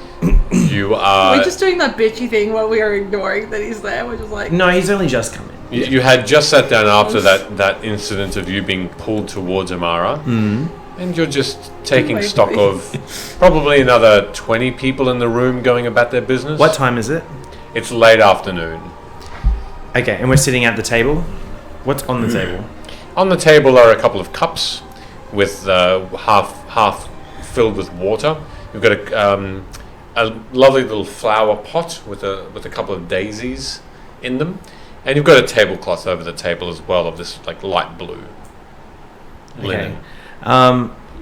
You are. We're just doing that bitchy thing where we are ignoring that he's there. We're just like. No, he's only just come in. You had just sat down after that incident of you being pulled towards Amara, and you're just taking Wait, stock wait. of probably another 20 people in the room going about their business. What time is it? It's late afternoon. Okay, and we're sitting at the table. What's on the table? On the table are a couple of cups with half filled with water. You've got a lovely little flower pot with a couple of daisies in them, and you've got a tablecloth over the table as well of this like light blue linen.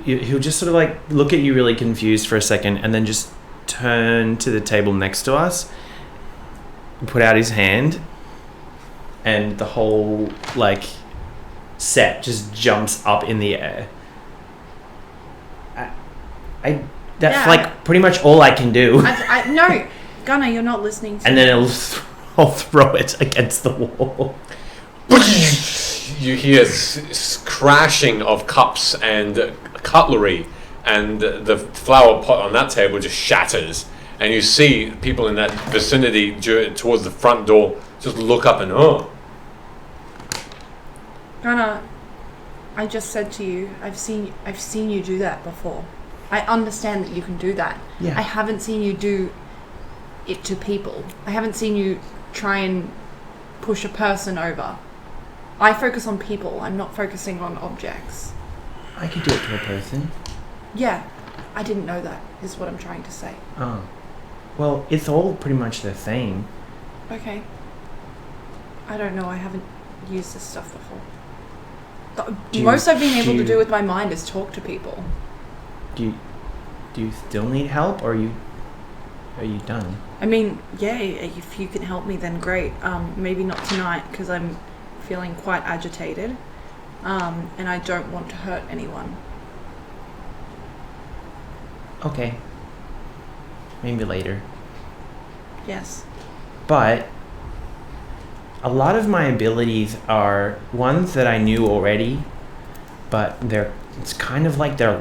He'll just sort of like look at you really confused for a second, and then just turn to the table next to us, put out his hand, and the whole like set just jumps up in the air. That's Yeah. like pretty much all I can do. No, Gunnar, you're not listening to And me. then I'll throw it against the wall. You hear crashing of cups and cutlery, and the flower pot on that table just shatters, and you see people in that vicinity towards the front door just look up and Gunnar, I just said to you, I've seen you do that before. I understand that you can do that. Yeah. I haven't seen you do it to people. I haven't seen you try and push a person over. I focus on people. I'm not focusing on objects. I could do it to a person. Yeah, I didn't know that, is what I'm trying to say. Oh. Well, it's all pretty much the same. Okay. I don't know. I haven't used this stuff before. Do you- Most I've been able do to you- do with my mind is talk to people. Do you still need help, or are you done? I mean, yeah, if you can help me, then great. Maybe not tonight, because I'm feeling quite agitated. And I don't want to hurt anyone. Okay. Maybe later. Yes. But a lot of my abilities are ones that I knew already, but it's kind of like they're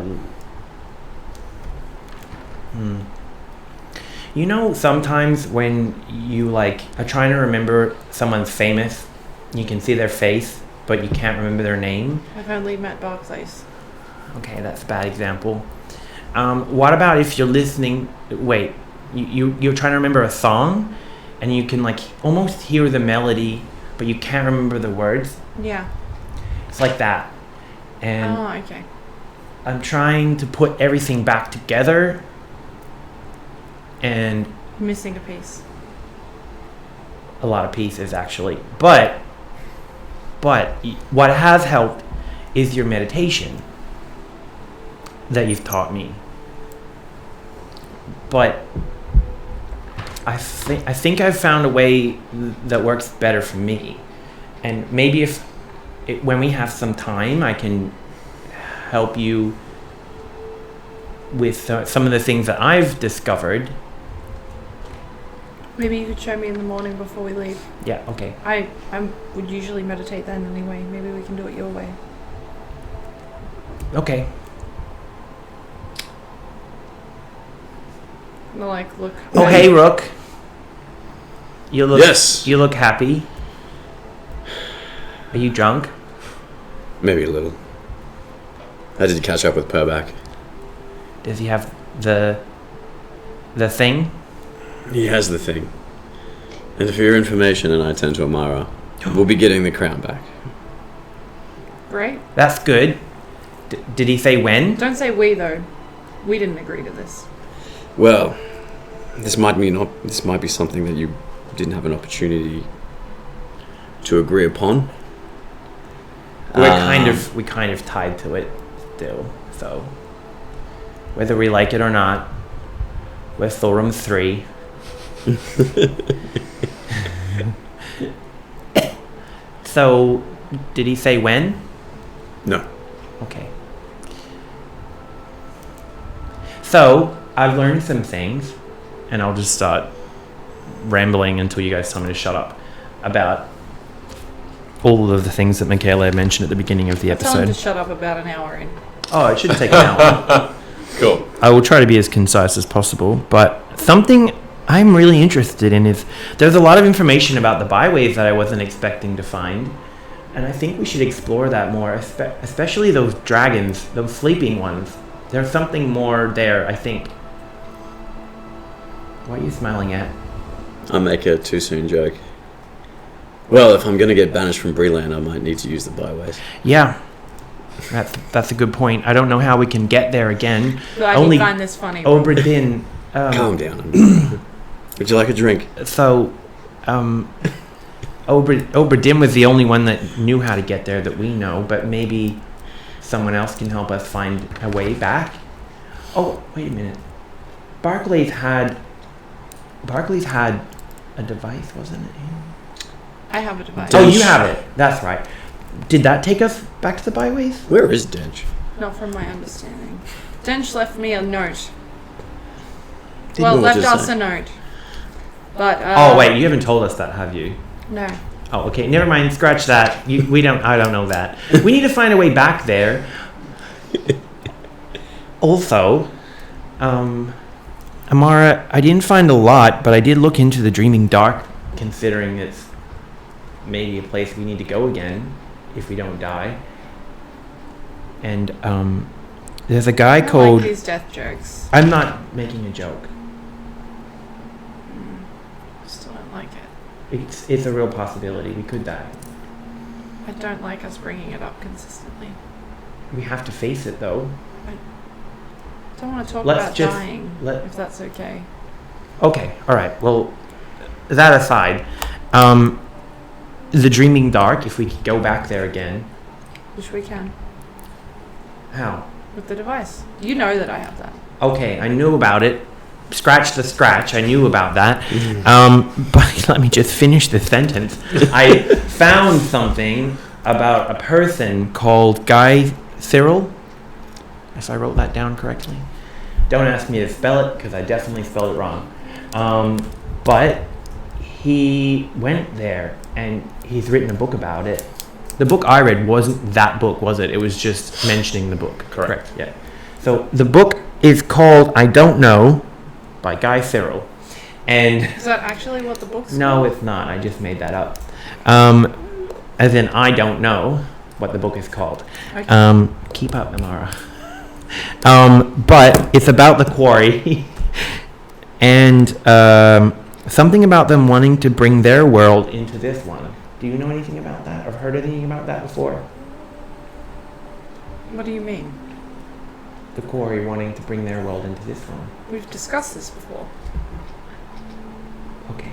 You know, sometimes when you like are trying to remember someone's famous, you can see their face, but you can't remember their name. I've only met Barclays. Okay, that's a bad example. What about if you're listening? Wait, you're trying to remember a song, and you can like almost hear the melody, but you can't remember the words. Yeah. It's like that, and Oh, okay. I'm trying to put everything back together. And Missing a piece. a lot of pieces actually, but what has helped is your meditation that you've taught me. But I think I've found a way that works better for me, and maybe when we have some time, I can help you with some of the things that I've discovered. Maybe you could show me in the morning before we leave. Yeah, okay. I would usually meditate then anyway. Maybe we can do it your way. Okay. Like, look. Oh, hey, Rook. You look. Yes. You look happy. Are you drunk? Maybe a little. I did catch up with Purback. Does he have the thing? He has the thing. And for your information, and I turn to Amara, we'll be getting the crown back. Great. That's good. Did he say when? Don't say we though. We didn't agree to this. Well, this might be something that you didn't have an opportunity to agree upon. We kind of tied to it still. So whether we like it or not, we're Thorum 3. So, did he say when? No. Okay. So, I've learned some things, and I'll just start rambling until you guys tell me to shut up about all of the things that Michele mentioned at the beginning of the Tell him to episode. shut up about an hour in. Oh, it shouldn't take an hour. Cool. I will try to be as concise as possible, but something I'm really interested in is there's a lot of information about the byways that I wasn't expecting to find, and I think we should explore that more, especially those dragons, those sleeping ones. There's something more there, I think. What are you smiling at? I'll make a too soon joke. Well, if I'm going to get banished from Breland, I might need to use the byways. Yeah, that's a good point. I don't know how we can get there again. But Only I find this funny. Obra Dinn. Calm down. Would you like a drink? So, Obra Dinn was the only one that knew how to get there that we know, but maybe someone else can help us find a way back. Oh, wait a minute. Barclays had a device, wasn't it? I have a device. Oh, you have it. That's right. Did that take us back to the byways? Where is Dench? Not from my understanding. Dench left me a note. What Left does it us say? a note. But Oh, wait, you haven't told us that, have you? No. Oh, okay. Never mind. Scratch that. I don't know that. We need to find a way back there. Also, Amara, I didn't find a lot, but I did look into the Dreaming Dark, considering it's maybe a place we need to go again if we don't die. And there's a guy I don't called. like these death jokes. I'm not making a joke. Still don't like it. It's a real possibility. We could die. I don't like us bringing it up consistently. We have to face it, though. I don't want to talk Let's about just dying, if that's okay. Okay, all right. Well, that aside, the Dreaming Dark, if we could go back there again. Which we can. How? With the device. You know that I have that. Okay, I knew about it. Scratch the scratch, I knew about that. But let me just finish the sentence. I found something about a person called Guy Cyril, if I wrote that down correctly. Don't ask me to spell it, because I definitely spelled it wrong. But he went there, and he's written a book about it. The book I read wasn't that book, was it? It was just mentioning the book. Correct. Yeah. So the book is called I Don't Know by Guy Cyril. And Is that actually what the book's no, called? it's not. I just made that up. As in, I don't know what the book is called. Okay. Keep up, Amara. But it's about the quarry. And something about them wanting to bring their world into this one. Do you know anything about that? Or heard anything about that before? What do you mean? The quarry wanting to bring their world into this one. We've discussed this before. Okay.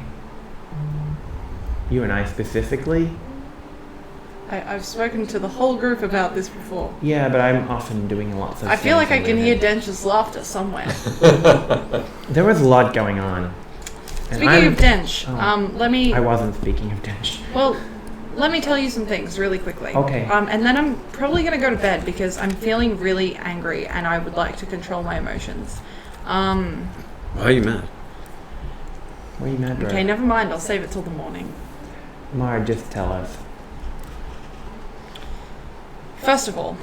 You and I specifically? I've spoken to the whole group about this before. Yeah, but I'm often doing lots of I feel things like I in can my hear head. Dench's laughter somewhere. There was a lot going on. And Speaking of Dench, Oh. let me... I wasn't speaking of Dench. Well, let me tell you some things really quickly. Okay. And then I'm probably going to go to bed because I'm feeling really angry and I would like to control my emotions. Why are you mad? What are you mad, bro? Okay, never mind. I'll save it till the morning. Mara, just tell us. First of all,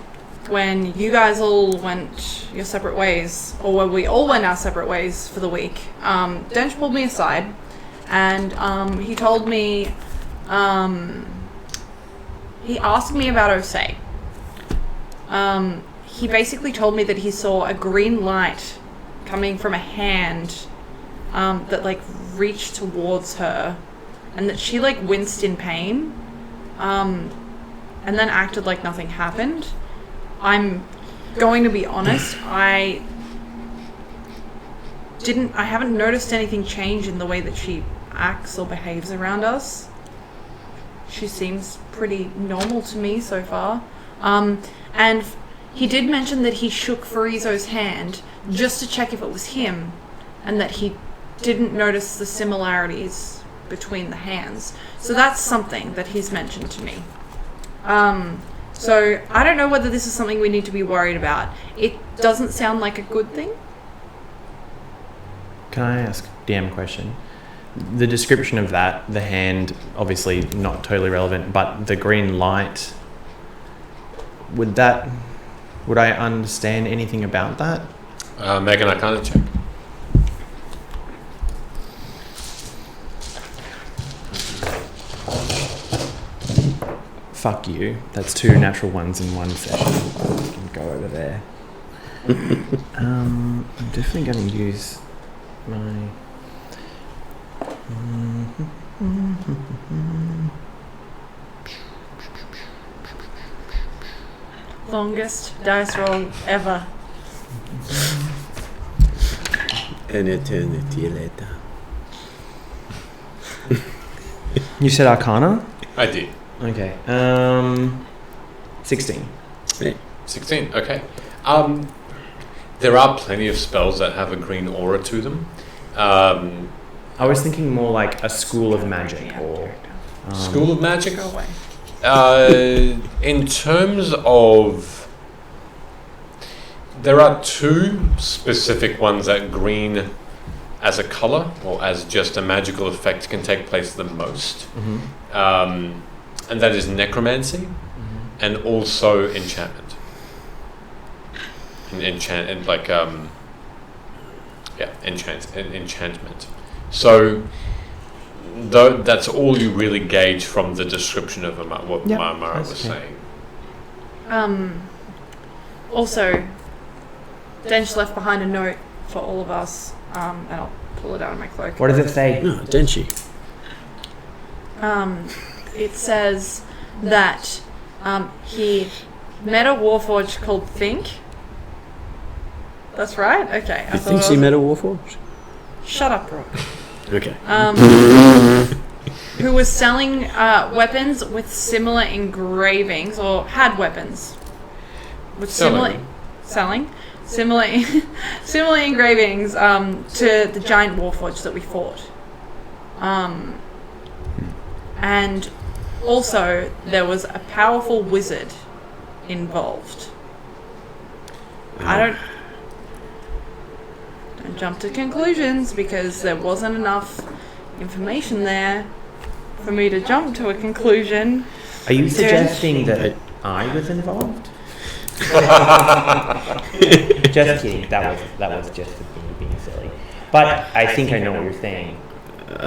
when you guys all went your separate ways, or when we all went our separate ways for the week, Dench pulled me aside and he told me, he asked me about Osei. He basically told me that he saw a green light coming from a hand that like reached towards her and that she like winced in pain. And then acted like nothing happened. I'm going to be honest, I haven't noticed anything change in the way that she acts or behaves around us. She seems pretty normal to me so far. And he did mention that he shook Farizo's hand just to check if it was him, and that he didn't notice the similarities between the hands. So that's something that he's mentioned to me. So I don't know whether this is something we need to be worried about. It doesn't sound like a good thing. Can I ask a damn question? The description of that, the hand, obviously not totally relevant, but the green light, would I understand anything about that? Make an Arcana check. Fuck you. That's 2 natural ones in one session. You can go over there. I'm definitely going to use my... Longest dice roll ever. An eternity later. You said Arcana? I did. Okay. 16. Yeah. 16, okay. There are plenty of spells that have a green aura to them. I was thinking more like a school of magic or... School of Magic? Go away. In terms of... There are 2 specific ones that green as a colour or as just a magical effect can take place the most. Mm-hmm. And that is necromancy and also enchantment. Enchantment. So that's all you really gauge from the description of what Mara was saying. Also, Dench left behind a note for all of us, and I'll pull it out of my cloak. What does it say? No, didn't she? It says that he met a warforged called Think. That's right? Okay. You think she met a warforged? Shut up, Brooke. Okay. who was selling weapons with similar engravings, or had weapons with similar similar engravings to the giant warforged that we fought. And also there was a powerful wizard involved. Don't jump to conclusions, because there wasn't enough information there for me to jump to a conclusion. Are you suggesting that I was involved? Just kidding. That was just being silly. But I think I know what you're saying.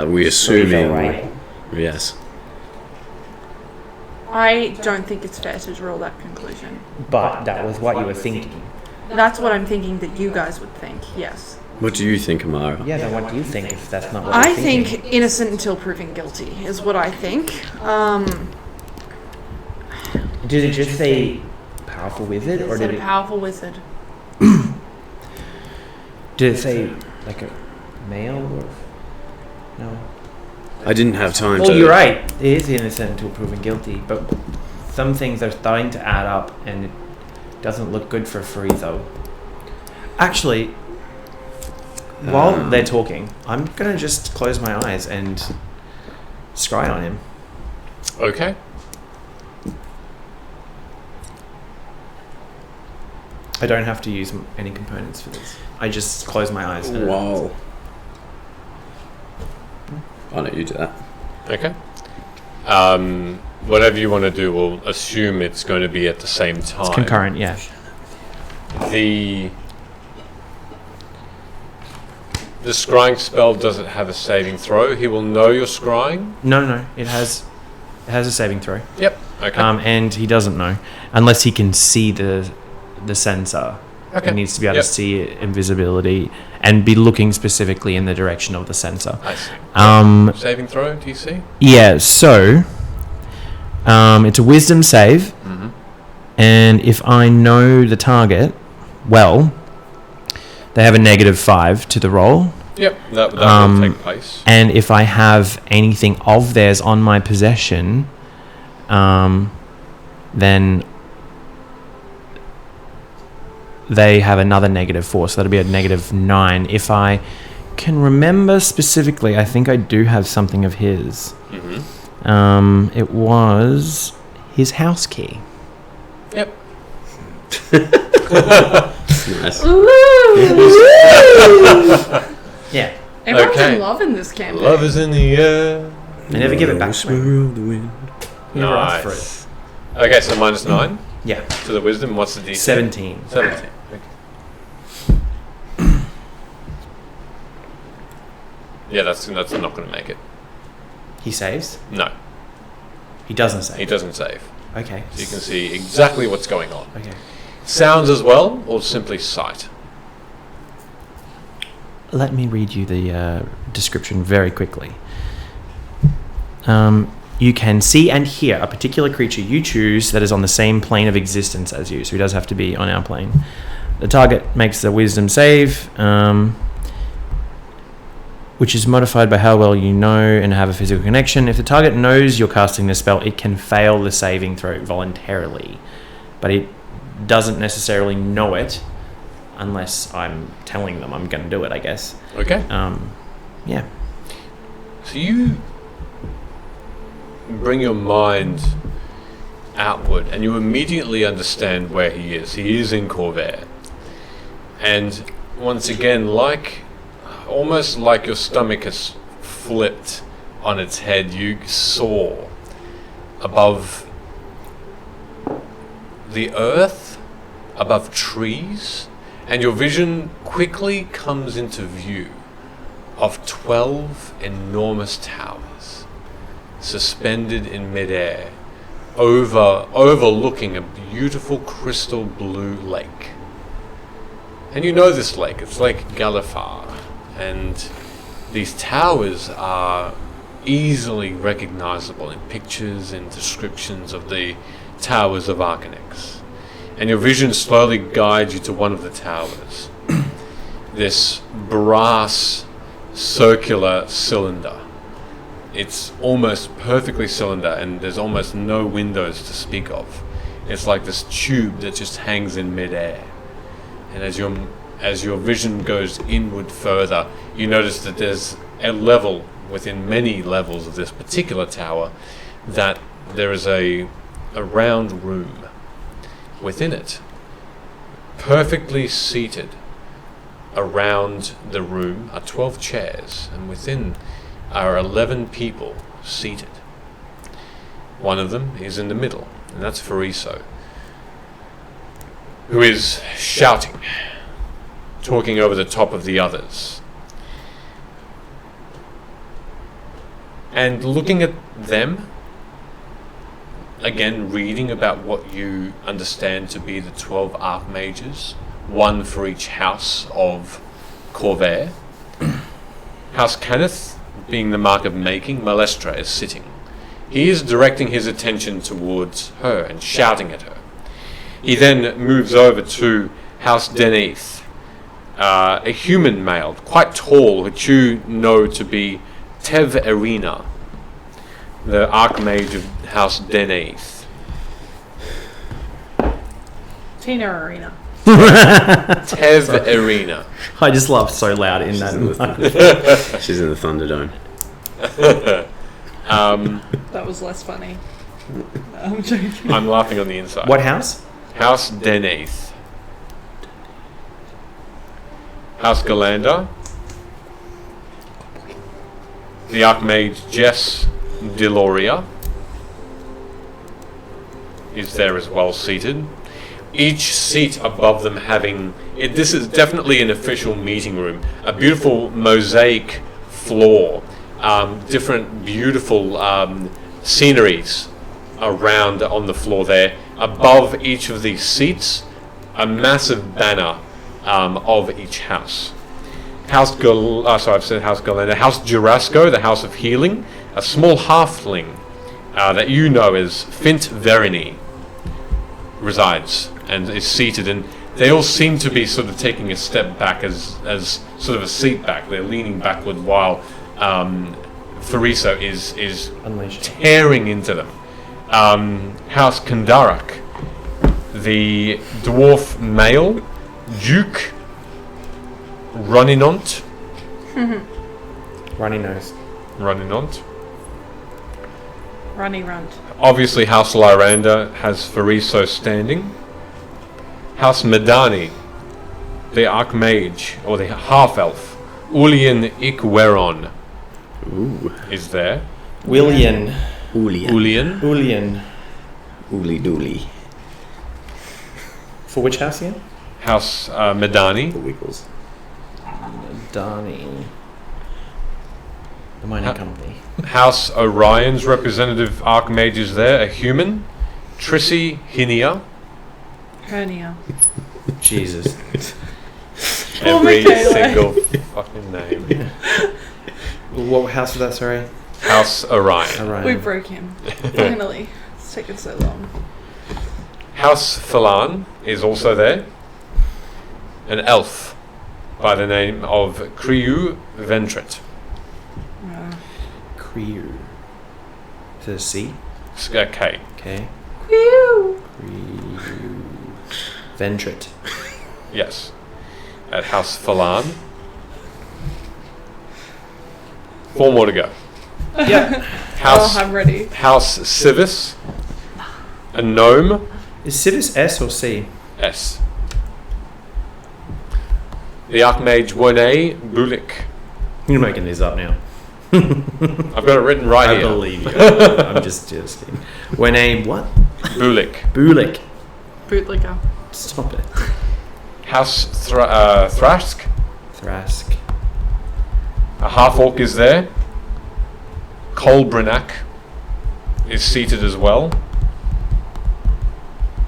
We assuming, right? Yes. I don't think it's fair to draw that conclusion. But that was what you were thinking. That's what I'm thinking that you guys would think, yes. What do you think, Amara? Yeah, then what do you think if that's not what I you're thinking? think innocent until proven guilty is what I think. Did it just say powerful wizard, or Is it did a powerful wizard? did it say like a male or no? I didn't have time Well, to... you're right. It is innocent until proven guilty, but some things are starting to add up, and it doesn't look good for Friezo. Actually, while they're talking, I'm gonna just close my eyes and scry on him. Okay. I don't have to use any components for this. I just close my eyes. and- Wow. Why don't you do that? Okay. Whatever you want to do, we'll assume it's going to be at the same time. It's concurrent, yeah. The scrying spell doesn't have a saving throw. He will know you're scrying. No, it has a saving throw. Yep. Okay. And he doesn't know unless he can see the sensor. Okay. He needs to be able Yep. to see invisibility and be looking specifically in the direction of the sensor. I see. Saving Saving throw, DC? Yeah, so it's a wisdom save, and if I know the target well, they have a -5 to the roll. Yep, that will take place. And if I have anything of theirs on my possession, then they have another -4, so that'll be a -9. If I can remember specifically, I think I do have something of his. It was his house key. Yep. Nice. Yeah. Everyone's Okay. in love in this campaign. Love is in the air. I never give it back to me. Of the wind. Never asked for it. Nice. Okay, so -9 Yeah. to the wisdom. What's the DC? 17. 17. Okay. Yeah, that's not going to make it. He saves? No, He doesn't save. he doesn't save. Okay. So you can see exactly what's going on. Okay. Sounds as well, or simply sight? Let me read you the description very quickly. You can see and hear a particular creature you choose that is on the same plane of existence as you, so he does have to be on our plane. The target makes the wisdom save, which is modified by how well you know and have a physical connection. If the target knows you're casting the spell, it can fail the saving throw voluntarily, but it doesn't necessarily know it unless I'm telling them I'm going to do it, I guess. Okay. Yeah. So you bring your mind outward and you immediately understand where he is. He is in Corvair. And once again, almost like your stomach has flipped on its head, you soar above the earth, above trees, and your vision quickly comes into view of 12 enormous towers suspended in midair, overlooking a beautiful crystal blue lake. And you know this lake, it's Lake Galifar, and these towers are easily recognizable in pictures and descriptions of the towers of Arcanex. And your vision slowly guides you to one of the towers. This brass circular cylinder It's almost perfectly cylinder, and there's almost no windows to speak of. It's like this tube that just hangs in midair. And as your vision goes inward further, you notice that there's a level within many levels of this particular tower, that there is a round room within it, perfectly seated. Around the room are 12 chairs, and within are 11 people seated. One of them is in the middle, and that's Fariso, who is shouting, talking over the top of the others. And looking at them, again reading about what you understand to be the 12 Archmages, one for each house of Corvair. House Kenneth, being the mark of making, Malestra is sitting. He is directing his attention towards her and shouting at her. He then moves over to House Deneith, a human male, quite tall, which you know to be Tev Arena, the Archmage of House Deneith. Tina Arena. Tev Arena. I just laughed so loud in that. She's in the Thunderdome. That was less funny. I'm joking. I'm laughing on the inside. What house? House Deneith. House Galanda. The Archmage Jess Deloria is there as well, seated. Each seat above them having... this is definitely an official meeting room. A beautiful mosaic floor. Different beautiful sceneries around on the floor there. Above each of these seats, a massive banner of each house. House Galena. House Jurasco, the House of Healing. A small halfling that you know as Fint Verini resides and is seated, and they all seem to be sort of taking a step back as sort of a seat back. They're leaning backward while Fariso is Unleashed. tearing into them. House Kandarak, the dwarf male, Duke Runinont. Runny nose. Runinont. Runny runt. Obviously, House Lyranda has Fariso standing. House Medani, the Archmage, or the Half-Elf, Ulian Ikweron, is there. Willian. Ulian. Uli dooley. For which house again? House Medani. The Wiggles. Donnie. The mining company. House Orion's representative Archmage is there, a human. Trissy Hinia. Hernia. Jesus. Every Michele. single fucking name. What house was that, sorry? House Orion. Orion. We broke him. Finally. It's taken so long. House Phalan is also there. An elf by the name of Kriu Ventret. Creer. Is it a C? Okay. Okay. Whew. Creer. Ventret. Yes. At House Phalan. 4 more to go. Yeah. House I'm ready. House Civis. A gnome. Is Civis S or C? S. The Archmage Wone Bulik. You're making these up now. I've got it written right I here. believe you. I'm just kidding. When a what? Bulik. Bulik. Bootlicker. Stop it. House Thrask. Thrask. A half-orc is there. Colbrinac is seated as well.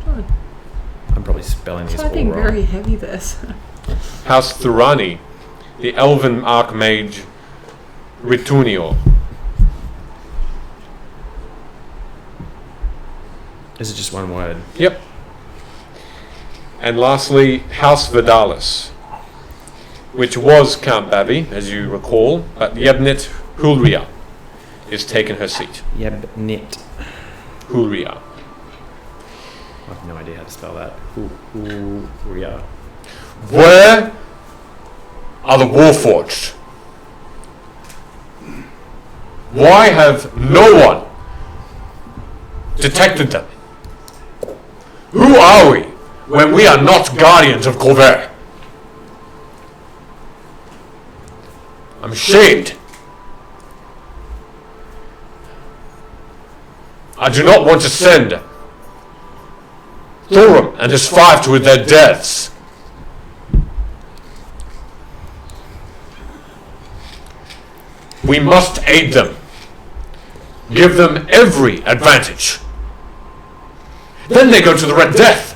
I'm probably spelling these all Typing wrong. very heavy this. House Thurani, the elven archmage Ritunio. Is it just one word? Yep. And lastly, House Vidalis, which was Count Babi, as you recall, but Yebnet Hulria is taken her seat. Yebnit. Huria. I have no idea how to spell that. Huria. Where are the Warforged? Why have no one detected them? Who are we when we are not guardians of Corvair? I'm ashamed. I do not want to send Thorum and his 5 to their deaths. We must aid them. Give them every advantage. Then they go to the Red Death.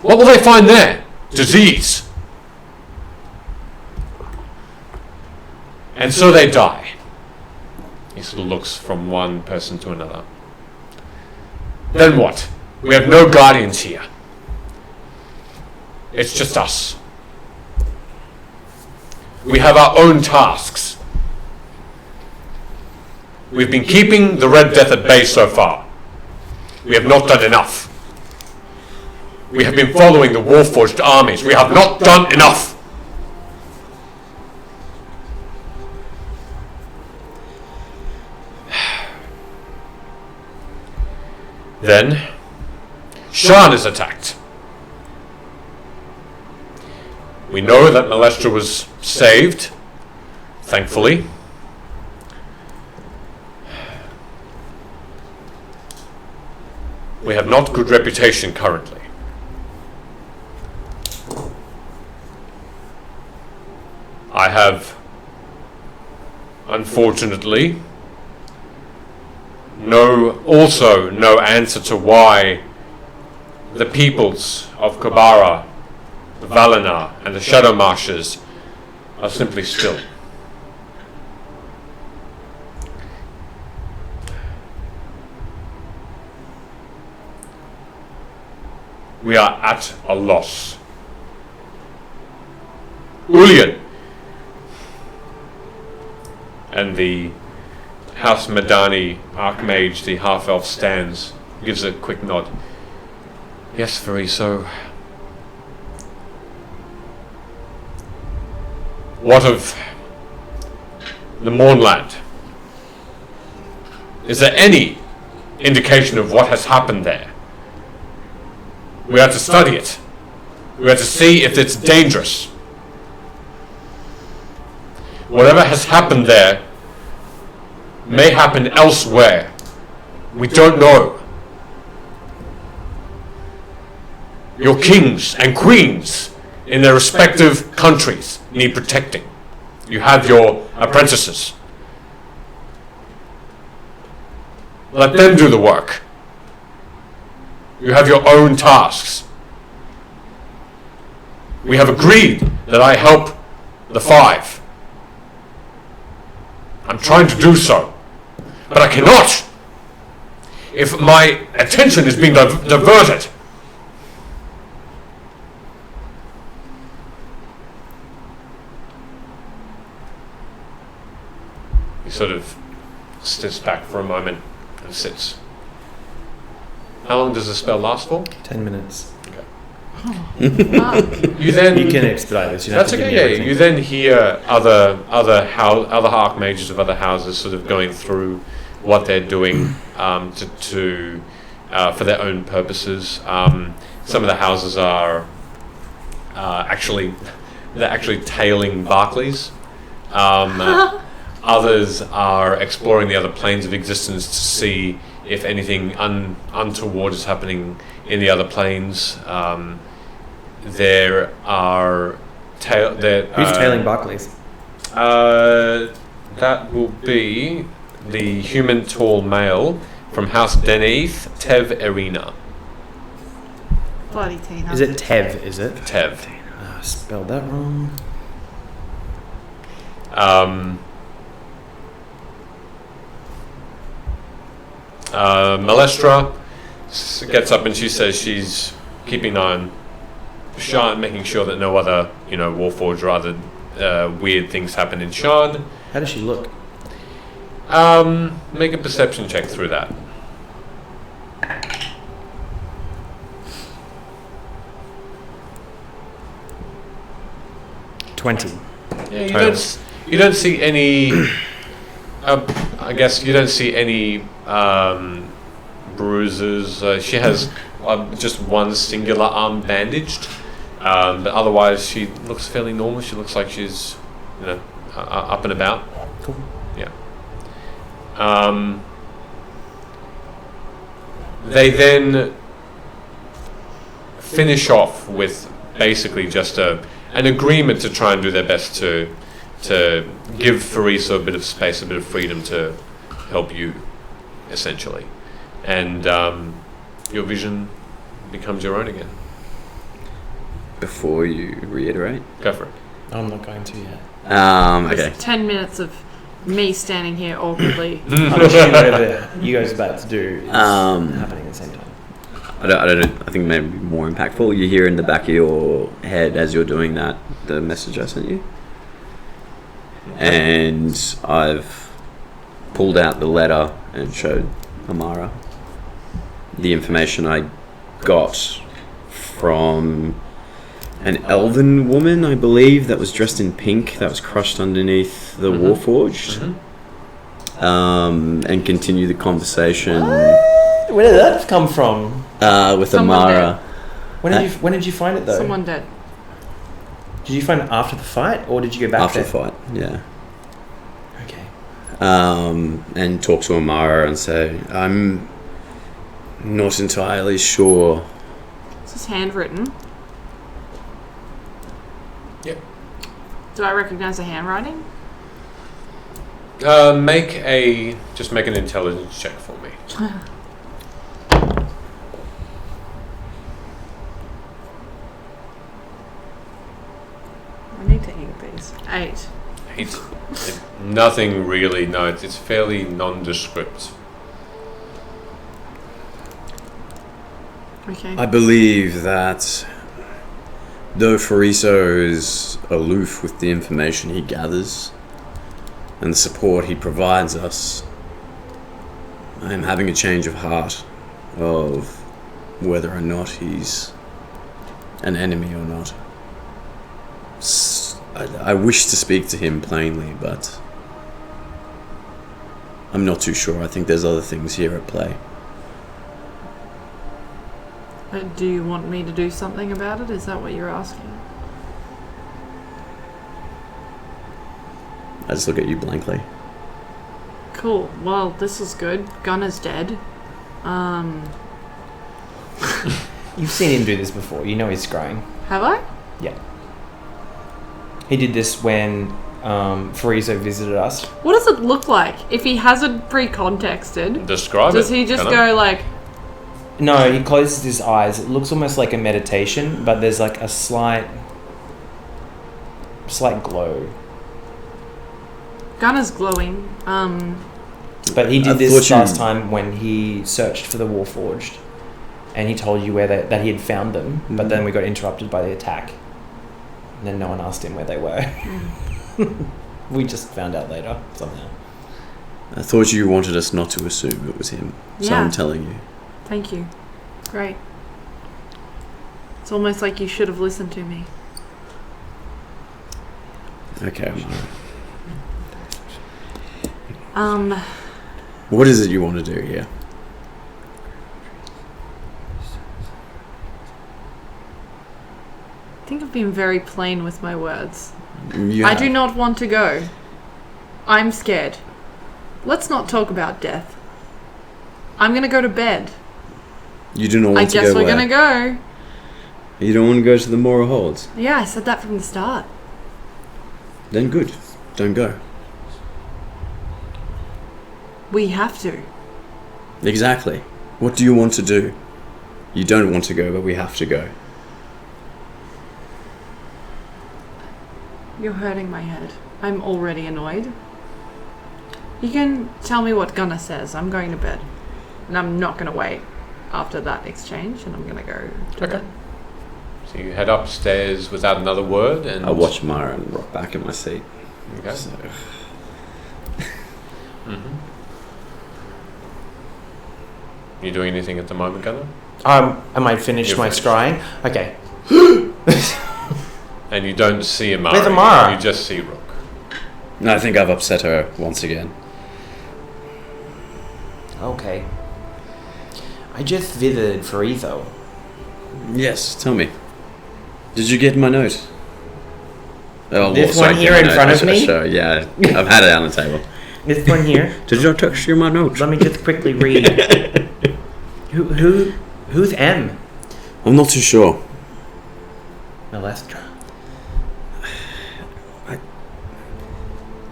What will they find there? Disease. And so they die. He sort of looks from one person to another. Then what? We have no guardians here. It's just us. We have our own tasks. We've been keeping the Red Death at bay so far. We have not done enough. We have been following the Warforged armies. We have not done enough. Then, Shan is attacked. We know that Malestra was saved, thankfully. We have not good reputation currently. I have, unfortunately, no answer to why the peoples of Kabara, the Valinor, and the Shadow Marshes are simply still. We are at a loss. Ulian and the House Madani Archmage, the half-elf, stands, gives a quick nod. Yes, very so. What of the Mournland? Is there any indication of what has happened there? We are to study it. We are to see if it's dangerous. Whatever has happened there may happen elsewhere. We don't know. Your kings and queens in their respective countries need protecting. You have your apprentices. Let them do the work. You have your own tasks. We have agreed that I help the 5. I'm trying to do so. But I cannot if my attention is being diverted. He sort of steps back for a moment and sits. How long does the spell last for? 10 minutes. You then You can expedite this. You don't that's have to give okay. me Yeah, everything. you then hear other archmages of other houses sort of going through what they're doing to for their own purposes. Some of the houses are actually tailing Barclays. Others are exploring the other planes of existence to see if anything untoward is happening in the other planes. There are Who's tailing Barclays? that will be the human tall male from House Deneth, Tev Erina. Bloody Tina. Is it Tev? Is it? Tev. Spelled that wrong. Malestra gets up and she says she's keeping an eye on Shan, making sure that no other, Warforged or other weird things happen in Shan. How does she look? Make a perception check through that. 20. Yeah, you don't see any. I guess you don't see any bruises. She has just one singular arm bandaged, but otherwise she looks fairly normal. She looks like she's, up and about. Cool. Yeah. They then finish off with basically just an agreement to try and do their best to give Farisa a bit of space, a bit of freedom to help you, essentially. And your vision becomes your own again. Before you reiterate? Go for it. I'm not going to yet. Okay. There's 10 minutes of me standing here awkwardly. I'm assuming whatever you guys are about to do is happening at the same time. I think maybe more impactful. You hear in the back of your head as you're doing that the message I sent you, and I've pulled out the letter and showed Amara the information I got from an elven woman, I believe, that was dressed in pink, that was crushed underneath the Warforged, and continue the conversation. Where did that come from? With Someone Amara. When did you find it though? Someone dead. Did you find it after the fight, or did you go back After there? the fight, yeah. Okay. And talk to Amara and say, I'm not entirely sure. This is handwritten. Yep. Do I recognize the handwriting? Make an intelligence check for me. I need to ink these. 8. Nothing really. No, it's fairly nondescript. Okay. I believe that though Fariso is aloof with the information he gathers and the support he provides us, I am having a change of heart of whether or not he's an enemy or not. I wish to speak to him plainly, but I'm not too sure. I think there's other things here at play. Do you want me to do something about it? Is that what you're asking? I just look at you blankly. Cool. Well, this is good. Gunner's dead. You've seen him do this before. You know he's scrying. Have I? Yeah. He did this when Fariso visited us. What does it look like? If he hasn't pre-contexted, Describe does it. he just Gunnar. go like... No, he closes his eyes. It looks almost like a meditation, but there's like a slight glow. Gunner's glowing. But he I did this thought you- last time when he searched for the Warforged, and he told you where that he had found them. But then we got interrupted by the attack, and then no one asked him where they were. We just found out later somehow. I thought you wanted us not to assume it was him, so Yeah. I'm telling you. Thank you. Great. It's almost like you should have listened to me. Okay. What What is it you want to do here? I think I've been very plain with my words. I do not want to go. I'm scared. Let's not talk about death. I'm gonna go to bed. You do not want I to guess go we're where? gonna go. You don't want to go to the Mror Holds? Yeah, I said that from the start. Then good. Don't go. We have to. Exactly. What do you want to do? You don't want to go, but we have to go. You're hurting my head. I'm already annoyed. You can tell me what Gunnar says. I'm going to bed. And I'm not going to wait after that exchange, and I'm going to go to Okay. bed. So you head upstairs without another word, and I watch Mara and rock back in my seat. Okay. So, Mm-hmm. You doing anything at the moment, Gunnar? Am I finished You're my finished. scrying? Okay. And you don't see Amara. Where's Amara? You just see Rook. I think I've upset her once again. Okay. I just visited Farizo. Yes, tell me. Did you get my note? Oh, This sorry, one here get my in front note. of me? Sure, yeah. I've had it on the table. This one here. Did I text you my note? Let me just quickly read. Who's M? I'm not too sure. Melestra.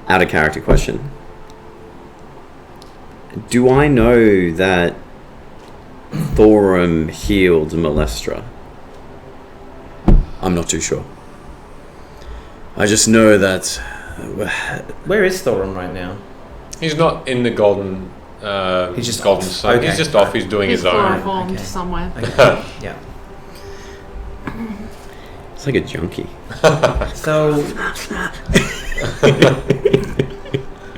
Out of character question. Do I know that Thorum healed Molestra? I'm not too sure. I just know that... Where is Thorum right now? He's not in the golden. He's just golden off. sun. Okay. He's just off. He's doing He's his own. chloroformed Okay. somewhere. Okay. Yeah. It's like a junkie. So,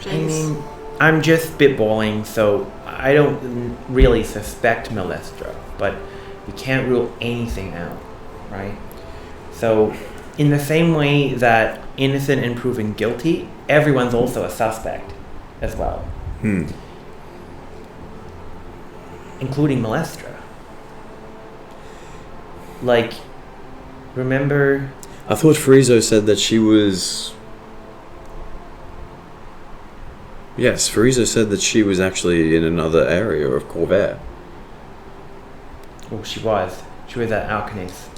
Jeez. I'm just spitballing, so I don't really suspect Molestra, but we can't rule anything out, right? So, in the same way that innocent and proven guilty, everyone's also a suspect as well, including Molestra. Like, remember... I thought Friezo said that she was... Yes, Friezo said that she was actually in another area of Corvair. Oh, she was. She was at Alcani's.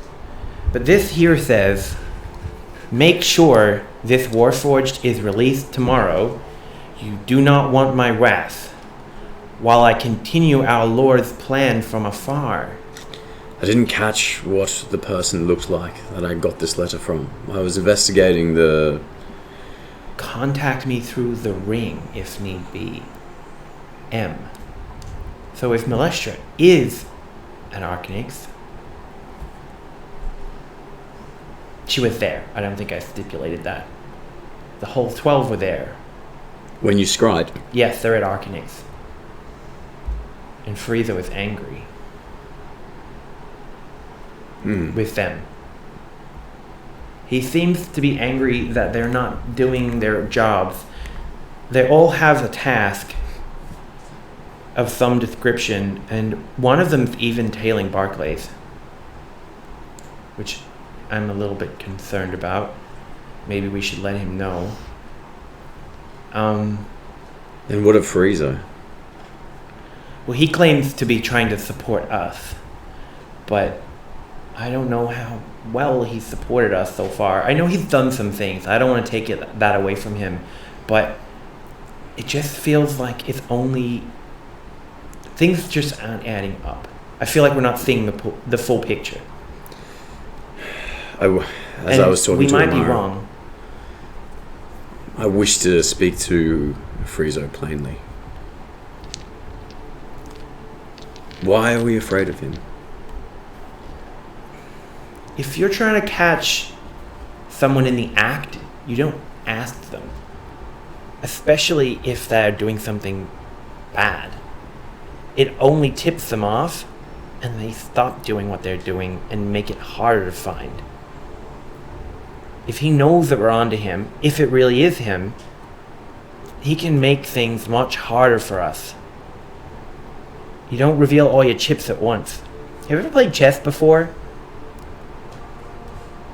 But this here says, make sure this Warforged is released tomorrow. You do not want my wrath, while I continue our Lord's plan from afar. I didn't catch what the person looked like that I got this letter from. I was investigating the... Contact me through the ring, if need be. M. So if Molestra is at Arcanix, she was there. I don't think I stipulated that. The whole 12 were there. When you scried. Yes, they're at Arcanix. And Frieza was angry with them. He seems to be angry that they're not doing their jobs. They all have a task of some description, and one of them's even tailing Barclays, which I'm a little bit concerned about. Maybe we should let him know. And what of Friezo? Well, he claims to be trying to support us, but I don't know how well he's supported us so far. I know he's done some things. I don't want to take that away from him, but it just feels like it's only... Things just aren't adding up. I feel like we're not seeing the full picture. I was talking we to might be Amara, wrong. I wish to speak to Friezo plainly. Why are we afraid of him? If you're trying to catch someone in the act, you don't ask them. Especially if they're doing something bad. It only tips them off, and they stop doing what they're doing and make it harder to find. If he knows that we're onto him, if it really is him, he can make things much harder for us. You don't reveal all your chips at once. Have you ever played chess before?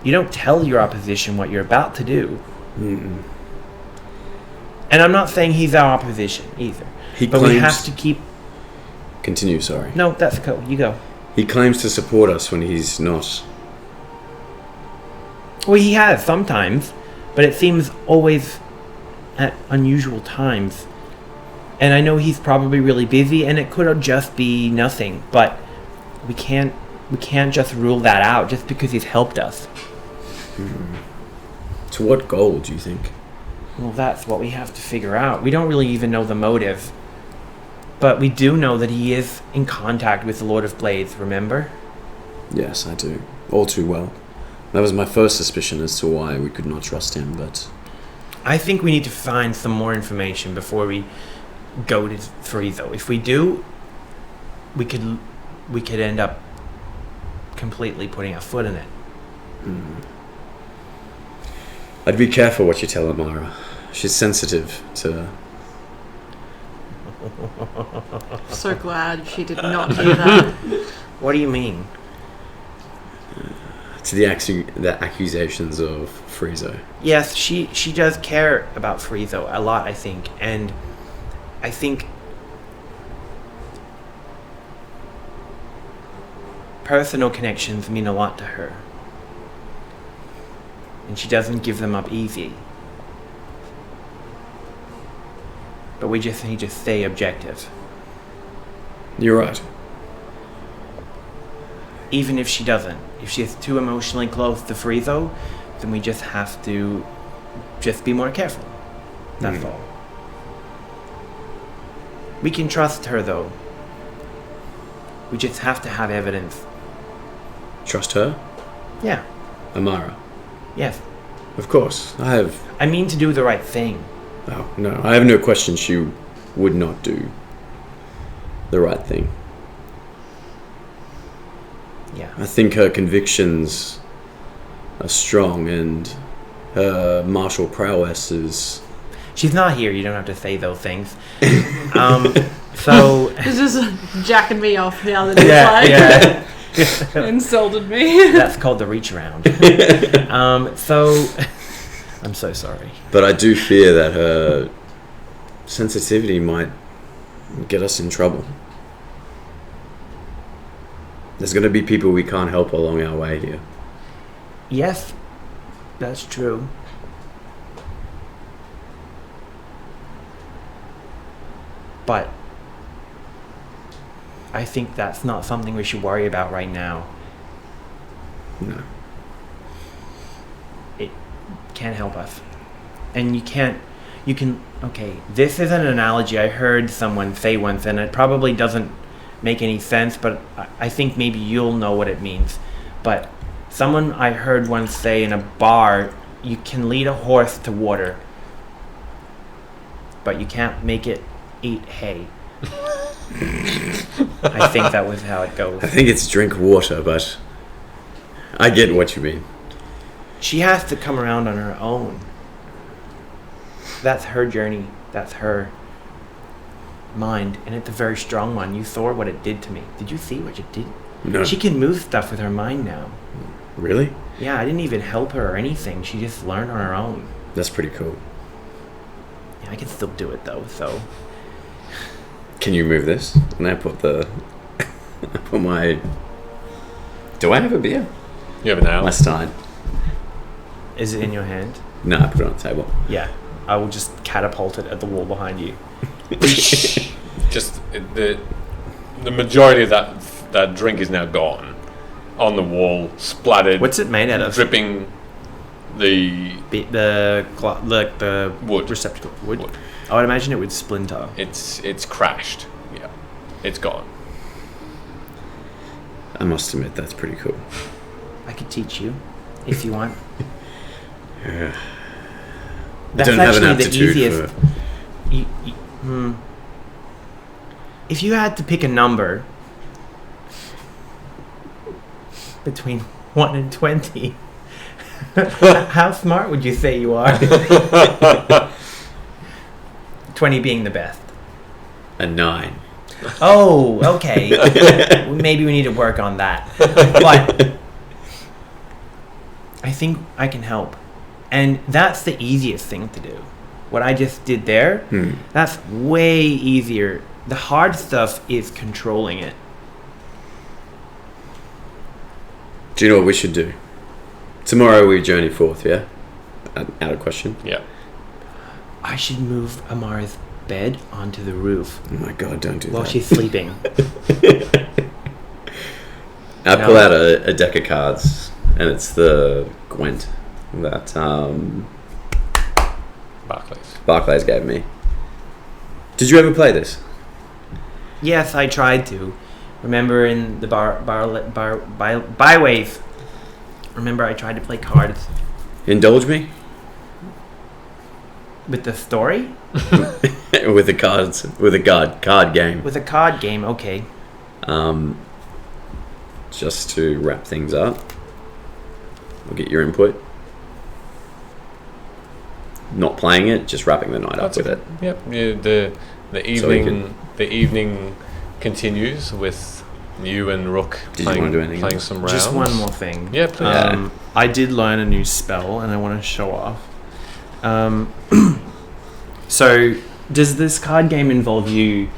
You don't tell your opposition what you're about to do. Mm-mm. And I'm not saying he's our opposition either. But we have to keep... Continue, sorry. No, that's cool. You go. He claims to support us when he's not. Well, he has sometimes, but it seems always at unusual times. And I know he's probably really busy, and it could just be nothing. But we can't just rule that out just because he's helped us. To what goal, do you think? Well, that's what we have to figure out. We don't really even know the motive. But we do know that he is in contact with the Lord of Blades, remember? Yes, I do. All too well. That was my first suspicion as to why we could not trust him, but... I think we need to find some more information before we go to Friezo. If we do, we could end up completely putting our foot in it. I'd be careful what you tell Amara. She's sensitive to... So glad she did not hear that. What do you mean? to the accusations of Friezo. Yes, she does care about Friezo a lot, I think, and I think personal connections mean a lot to her, and she doesn't give them up easy. But we just need to stay objective. You're right. Even if she doesn't. If she's too emotionally close to Friezo, then we just have to just be more careful. That's all. We can trust her, though. We just have to have evidence. Trust her? Yeah. Amara? Yes. Of course. I mean to do the right thing. Oh, no. I have no question she would not do the right thing. Yeah. I think her convictions are strong and her martial prowess is... She's not here. You don't have to say those things. So... This is jacking me off now that it's like... insulted me. That's called the reach around. So... I'm so sorry. But I do fear that her sensitivity might get us in trouble. There's going to be people we can't help along our way here. Yes, that's true. But I think that's not something we should worry about right now. No. It can't help us. And okay, this is an analogy I heard someone say once, and it probably doesn't make any sense, but I think maybe you'll know what it means. But someone I heard once say in a bar, you can lead a horse to water, but you can't make it eat hay. I think that was how it goes. I think it's drink water, but I get what you mean. She has to come around on her own. That's her journey. That's her mind, and it's a very strong one. You saw what it did to me. Did you see what it did? No. She can move stuff with her mind now. Really? Yeah, I didn't even help her or anything. She just learned on her own. That's pretty cool. Yeah, I can still do it though, so... Can you move this? And I put my... Do I have a beer? You have an ale? My Stein. Is it in your hand? No, I put it on the table. Yeah. I will just catapult it at the wall behind you. Just the majority of that drink is now gone on the wall, splattered. What's it made out of? Dripping the wood receptacle. Wood. I would imagine it would splinter. It's crashed. Yeah, it's gone. I must admit that's pretty cool. I could teach you if you want. Yeah. That's I don't have an actually aptitude the easiest. If you had to pick a number between 1 and 20, how smart would you say you are? 20 being the best. A 9. Oh, okay. Maybe we need to work on that. But I think I can help. And that's the easiest thing to do. What I just did there, that's way easier. The hard stuff is controlling it. Do you know what we should do? Tomorrow we journey forth, yeah? Out of question. Yeah. I should move Amara's bed onto the roof. Oh my god, don't do while that. she's sleeping. I pull out a deck of cards, and it's the Gwent that Barclays gave me. Did you ever play this? Yes, I tried to. Remember in the byways. Remember I tried to play cards. Indulge me? With the story? with the cards, with a card game. With a card game, okay. Just to wrap things up, I'll get your input. Not playing it, just wrapping the night up with it. Yep. Yeah, the evening continues with you and Rook playing some rounds. Just one more thing. Yeah, please. I did learn a new spell, and I want to show off. So, does this card game involve you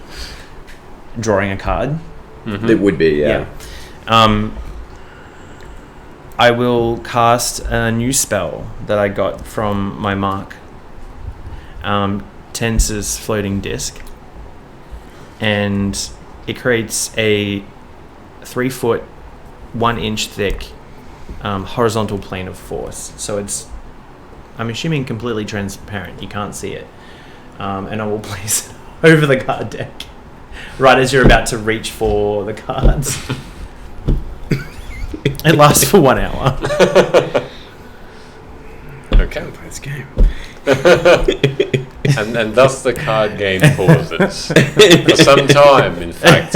drawing a card? Mm-hmm. It would be, yeah. I will cast a new spell that I got from my mark. Tense's floating disc. And it creates a 3 foot, 1 inch thick horizontal plane of force. So it's, I'm assuming, completely transparent. You can't see it. And I will place it over the card deck right as you're about to reach for the cards. It lasts for 1 hour. Okay. This game. and thus the card game pauses for some time, in fact.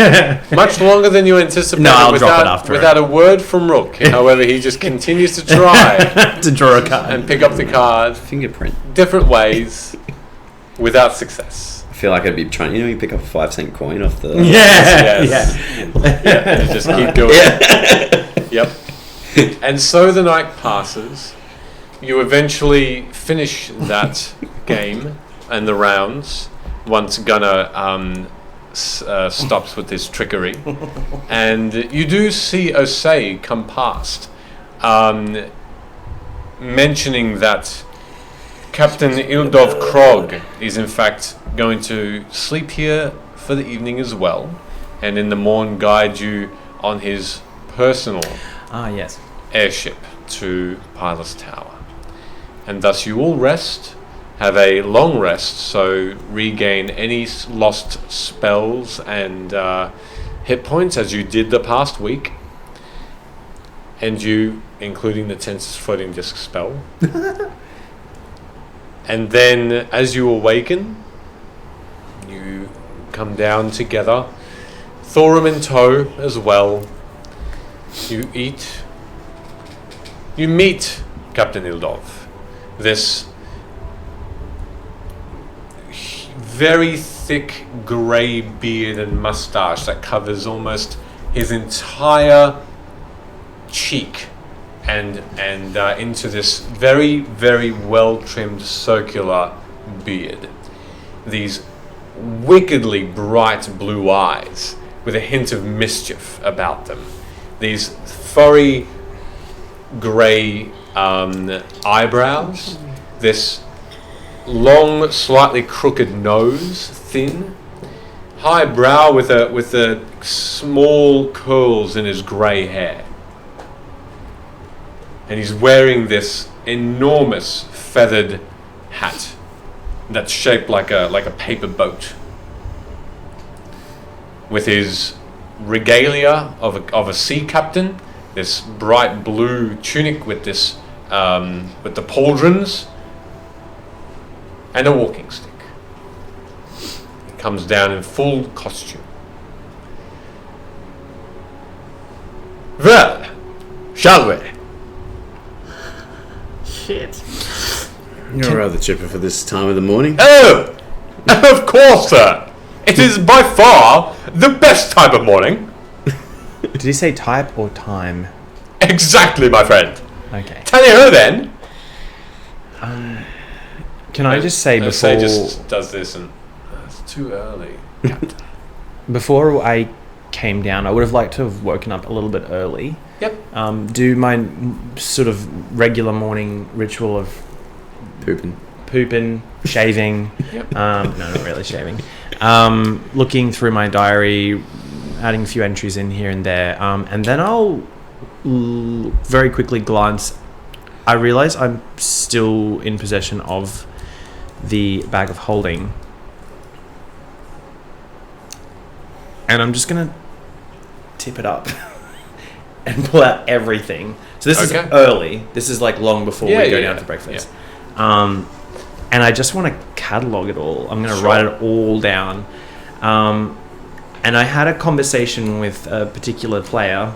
Much longer than you anticipated. No, I'll drop it after without a word from Rook. However, he just continues to try to draw a card and pick up the card Fingerprint. different ways without success. I feel like I'd be trying, you pick up a 5-cent coin off the... Yes. Yeah, you just keep doing it. Yep. And so the night passes. You eventually finish that game and the rounds once Gunnar stops with his trickery. And you do see Osei come past, mentioning that Captain Ildov Krog is in fact going to sleep here for the evening as well, and in the morn guide you on his personal yes. airship to Pilot's Tower. And thus you all rest, have a long rest, so regain any lost spells and hit points as you did the past week. And you, including the Tense's floating disc spell. And then as you awaken, you come down together, Thorum in tow as well. You meet Captain Ildov, this very thick grey beard and moustache that covers almost his entire cheek and into this very, very well-trimmed circular beard. These wickedly bright blue eyes with a hint of mischief about them. These furry grey eyebrows, this long, slightly crooked nose, thin, high brow with a small curls in his grey hair. And he's wearing this enormous feathered hat that's shaped like a paper boat, with his regalia of a sea captain, this bright blue tunic with this with the pauldrons, and a walking stick. He comes down in full costume. Well, shall we? Shit. You're rather chipper for this time of the morning. Oh, of course, sir. It is by far the best type of morning. Did he say type or time? Exactly, my friend. Okay. Tally-ho, then. Can I just say before... Say just does this and... it's too early, Captain. Before I came down, I would have liked to have woken up a little bit early. Yep. Do my sort of regular morning ritual of pooping, shaving. Yep. No, not really shaving. Looking through my diary, adding a few entries in here and there, and then I'll very quickly glance. I realize I'm still in possession of the bag of holding, and I'm just gonna tip it up and pull out everything. So this is early. This is like long before we go down for breakfast. Yeah. and I just want to catalog it all. I'm going to Sure. write it all down. And I had a conversation with a particular player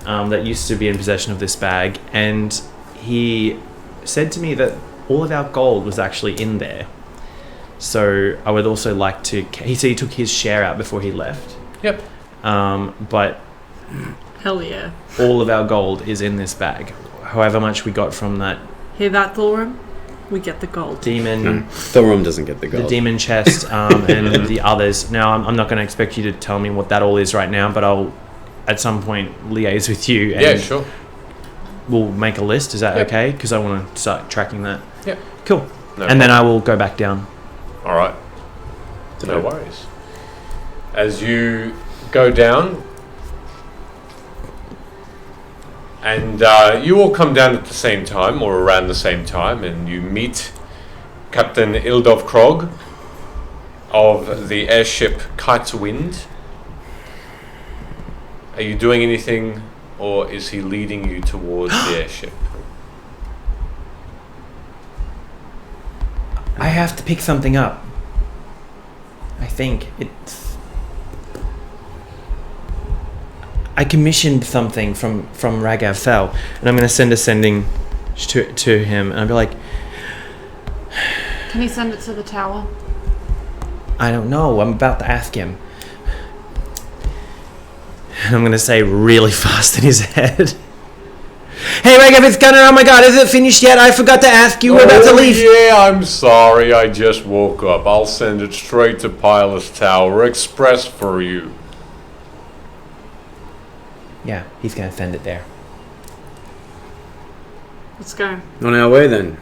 that used to be in possession of this bag, and he said to me that all of our gold was actually in there. So I would also like to... He said he took his share out before he left. Yep. But Hell yeah. all of our gold is in this bag. However much we got from that Hear that, Thorum? We get the gold. demon... No, Thorum doesn't get the The gold. demon chest and the others. Now, I'm not going to expect you to tell me what that all is right now, but I'll, at some point, liaise with you. And Yeah, sure. we'll make a list. Is that Yep. okay? Because I want to start tracking that. Yep. Cool. No And then I will go back down. All right. No worries. As you go down, and you all come down at the same time, or around the same time, and you meet Captain Ildov Krog of the airship Kite's Wind. Are you doing anything, or is he leading you towards the airship? I have to pick something up. I think it's... I commissioned something from Ragav Thal, and I'm going to send a sending to him, and I'll be like, Can he send it to the tower? I don't know, I'm about to ask him. And I'm going to say really fast in his head, hey Ragav, it's Gunner, oh my god, is it finished yet? I forgot to ask you, we're about to leave. Yeah, I'm sorry, I just woke up. I'll send it straight to Pilot's Tower Express for you. Yeah, he's going to send it there. Let's go. On our way then.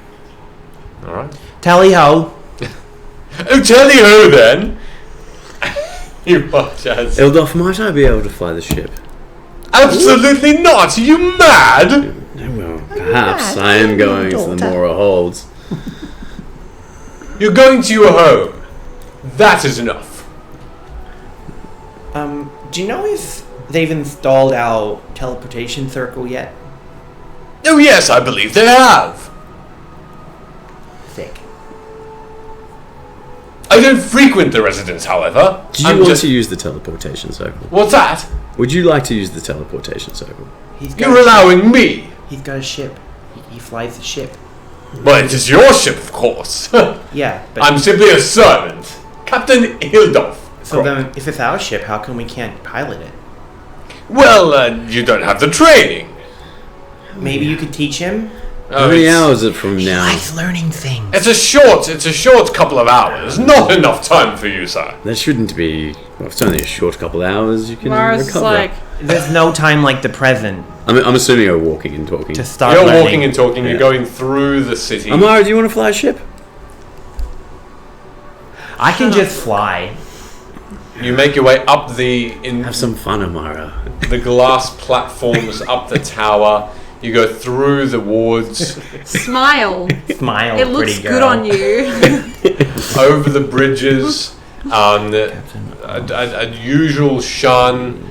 Alright. Tally ho. Oh, tell you who then! You watch as... Ildov, might I be able to fly the ship? Absolutely not! Are you mad? Well, perhaps I am going to the Mror Holds. You're going to your home. That is enough. Do you know if they've installed our teleportation circle yet? Oh yes, I believe they have. Sick. I don't frequent the residence, however. Do you want to use the teleportation circle? What's that? Would you like to use the teleportation circle? You're allowing me. He's got a ship. He flies the ship. Well, it is your ship, of course. Yeah, but I'm simply a servant. Captain Hildolf. so then if it's our ship, how come we can't pilot it? Well, you don't have the training. Maybe you could teach him. How many hours is it from now? Likes learning things. It's a short couple of hours. Not enough time for you, sir. That shouldn't be... Well, if it's only a short couple of hours, you can Mara's recover. like, There's no time like the present I'm assuming you're walking and talking. to start You're learning. walking and talking. You're Yeah. going through the city. Amara, do you want to fly a ship? I can just fly. You make your way up the Have some fun, Amara. the glass platforms up the tower. You go through the wards, smile. Smile, It looks pretty good girl. on you. over the bridges. A usual Shan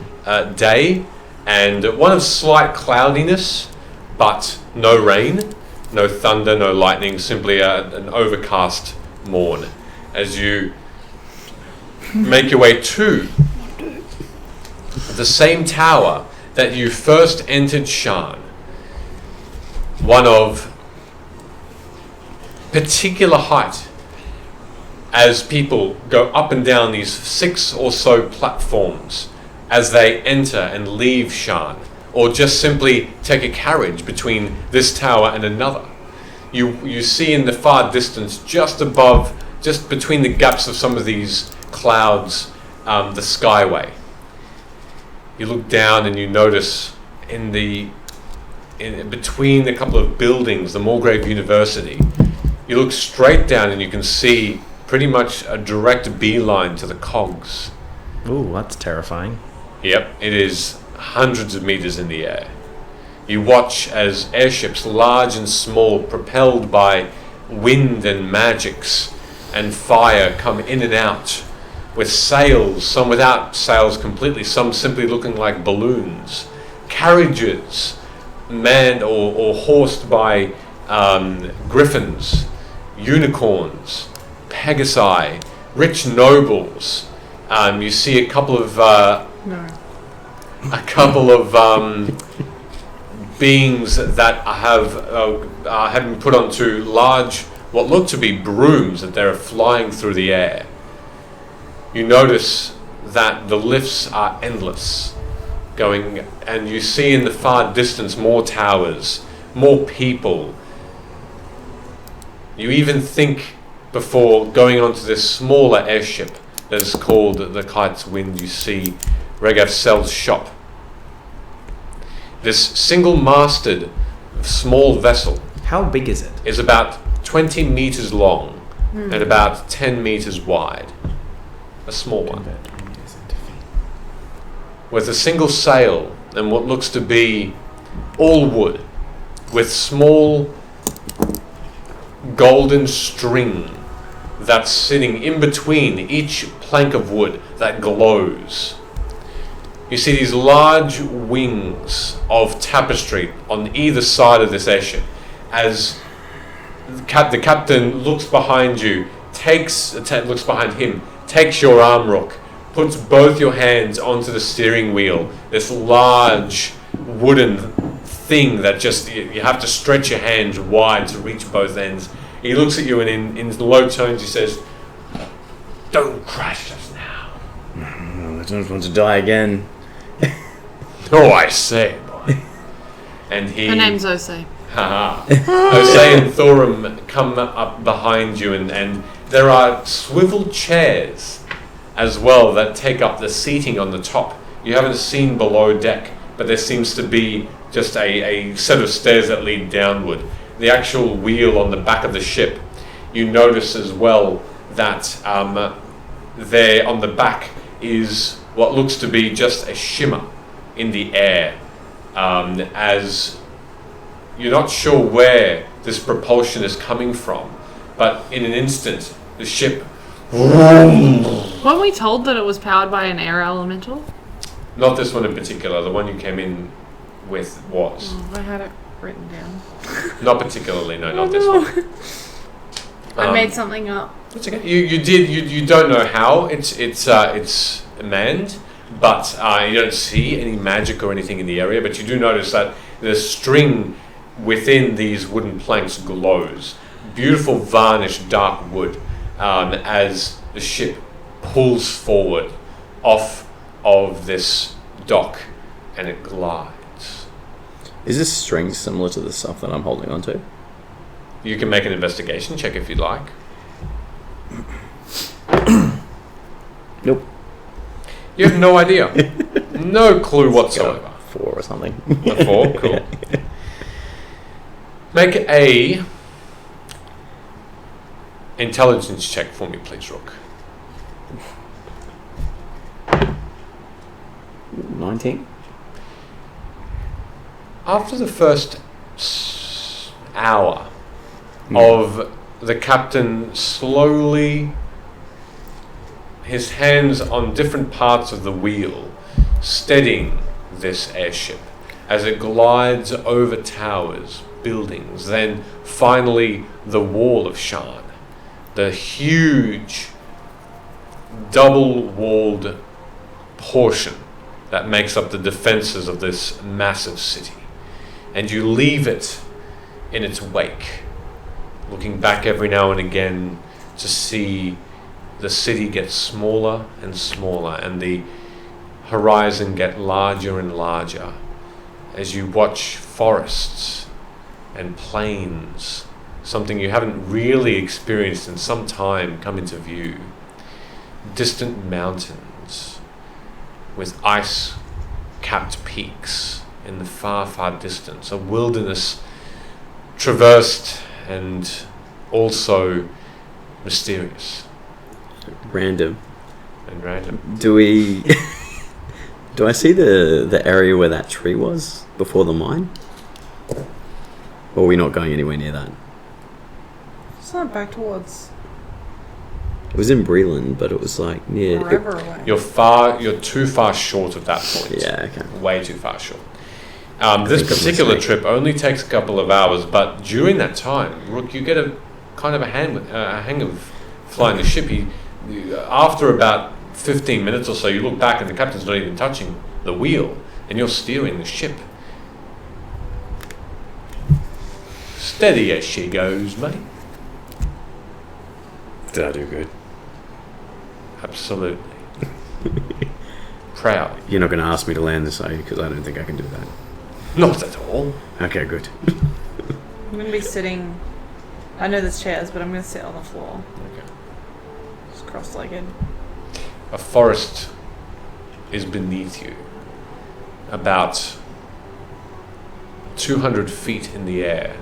day, and one of slight cloudiness, but no rain, no thunder, no lightning. Simply an overcast morn. As you make your way to the same tower that you first entered Shan. One of particular height, as people go up and down these 6 or so platforms as they enter and leave Shan, or just simply take a carriage between this tower and another. You see in the far distance, just between the gaps of some of these clouds, the skyway. You look down and you notice in between a couple of buildings, the Mulgrave University, you look straight down and you can see pretty much a direct beeline to the cogs. Ooh, that's terrifying. Yep, it is hundreds of meters in the air. You watch as airships, large and small, propelled by wind and magics and fire, come in and out with sails, some without sails completely, some simply looking like balloons. Carriages manned or horsed by griffins. unicorns, pegasi, rich nobles. You see a couple of beings that have been put onto large, what look to be brooms, that they're flying through the air. You notice that the lifts are endless, going, and you see in the far distance more towers, more people. You even think, before going onto this smaller airship that is called the Kite's Wind, you see Regav Sel's shop. This single-masted small vessel. How big is it? Is about 20 meters long and about 10 meters wide. A small one. With a single sail and what looks to be all wood, with small golden string that's sitting in between each plank of wood that glows. You see these large wings of tapestry on either side of this airship. As the captain looks behind you, looks behind him, takes your arm, Rook, puts both your hands onto the steering wheel, this large wooden thing that just, you have to stretch your hands wide to reach both ends. He looks at you and in low tones he says, "Don't crash us now." I don't want to die again. Oh, I say, boy. And Her name's Ose. Haha. Ose and Thorum come up behind you, and there are swivel chairs as well that take up the seating on the top. You haven't seen below deck, but there seems to be just a set of stairs that lead downward. The actual wheel on the back of the ship, you notice as well that there on the back is what looks to be just a shimmer in the air, as you're not sure where this propulsion is coming from, but in an instant the ship, Weren't we told that it was powered by an air elemental? not this one in particular, the one you came in with was. Oh, I had it written down. Not particularly, no, not this one. I made something up. It's okay. You don't know how it's manned, but you don't see any magic or anything in the area. But you do notice that the string within these wooden planks glows. Beautiful varnished dark wood, as the ship pulls forward off of this dock, and it glides. Is this string similar to the stuff that I'm holding onto? You can make an investigation check if you'd like. Nope. You have no idea. No clue whatsoever. 4 or something. A 4? Cool. Make a intelligence check for me, please, Rook. 19? After the first hour of the captain slowly, his hands on different parts of the wheel, steadying this airship as it glides over towers, buildings, then finally the wall of Shan, the huge double-walled portion that makes up the defenses of this massive city. And you leave it in its wake, looking back every now and again to see the city get smaller and smaller and the horizon get larger and larger as you watch forests and plains, something you haven't really experienced in some time, come into view. Distant mountains with ice-capped peaks in the far, far distance, a wilderness traversed and also mysterious. Random. And random. Do we... Do I see the area where that tree was before the mine? Or are we not going anywhere near that? It's not back towards It was in Breland, but it was like near... forever away. You're too far short of that point. Yeah, okay. Way too far short. This particular trip only takes a couple of hours, but during that time, Rook, you get a kind of a hang of flying the ship. After about 15 minutes or so, you look back and the captain's not even touching the wheel, and you're steering the ship. Steady as she goes, mate. Did I do good? Absolutely. Proud. You're not going to ask me to land this, are you? Because I don't think I can do that. Not at all. Okay, good. I'm going to be sitting... I know there's chairs, but I'm going to sit on the floor. Okay. Just cross-legged. A forest is beneath you, about 200 feet in the air.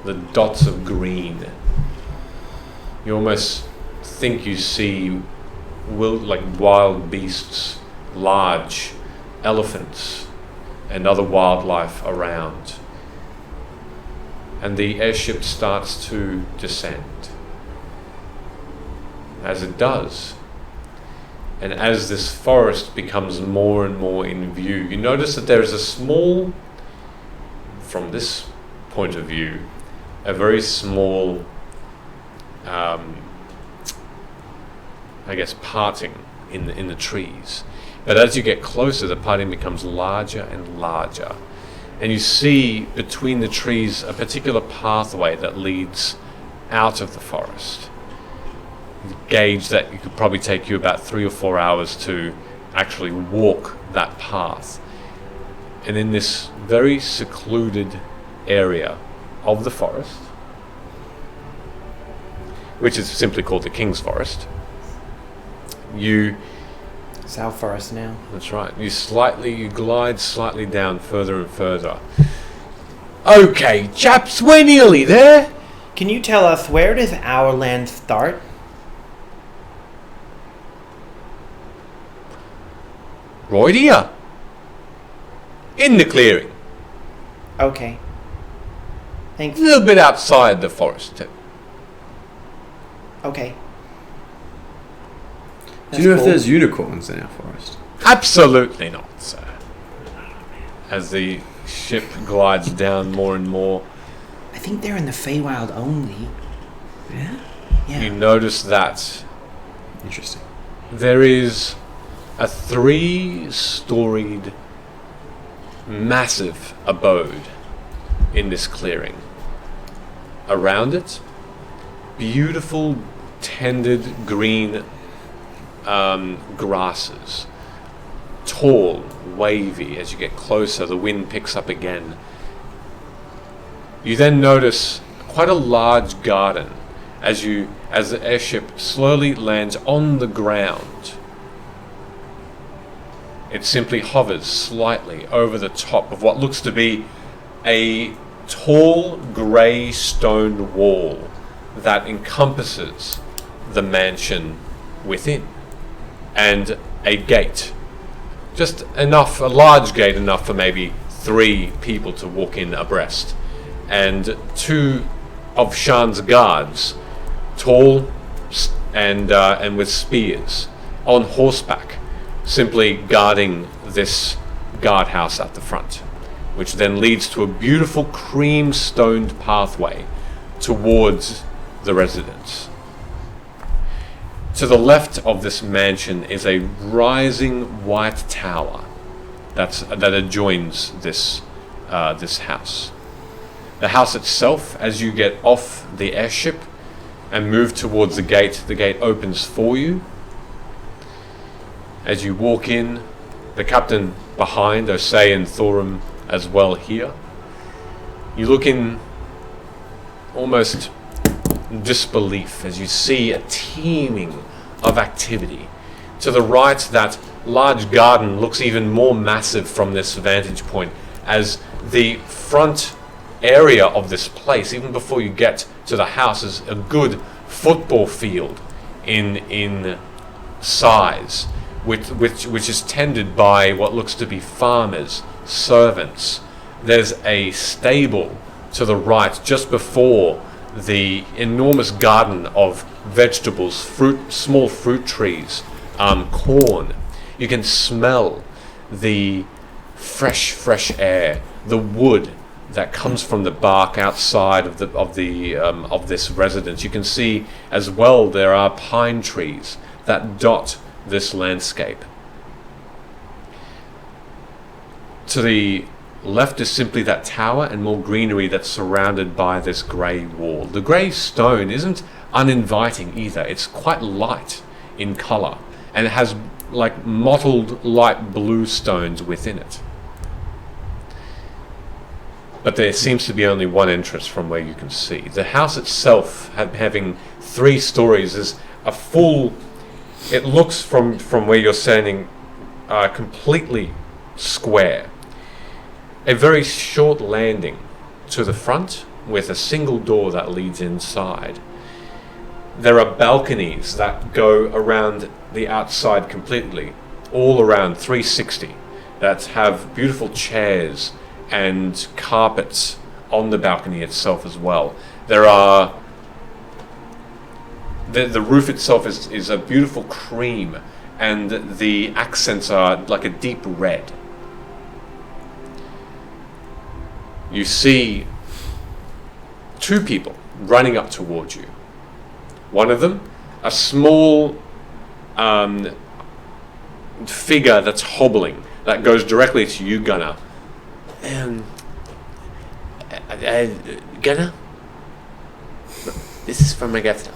The dots of green. You almost think you see wild beasts, large elephants, and other wildlife around. And the airship starts to descend. As it does, and as this forest becomes more and more in view, you notice that there is a small, from this point of view, a very small, parting in the trees. But as you get closer, the parting becomes larger and larger. And you see between the trees a particular pathway that leads out of the forest. You gauge that it could probably take you about 3 or 4 hours to actually walk that path. And in this very secluded area of the forest, which is simply called the King's Forest, It's our forest now. that's right, you glide slightly down further and further. Okay, chaps, we're nearly there. Can you tell us, where does our land start? Right here. In the clearing. Okay. A Thanks. little bit outside the forest too. Okay. Do you know That's if cool. there's unicorns in our forest? Absolutely not, sir. As the ship glides down more and more, I think they're in the Feywild only. Yeah. Yeah. you notice that Interesting. there is a 3-storied massive abode in this clearing. Around it, beautiful tended green grasses, tall, wavy. As you get closer, the wind picks up again. You then notice quite a large garden as the airship slowly lands on the ground. It simply hovers slightly over the top of what looks to be a tall grey stone wall that encompasses the mansion within, and a gate, just enough, a large gate enough for maybe 3 people to walk in abreast, and 2 of Shan's guards, tall and with spears, on horseback, simply guarding this guardhouse at the front, which then leads to a beautiful cream-stoned pathway towards the residence. To the left of this mansion is a rising white tower that adjoins this house. The house itself, as you get off the airship and move towards the gate opens for you. As you walk in, the captain behind, Osei and Thorum as well here. You look in almost disbelief as you see a teeming of activity. To the right, that large garden looks even more massive from this vantage point, as the front area of this place, even before you get to the house, is a good football field in size, which is tended by what looks to be farmers, servants. There's a stable to the right, just before the enormous garden of vegetables, small fruit trees, corn. You can smell the fresh air, the wood that comes from the bark outside of this residence. You can see as well there are pine trees that dot this landscape. To the left is simply that tower and more greenery that's surrounded by this grey wall. The grey stone isn't uninviting either. It's quite light in colour and it has like mottled light blue stones within it. But there seems to be only one entrance from where you can see. The house itself, having 3 stories, is a full... It looks from where you're standing completely square. A very short landing to the front with a single door that leads inside. There are balconies that go around the outside completely, all around 360, that have beautiful chairs and carpets on the balcony itself as well. There are... The roof itself is a beautiful cream, and the accents are like a deep red. You see 2 people running up towards you. One of them, a small figure that's hobbling, that goes directly to you, Gunnar. Gunnar? This is from Agatha.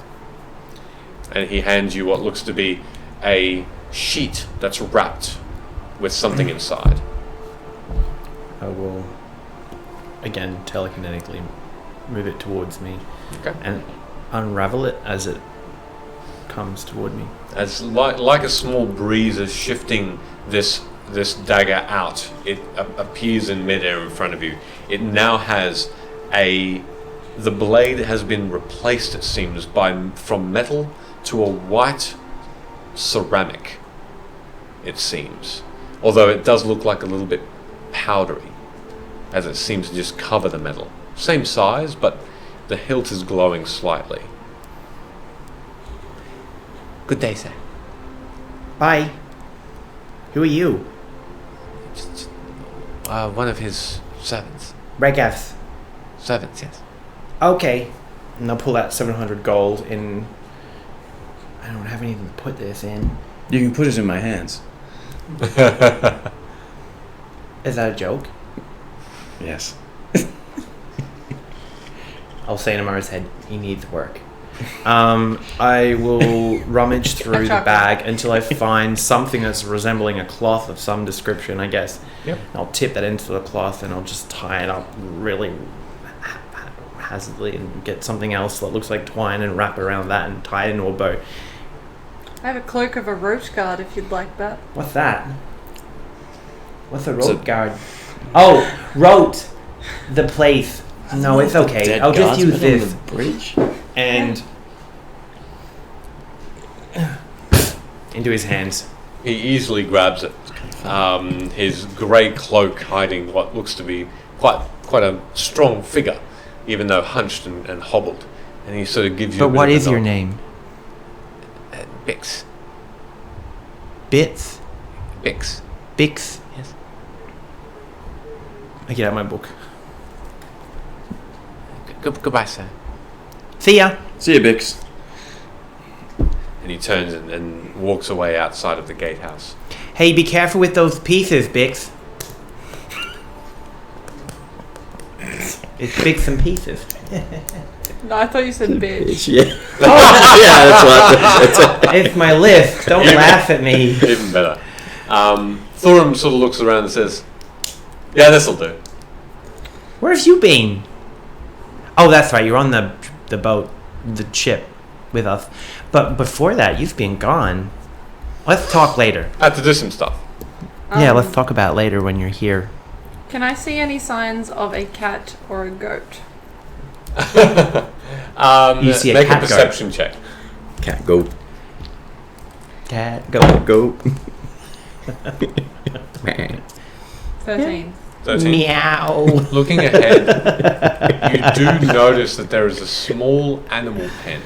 And he hands you what looks to be a sheet that's wrapped with something inside. I will, again, telekinetically move it towards me. Okay. And unravel it as it comes toward me. As like a small breeze is shifting this dagger out, it appears in midair in front of you. It now has the blade has been replaced, it seems, from metal to a white ceramic, it seems. Although it does look like a little bit powdery, as it seems to just cover the metal. Same size, but the hilt is glowing slightly. Good day, sir. Bye. Who are you? One of his servants. Regath. Servants, yes. Okay. And I'll pull out 700 gold in... I don't have anything to put this in. You can put it in my hands. Is that a joke? Yes. I'll say in Amara's head, he needs work. I will rummage through the bag until I find something that's resembling a cloth of some description, I guess. Yep. I'll tip that into the cloth and I'll just tie it up really haphazardly and get something else that looks like twine and wrap around that and tie it into a bow. I have a cloak of a roach guard if you'd like that. What's that? What's a rope guard? Oh, rote! The place. No, it's okay. I'll just use this. Bridge? And into his hands. He easily grabs it. His grey cloak hiding what looks to be quite a strong figure, even though hunched and hobbled. And he sort of gives you. But what is your name? Bix. Bits? Bix. Bix? Yes. I get out my book. Goodbye, sir. See ya. See you, Bix. And he turns and walks away outside of the gatehouse. Hey, be careful with those pieces, Bix. It's Bix and pieces. No, I thought you said bitch. Yeah. Yeah, that's what. It's my list. Don't laugh at me. Even better. Thorum sort of looks around and says, "Yeah, this'll do." Where have you been? Oh, that's right. You're on the boat, the ship, with us. But before that, you've been gone. Let's talk later. I had to do some stuff. Yeah, let's talk about it later when you're here. Can I see any signs of a cat or a goat? You see a make cat a perception check. Cat, go. Cat, go. Go. 13. 13. Meow. Looking ahead, you do notice that there is a small animal pen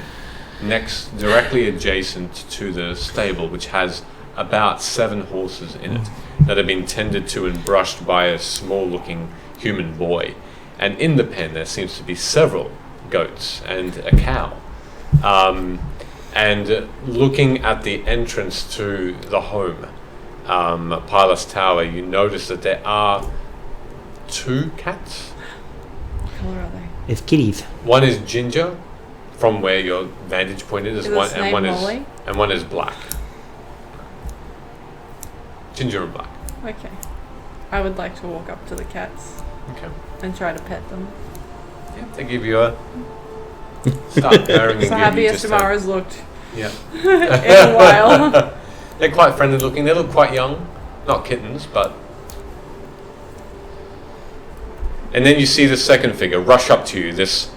directly adjacent to the stable, which has about 7 horses in it that have been tended to and brushed by a small-looking human boy. and in the pen there seems to be several goats and a cow. And looking at the entrance to the home, Pilot's Tower, you notice that there are 2 cats. What color are they? It's kitties. One is ginger, from where your vantage point is, Is one, its and name one Molly? is black. Ginger and black. Okay. I would like to walk up to the cats Okay. and try to pet them. Yeah, they give you a start pairing and So give happy you as just a- tomorrow's looked Yeah. in a while. They're quite friendly looking. They look quite young, not kittens, but. And then you see the second figure rush up to you. This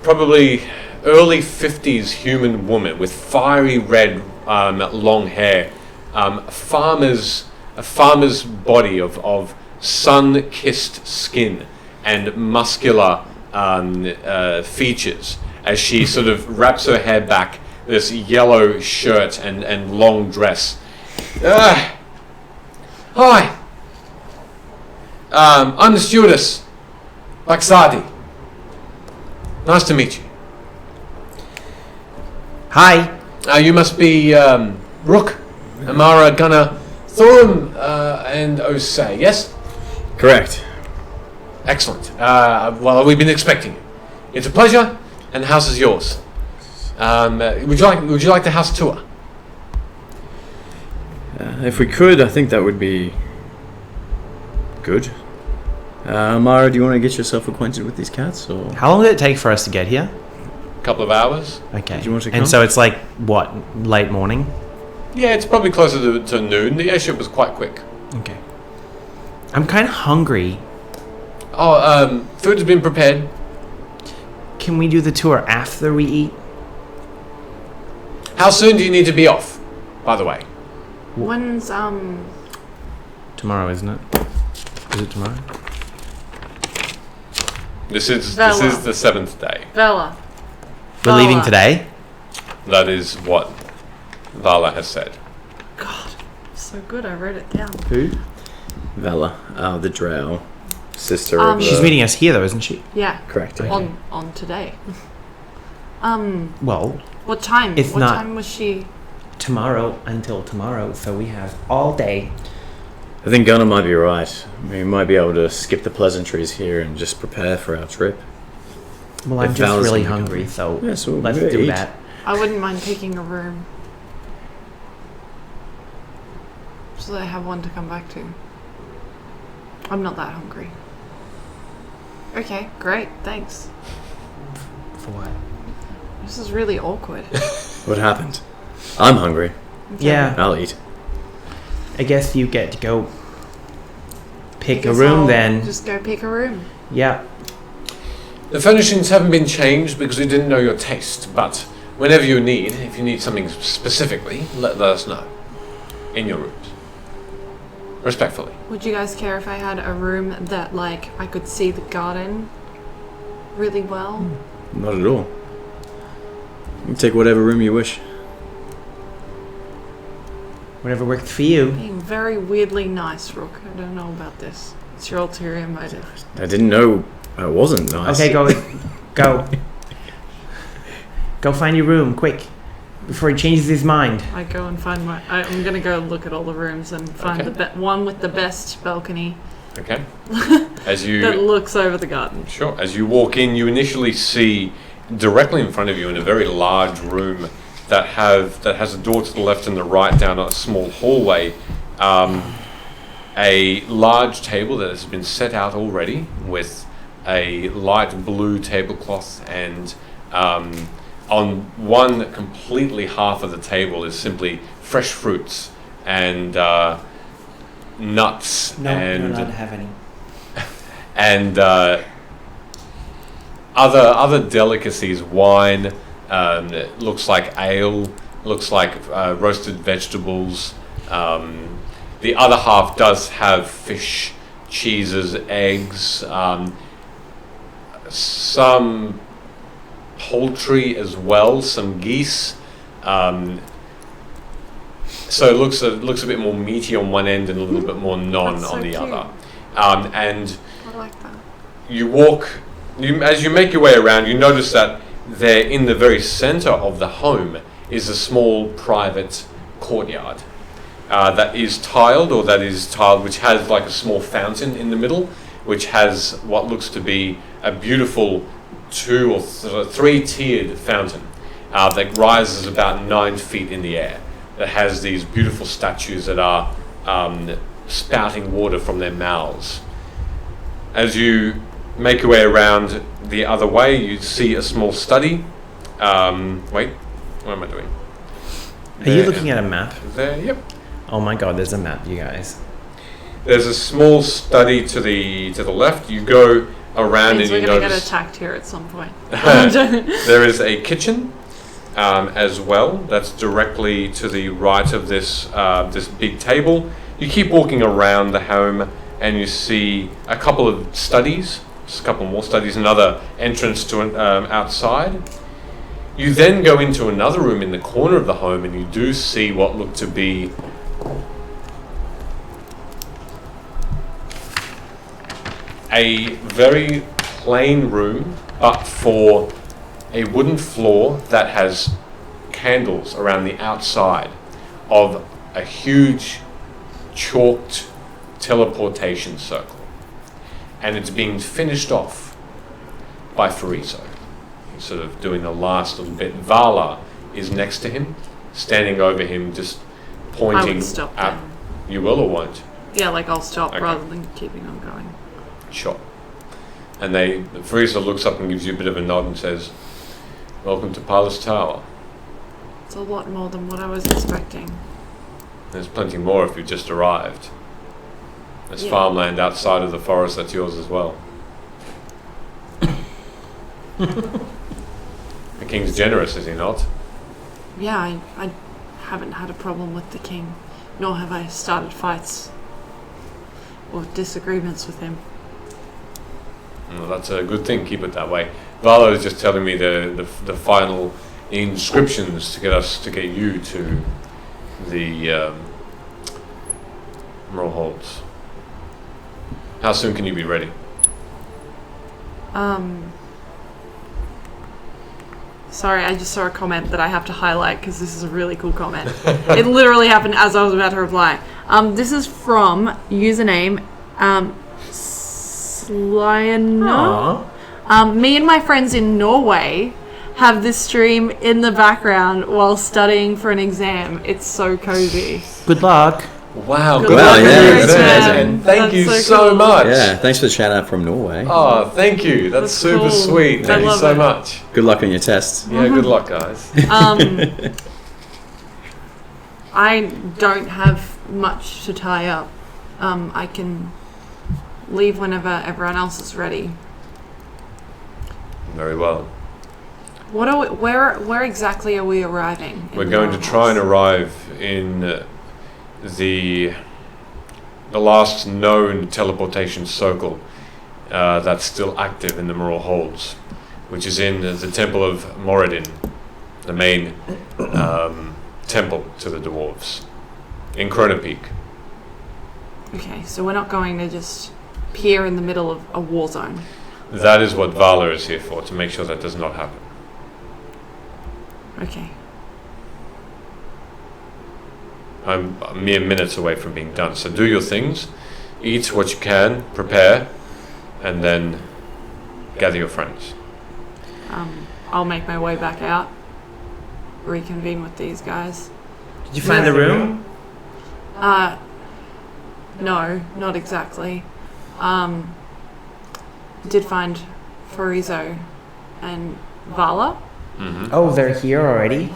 probably early 50s human woman with fiery red long hair, a farmer's body of sun-kissed skin and muscular features as she sort of wraps her hair back, this yellow shirt and long dress. Hi, I'm the stewardess, Baksadi. Nice to meet you. Hi. You must be Rook, Amara, Gunnar, Thorum, and Osei, yes? Correct. Excellent. Well, we've been expecting you. It's a pleasure, and the house is yours. Would you like the house tour? If we could, I think that would be good. Mara, do you want to get yourself acquainted with these cats, or How long did it take for us to get here? A couple of hours. Okay. Do you want to come? And so it's like, what, late morning? Yeah, it's probably closer to noon. The airship was quite quick. Okay. I'm kind of hungry. Oh, food has been prepared. Can we do the tour after we eat? How soon do you need to be off, by the way? When's Tomorrow, isn't it? Is it tomorrow? This is Vela. the 7th day. Vela? We're leaving Vala. today? That is what Vala has said. God, so good. I wrote it down. Who? Vela, the drow, sister Um, of She's meeting us here, though, isn't she? Yeah. Correct. Yeah. On today. Well, What time? It's what not- time was she? tomorrow until tomorrow, so we have all day. I think Gunnar might be right. We might be able to skip the pleasantries here and just prepare for our trip. Well, I'm If just Val's really gonna come. hungry, so Yeah, so let's we'll do eat. that. I wouldn't mind picking a room. So that I have one to come back to. I'm not that hungry. Okay, great, thanks. For what? This is really awkward. What happened? I'm hungry. Okay. Yeah, I'll eat. I guess you get to go pick a Guess room I'll then. Just go pick a room. Yeah. The furnishings haven't been changed because we didn't know your taste, but whenever you need, if you need something specifically, let us know. In your rooms. Respectfully. Would you guys care if I had a room that, like, I could see the garden really well? Not at all. You can take whatever room you wish. Whatever works for you. Being very weirdly nice, Rook. I don't know about this. It's your ulterior motive. I didn't know I wasn't nice. Okay, go. Go find your room, quick. Before he changes his mind. I go and find my. I'm gonna go look at all the rooms and find Okay. the one with the best balcony Okay? As you that looks over the garden. Sure. As you walk in, you initially see directly in front of you in a very large room that has a door to the left and the right down a small hallway. A large table that has been set out already with a light blue tablecloth, and on one completely half of the table is simply fresh fruits and nuts and have any. and other delicacies, wine, looks like ale, looks like roasted vegetables. The other half does have fish, cheeses, eggs, some poultry as well, some geese. So it looks a bit more meaty on one end and a little bit more non That's on so the cute. other. And I like that. you walk, as you make your way around, you notice that there, in the very center of the home, is a small private courtyard that is tiled, which has like a small fountain in the middle, which has what looks to be a beautiful 2 or 3 tiered fountain that rises about 9 feet in the air. That has these beautiful statues that are spouting water from their mouths. As you make your way around the other way, you see a small study. Wait, what am I doing? Are you looking at a map? There, yep. Oh my god, there's a map, you guys. There's a small study to the left. You go around and Means you we're gonna get notice attacked here at some point. there is a kitchen as well. That's directly to the right of this big table. You keep walking around the home and you see a couple of studies, just a couple more studies, another entrance to an outside. You then go into another room in the corner of the home and you do see what look to be a very plain room, but for a wooden floor that has candles around the outside of a huge chalked teleportation circle. And it's being finished off by Fariso. He's sort of doing the last little bit. Vala is next to him, standing over him, just I pointing would stop at... them. You will or won't? Yeah, like I'll stop Okay. rather than keeping on going. Sure. And Fariso looks up and gives you a bit of a nod and says, "Welcome to Palace Tower. It's a lot more than what I was expecting. There's plenty more if you've just arrived. There's Yeah. farmland outside of the forest that's yours as well." The king's generous, is he not? Yeah, I haven't had a problem with the king, nor have I started fights or disagreements with him. Well, that's a good thing. Keep it that way. Vala is just telling me the final inscriptions to get you to the Mror Holds. How soon can you be ready? Sorry, I just saw a comment that I have to highlight because this is a really cool comment. It literally happened as I was about to reply. This is from username Slyano. Me and my friends in Norway have this stream in the background while studying for an exam. It's so cozy. Good luck. Wow, Good good luck luck with with your your exam. exam. And thank That's you so so cool. much. Yeah, thanks for the shout out from Norway. Oh, thank you. That's That's super cool. sweet. I Thank you love so it. much. Good luck on your tests. Yeah, good luck, guys. I don't have much to tie up. I can leave whenever everyone else is ready. Very well. What are we, where exactly are we arriving? in We're the going to Mror try and Holds? arrive in the last known teleportation circle that's still active in the Mror Holds, which is in the Temple of Moradin, the main temple to the dwarves, in Krona Peak. Okay, so we're not going to just peer in the middle of a war zone. That is what Vala is here for, to make sure that does not happen. Okay. I'm mere minutes away from being done, so do your things, eat what you can, prepare, and then gather your friends. I'll make my way back out, reconvene with these guys. Did you find the room? No, not exactly. Did find Fariso and Vala. Oh, they're here already?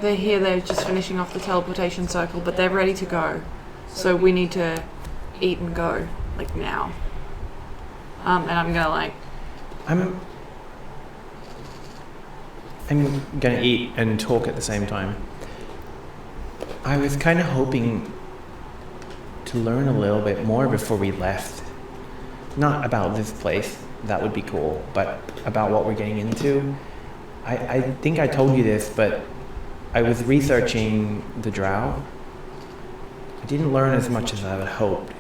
They're here, they're just finishing off the teleportation circle, but they're ready to go. So we need to eat and go, like now. And I'm gonna I'm gonna eat and talk at the same time. I was kind of hoping to learn a little bit more before we left. Not about this place, that would be cool, but about what we're getting into. I think I told you this, but I was researching the Drow. I didn't learn as much as I had hoped.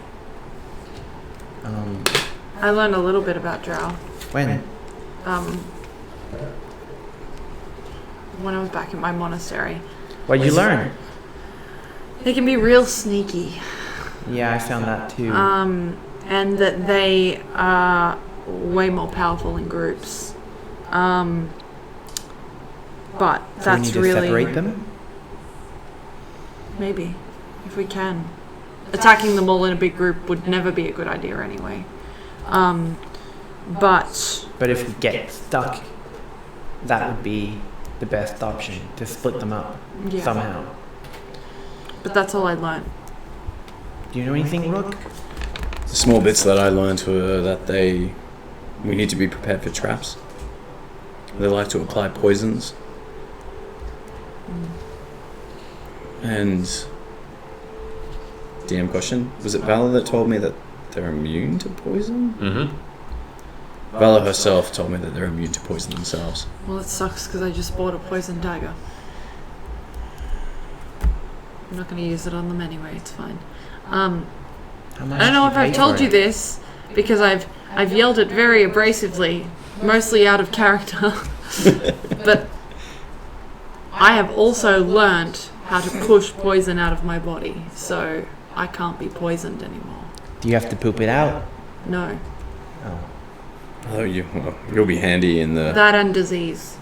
I learned a little bit about drow. When? When I was back in my monastery. What'd you learn? They can be real sneaky. Yeah, I found that too. And that they are way more powerful in groups. But So that's we need to really separate them? maybe if we can. Attacking them all in a big group would never be a good idea anyway. But But if we get stuck, that would be the best option, to split them up yeah. somehow. But that's all I learned. Do you know anything, Rook? The small bits that I learned were that we need to be prepared for traps. They like to apply poisons. And DM question, was it Valor that told me that they're immune to poison? Mm-hmm. Valor herself told me that they're immune to poison themselves. Well, it sucks because I just bought a poison dagger. I'm not going to use it on them anyway. It's fine. How much I don't know did if I've pay told for you it? this because I've yelled it very abrasively, mostly out of character. But I have also learnt how to push poison out of my body, so I can't be poisoned anymore. Do you have to poop it out? No, Oh. Oh, you'll be handy in the... that and disease.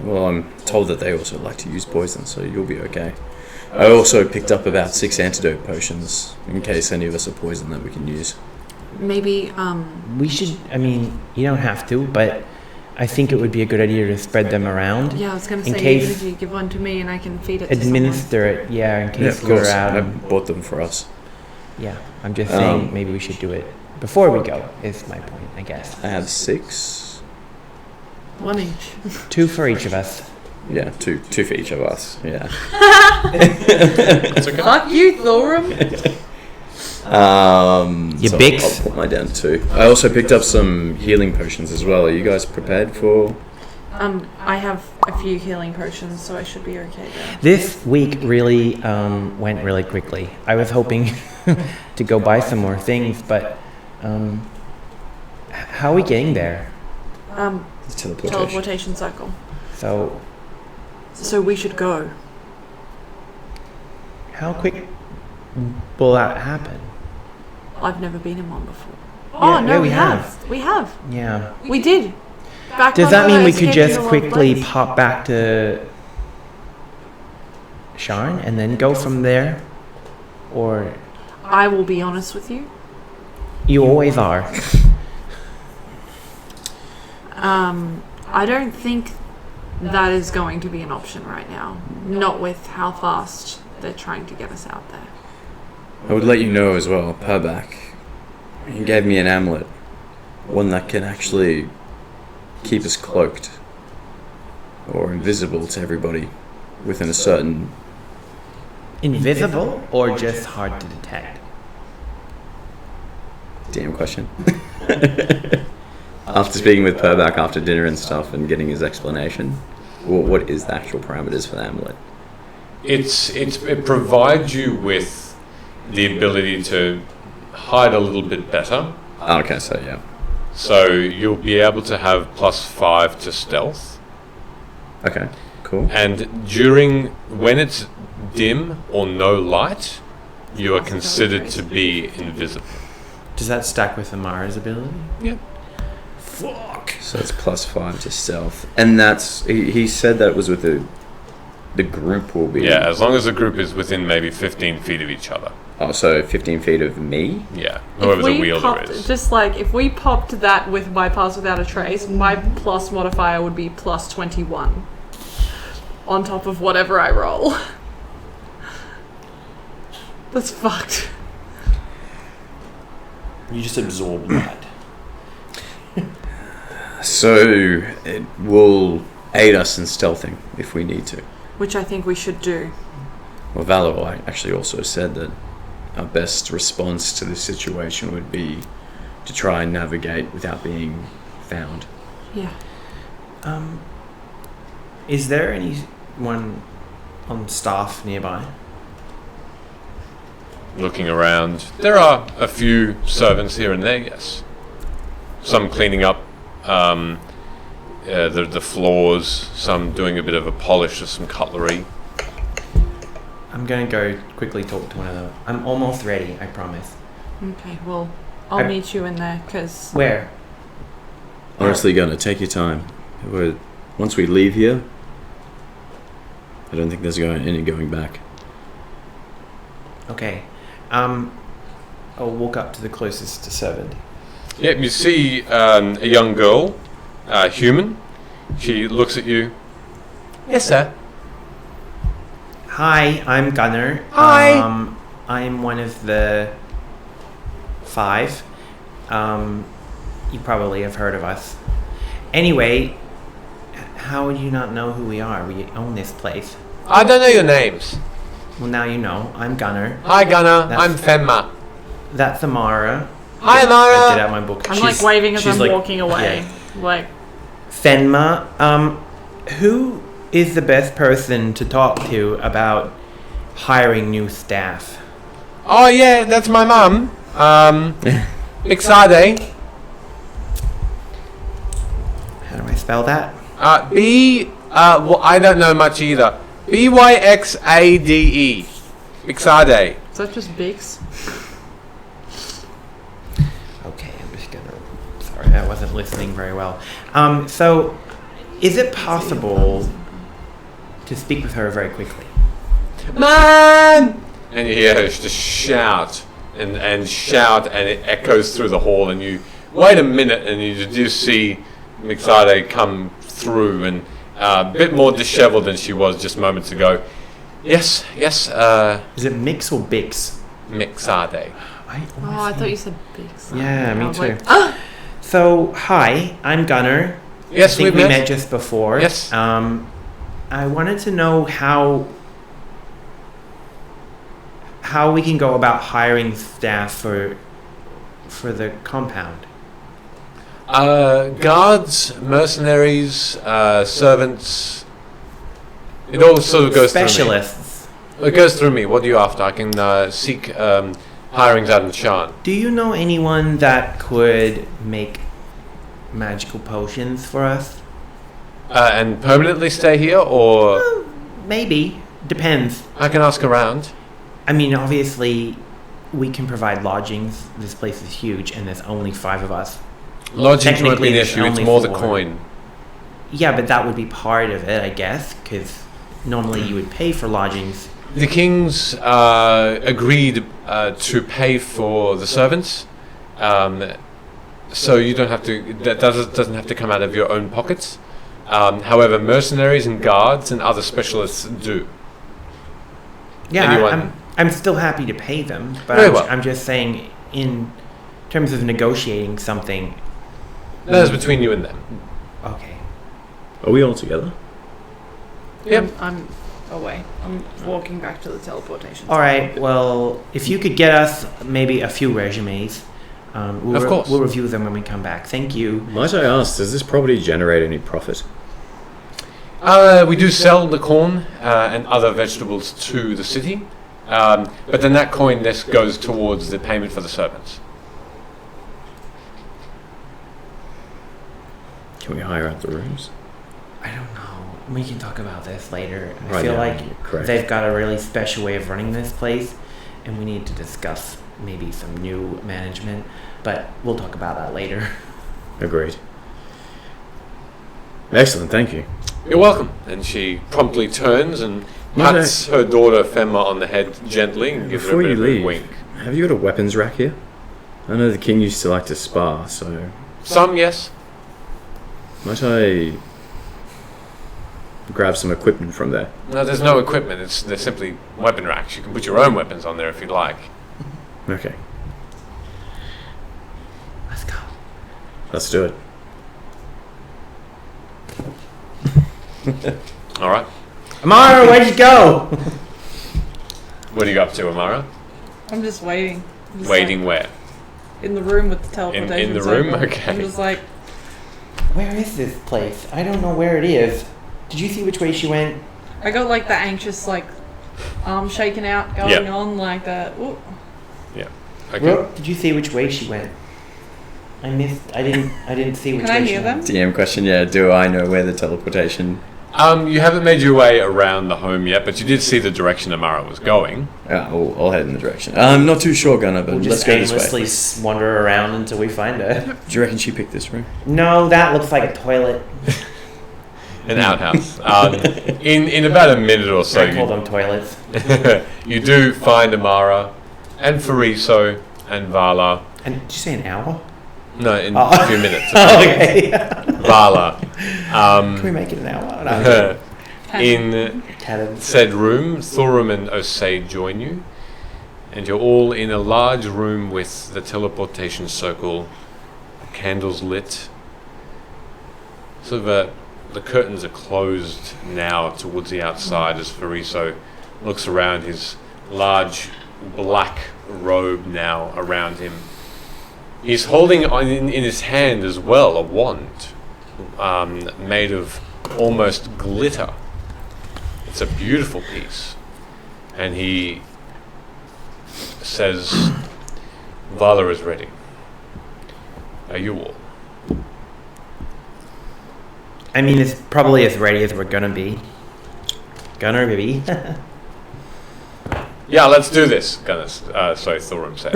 Well, I'm told that they also like to use poison, so you'll be okay. I also picked up about 6 antidote potions, in case any of us are poisoned that we can use. Maybe We should, I mean, you don't have to, but I think it would be a good idea to spread them around. yeah, I was going to In say case- even if you give one to me and I can feed it to Administer it, yeah, in Yeah, case of you're course. out. I bought them for us. Yeah, I'm just saying maybe we should do it before we go, is my point, I guess. I have 6. someone. 1 each. 2 for each of us. Yeah, two for each of us. Yeah. It's okay. Fuck you, Thorum. Your So Bix? I'll put mine down too. I also picked up some healing potions as well. Are you guys prepared for? I have a few healing potions, so I should be okay there. This week really went really quickly. I was hoping to go buy some more things, but how are we getting there? Teleportation. Teleportation cycle. So So we should go. how quick will that happen? I've never been in one before. Yeah, Oh no, yeah, we we have. We have. Yeah. We did. Back Does when that we mean were we could escaping just the quickly place. pop back to Sharn and then go from there? Or I will be honest with you. you always are? I don't think that is going to be an option right now. Not with how fast they're trying to get us out there. I would let you know as well, Purback. He gave me an amulet. One that can actually keep us cloaked. Or invisible to everybody within a certain... Invisible or just hard to detect? Damn question. After speaking with Purback after dinner and stuff and getting his explanation, what is the actual parameters for the amulet? It provides you with the ability to hide a little bit better. Oh, okay, so yeah. So you'll be able to have +5 to stealth. Okay, cool. And when it's dim or no light, you are considered to be invisible. Does that stack with Amara's ability? Yep. Fuck. So it's +5 to stealth. And that's... He said that it was with the group will be... Yeah, as long as the group is within maybe 15 feet of each other. Oh, so 15 feet of me? Yeah, whoever the wielder popped, is. just like if we popped that with my pass without a trace, my plus modifier would be +21 on top of whatever I roll. That's fucked. You just absorb that. So it will aid us in stealthing if we need to. Which I think we should do. Well, Valor actually also said that our best response to this situation would be to try and navigate without being found. Yeah. Is there anyone on staff nearby? Looking around, there are a few servants here and there, yes. some cleaning up the floors, some doing a bit of a polish of some cutlery. I'm gonna go quickly talk to one of them. I'm almost ready, I promise. Okay, well, I'll meet you in there, because... Where? Honestly, gonna take your time. Once we leave here, I don't think there's any going back. Okay. I'll walk up to the closest servant. Yep, you see a young girl, human. She looks at you. Yes, sir. Hi, I'm Gunnar. Hi. I'm one of the 5. You probably have heard of us. Anyway, how would you not know who we are? We own this place. I don't know your names. Well, now you know. I'm Gunnar. Hi, Gunnar. That's- I'm Fenma. That's Amara. Hi, I get Amara. out my book. I'm like waving as she's I'm like- walking away. yeah. Like, Fenma, who is the best person to talk to about hiring new staff? Oh, yeah, that's my mum. Mixade. How do I spell that? Well, I don't know much either. Byxade. Mixade. is that just Bix? Okay, I'm just gonna... Sorry, I wasn't listening very well. So, is it possible to speak with her very quickly? Man! And you hear her just shout and shout, and it echoes through the hall, and you wait a minute, and you do see Mixade come through, and a bit more disheveled than she was just moments ago. Yes, Is it Mix or Bix? Mixade. I thought you said Bix. Yeah, I me was too. like, So, hi, I'm Gunnar. Yes, I think we we met just before. Yes. I wanted to know how we can go about hiring staff for the compound. Guards, mercenaries, servants. It all sort of goes through me. Specialists. It goes through me. What are you after? I can seek hirings out in the Shan. Do you know anyone that could make magical potions for us? And permanently stay here, or Maybe. Depends. I can ask around. I mean, obviously, we can provide lodgings. This place is huge, and there's only 5 of us. Lodgings won't be Technically, an there's issue. It's only more the 4. coin. Yeah, but that would be part of it, I guess, because normally you would pay for lodgings. The kings agreed to pay for the servants, so you don't have to. That doesn't have to come out of your own pockets. However, mercenaries and guards and other specialists do. Yeah, Anyone- I'm still happy to pay them, but Very well. I'm just saying in terms of negotiating something. That is between you and them. Okay. Are we all together? Yep. I'm away. I'm walking back to the teleportation. All right. Well, if you could get us maybe a few resumes, Of course. we'll review them when we come back. Thank you. Might I ask, does this property generate any profit? We do sell the corn and other vegetables to the city, but then that coin this goes towards the payment for the servants. Can we hire out the rooms? I don't know. We can talk about this later. I Right feel now, like you're correct. they've got a really special way of running this place, and we need to discuss maybe some new management. But we'll talk about that later. Agreed. Excellent, thank you. You're welcome. And she promptly turns and Might pats her daughter Femma on the head gently and gives her Before a bit you of a leave, wink. have you got a weapons rack here? I know the king used to like to spar, so Some, yes. might I grab some equipment from there? No, there's no equipment. They're simply weapon racks. You can put your own weapons on there if you'd like. Okay, Let's go. let's do it. All right. Amara, where'd you go? What are you up to, Amara? I'm just waiting. I'm just Waiting where? like, in the room with the teleportation. in the room? circle. Okay. I'm just like, Where is this place? I don't know where it is. Did you see which way she went? I got like the anxious like arm shaking out going Yeah. on like that. Ooh. Okay. Brooke, did you see which way she went? I didn't see which Can I way hear she them? went. DM question, yeah. Do I know where the teleportation... You haven't made your way around the home yet, but you did see the direction Amara was going. I'll head in the direction. I'm not too sure, Gunnar, but We'll let's just go this way. aimlessly wander around until we find her. Do you reckon she picked this room? No, that looks like a toilet. An outhouse. In about a minute or so, I call them toilets. you do find Amara and Fariso and Vala. And did you say an hour? No, in a few minutes. Oh, okay. Vala. Can we make it an hour? No. In Cannons. said room, Thorum and Osei join you, and you're all in a large room with the teleportation circle, candles lit. The curtains are closed now towards the outside as Fariso looks around, his large black robe now around him. He's holding in his hand as well a wand made of almost glitter. It's a beautiful piece. And he says, Vala is ready. Are you all? I mean, it's probably as ready as we're gonna be. Gunner, baby. Yeah, let's do this, Thorum said.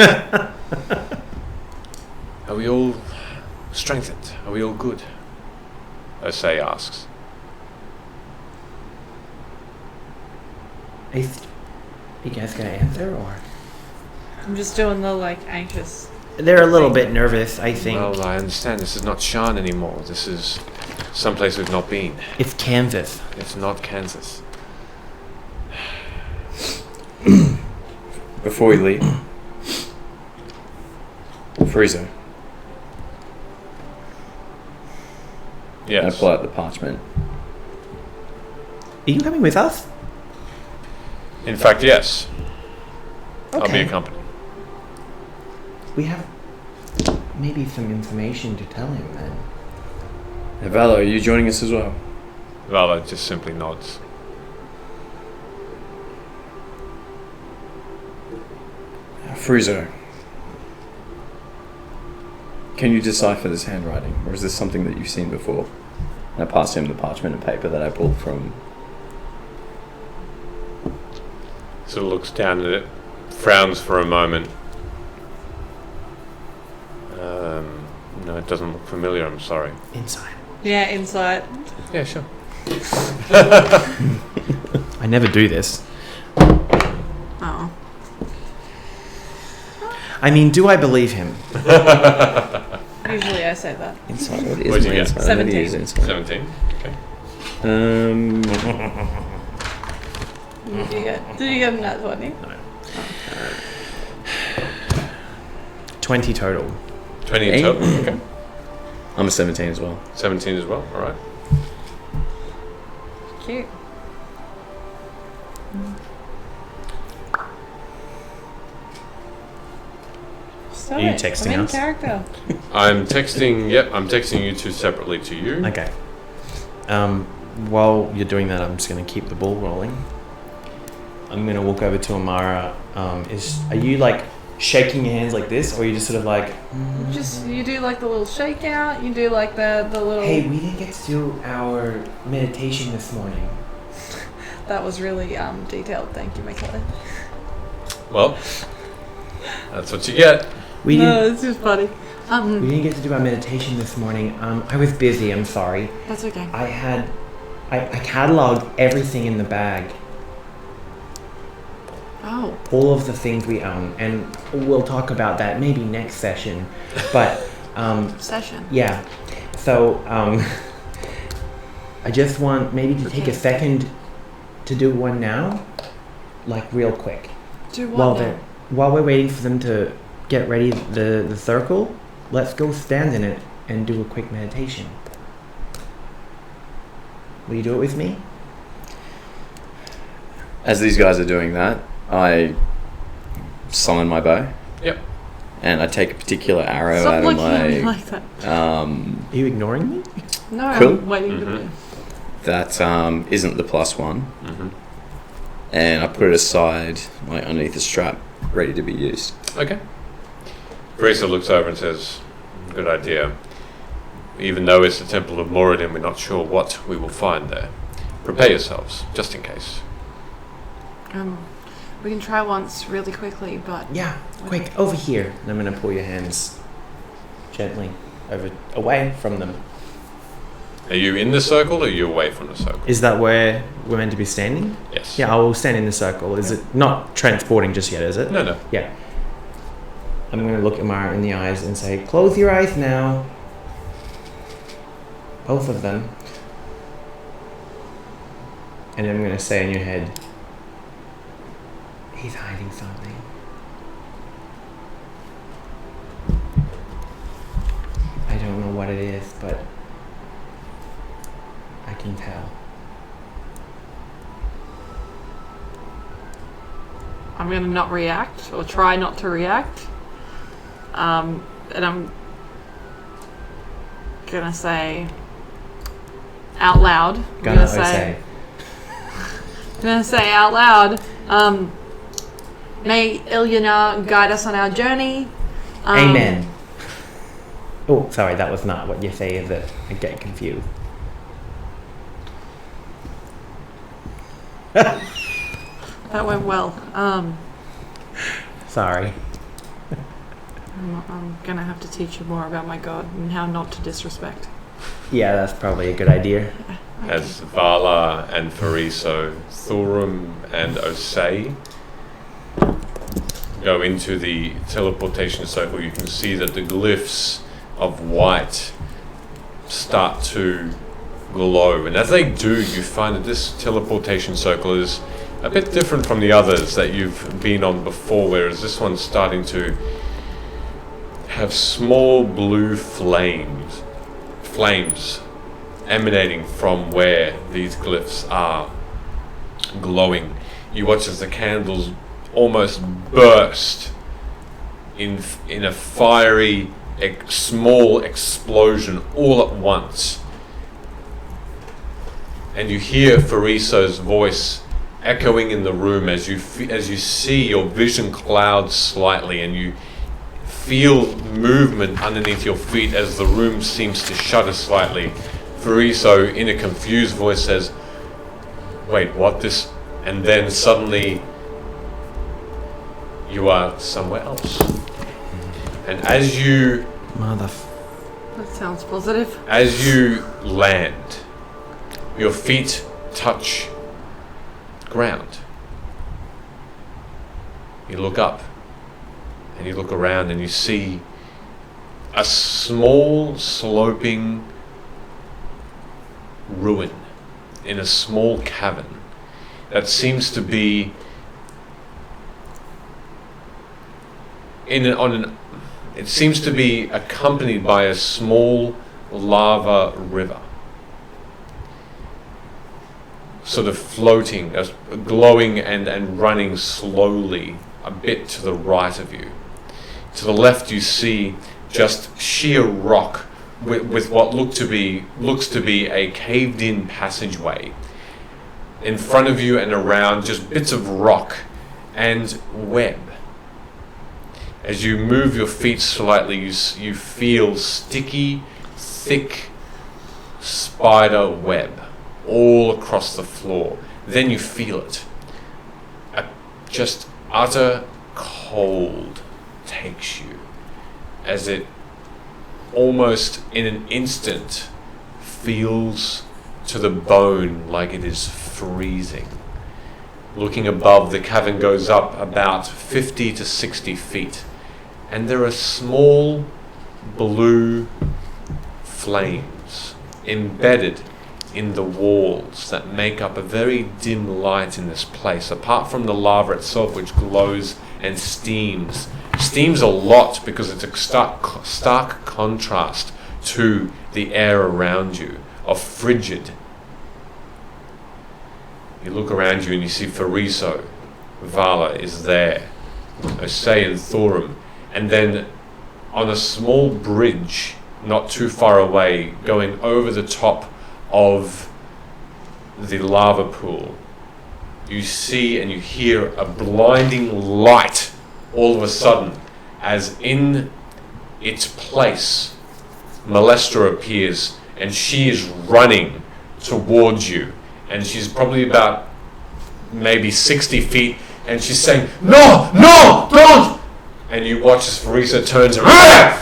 Are we all strengthened? Are we all good? Osei asks. Are you guys gonna answer, or? I'm just doing the anxious. They're a little bit nervous, I think. Well, I understand this is not Shan anymore. This is someplace we've not been. It's Kansas. It's not Kansas. Before we leave, Frieza. Yes. I pull out the parchment. Are you coming with us? In fact, yes. I'll be Okay. accompanied. We have maybe some information to tell him then. Hey, Vala, are you joining us as well? Vala just simply nods. Frieza. Can you decipher this handwriting, or is this something that you've seen before? And I pass him the parchment and paper that I pulled from... Sort of looks down at it, frowns for a moment. No, it doesn't look familiar, I'm sorry. Inside. Yeah, insight. Yeah, sure. I never do this. Oh. I mean, do I believe him? Usually I say that. Insight, what What'd is you my get? insight? I never 17. use insight. 17. Okay. Did you get a nat 20? 20 total. 20 in total. Okay. I'm a 17 as well. 17 as well. All right. Cute. Stop Are you it. texting I'm in us? character. I'm texting. Yep, I'm texting you two separately to you. Okay. While you're doing that, I'm just going to keep the ball rolling. I'm going to walk over to Amara. Are you shaking your hands like this, or are you just sort of You do the little shakeout. You do the little. Hey, we didn't get to do our meditation this morning. That was really detailed. Thank you, Michele. Well, that's what you get. We No, didn't. it's just funny. We didn't get to do our meditation this morning. I was busy. I'm sorry. That's okay. I cataloged everything in the bag, Oh. all of the things we own, and we'll talk about that maybe next session. But Session. yeah, so I just want maybe to take a second to do one now, real quick, Do what now? while we're waiting for them to get ready the circle. Let's go stand in it and do a quick meditation. Will you do it with me? As these guys are doing that, I summon my bow. Yep. And I take a particular arrow Stop out of looking at me my... like that. Are you ignoring me? No, Cool. I'm waiting to do. that isn't the +1. Mm-hmm. And I put it aside, underneath the strap, ready to be used. Okay. Grasso looks over and says, good idea. Even though it's the Temple of Moradin, we're not sure what we will find there. Prepare yourselves, just in case. We can try once really quickly, but... Yeah, quick, over here. And I'm going to pull your hands gently away from them. Are you in the circle, or are you away from the circle? Is that where we're meant to be standing? Yes. Yeah, I will stand in the circle. Is it not transporting just yet, is it? No. Yeah. I'm going to look Mara in the eyes and say, close your eyes now. Both of them. And I'm going to say in your head, he's hiding something. I don't know what it is, but I can tell. I'm going to not react, or try not to react. And I'm going to say out loud. I'm going to say out loud, may Ilyana guide us on our journey. Amen. Oh, sorry, that was not what you say, is it? I get confused. That went well. Sorry. I'm going to have to teach you more about my god and how not to disrespect. Yeah, that's probably a good idea. As Vala and Fariso, Thurum and Osei go into the teleportation circle, you can see that the glyphs of white start to glow. And as they do, you find that this teleportation circle is a bit different from the others that you've been on before, whereas this one's starting to have small blue flames emanating from where these glyphs are glowing. You watch as the candles almost burst in a fiery, small explosion all at once. And you hear Fariso's voice echoing in the room as you see your vision cloud slightly, and you feel movement underneath your feet as the room seems to shudder slightly. Fariso, in a confused voice, says, "Wait, what? This?" And then suddenly, you are somewhere else. And as you... That sounds positive. As you land, your feet touch ground. You look up, and you look around, and you see a small sloping ruin in a small cavern that seems to be it seems to be accompanied by a small lava river, sort of floating, glowing and running slowly a bit to the right of you. To the left you see just sheer rock with what looks to be a caved-in passageway. In front of you and around, just bits of rock and web. As you move your feet slightly, you feel sticky, thick spider web all across the floor. Then you feel it. Just utter cold takes you as it almost in an instant feels to the bone like it is freezing. Looking above, the cavern goes up about 50 to 60 feet, and there are small blue flames embedded in the walls that make up a very dim light in this place, apart from the lava itself, which glows and steams a lot because it's a stark contrast to the air around you of frigid. You look around you and you see Fariso, Vala is there, Osei and Thurum, and then on a small bridge not too far away, going over the top of the lava pool, you see and you hear a blinding light all of a sudden, as in its place molester appears, and she is running towards you, and she's probably about maybe 60 feet, and she's saying, "No, no, don't!" And you watch as Farisa turns around,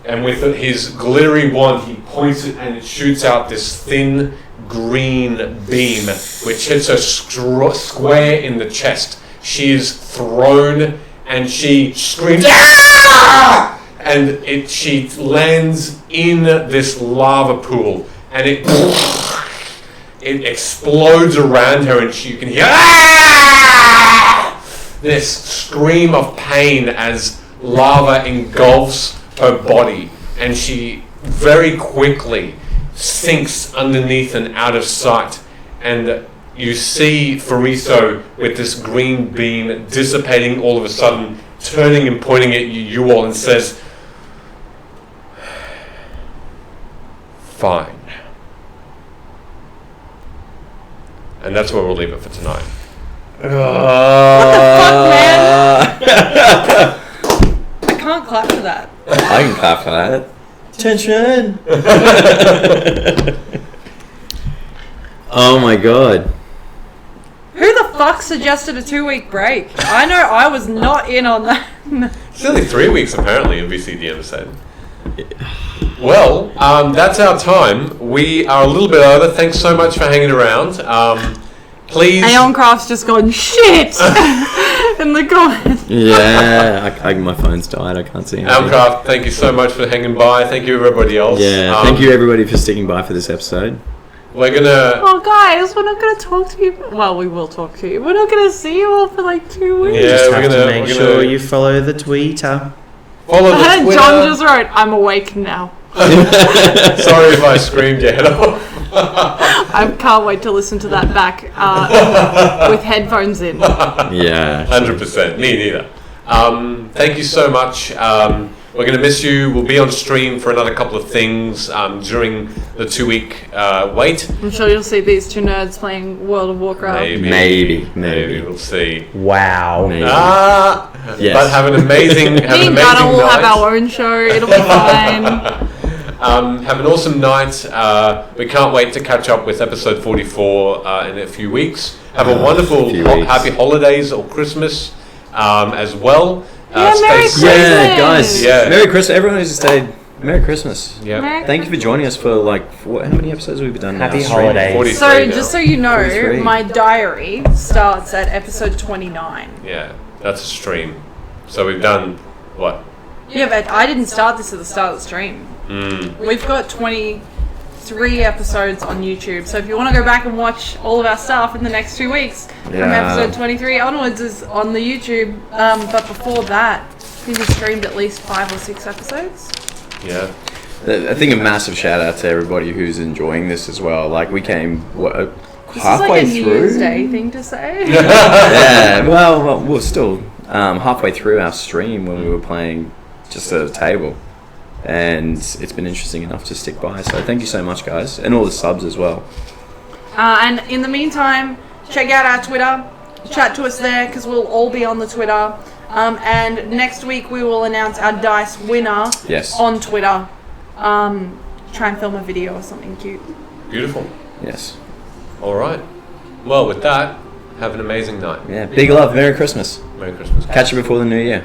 and with his glittery wand, he points it, and it shoots out this thin green beam, which hits her square in the chest. She is thrown, and she screams, "Ah!" And she lands in this lava pool, and it explodes around her, and you can hear this scream of pain as lava engulfs her body, and she very quickly sinks underneath and out of sight. And you see Fariso with this green beam dissipating all of a sudden, turning and pointing at you all, and says, "Fine." And that's where we'll leave it for tonight. What the fuck, man? I can't clap for that. I can clap for that. Tension. Oh my god. Who the fuck suggested a 2-week break? I know I was not in on that. It's only 3 weeks apparently, NBCDM said. Well, that's our time. We are a little bit over. Thanks so much for hanging around. Please. Aeoncraft's just gone shit in the comments. Yeah, my phone's died. I can't see anything. Aeoncraft, thank you so much for hanging by. Thank you everybody else. Yeah, thank you everybody for sticking by for this episode. We're gonna. Oh, guys, we're not gonna talk to you. Well, we will talk to you. We're not gonna see you all for like 2 weeks. Yeah, Just we're have gonna to make sure you follow the Twitter. follow the Twitter. John just wrote, "I'm awake now." Sorry if I screamed your head off. I can't wait to listen to that back with headphones in. Yeah. 100%. Me neither. Thank you so much. We're going to miss you. We'll be on stream for another couple of things during the 2-week wait. I'm sure you'll see these two nerds playing World of Warcraft. Maybe. We'll see. Wow. Maybe. Yes. But have an amazing Me and Gunnar will night. have our own show. It'll be fine. Have an awesome night. We can't wait to catch up with episode 44 in a few weeks. Have a wonderful happy holidays or Christmas as well. Yeah, Merry Christmas. Yeah, guys. Yeah. Merry Christmas. Everyone who's stayed. Merry Christmas. Yeah. Merry Thank you for joining us for how many episodes have we done now? Happy Streaming? holidays. 43 So, now. just so you know, 43. my diary starts at episode 29. Yeah, that's a stream. So we've done what? Yeah, but I didn't start this at the start of the stream. We've got 23 episodes on YouTube, so if you want to go back and watch all of our stuff in the next 2 weeks, from episode 23 onwards is on the YouTube. But before that, we streamed at least 5 or 6 episodes. Yeah. I think a massive shout out to everybody who's enjoying this as well. Like we came This halfway is like a New through. Year's Day thing to say. Yeah, well, we're still halfway through our stream when we were playing just at a table, and it's been interesting enough to stick by. So thank you so much, guys, and all the subs as well. And in the meantime, check out our Twitter. Chat to us there because we'll all be on the Twitter. And next week we will announce our dice winner Yes. on Twitter. Try and film a video or something cute. Beautiful. Yes. All right. Well, with that, have an amazing night. Yeah. Big love. Merry Christmas. Merry Christmas. Catch you before the new year.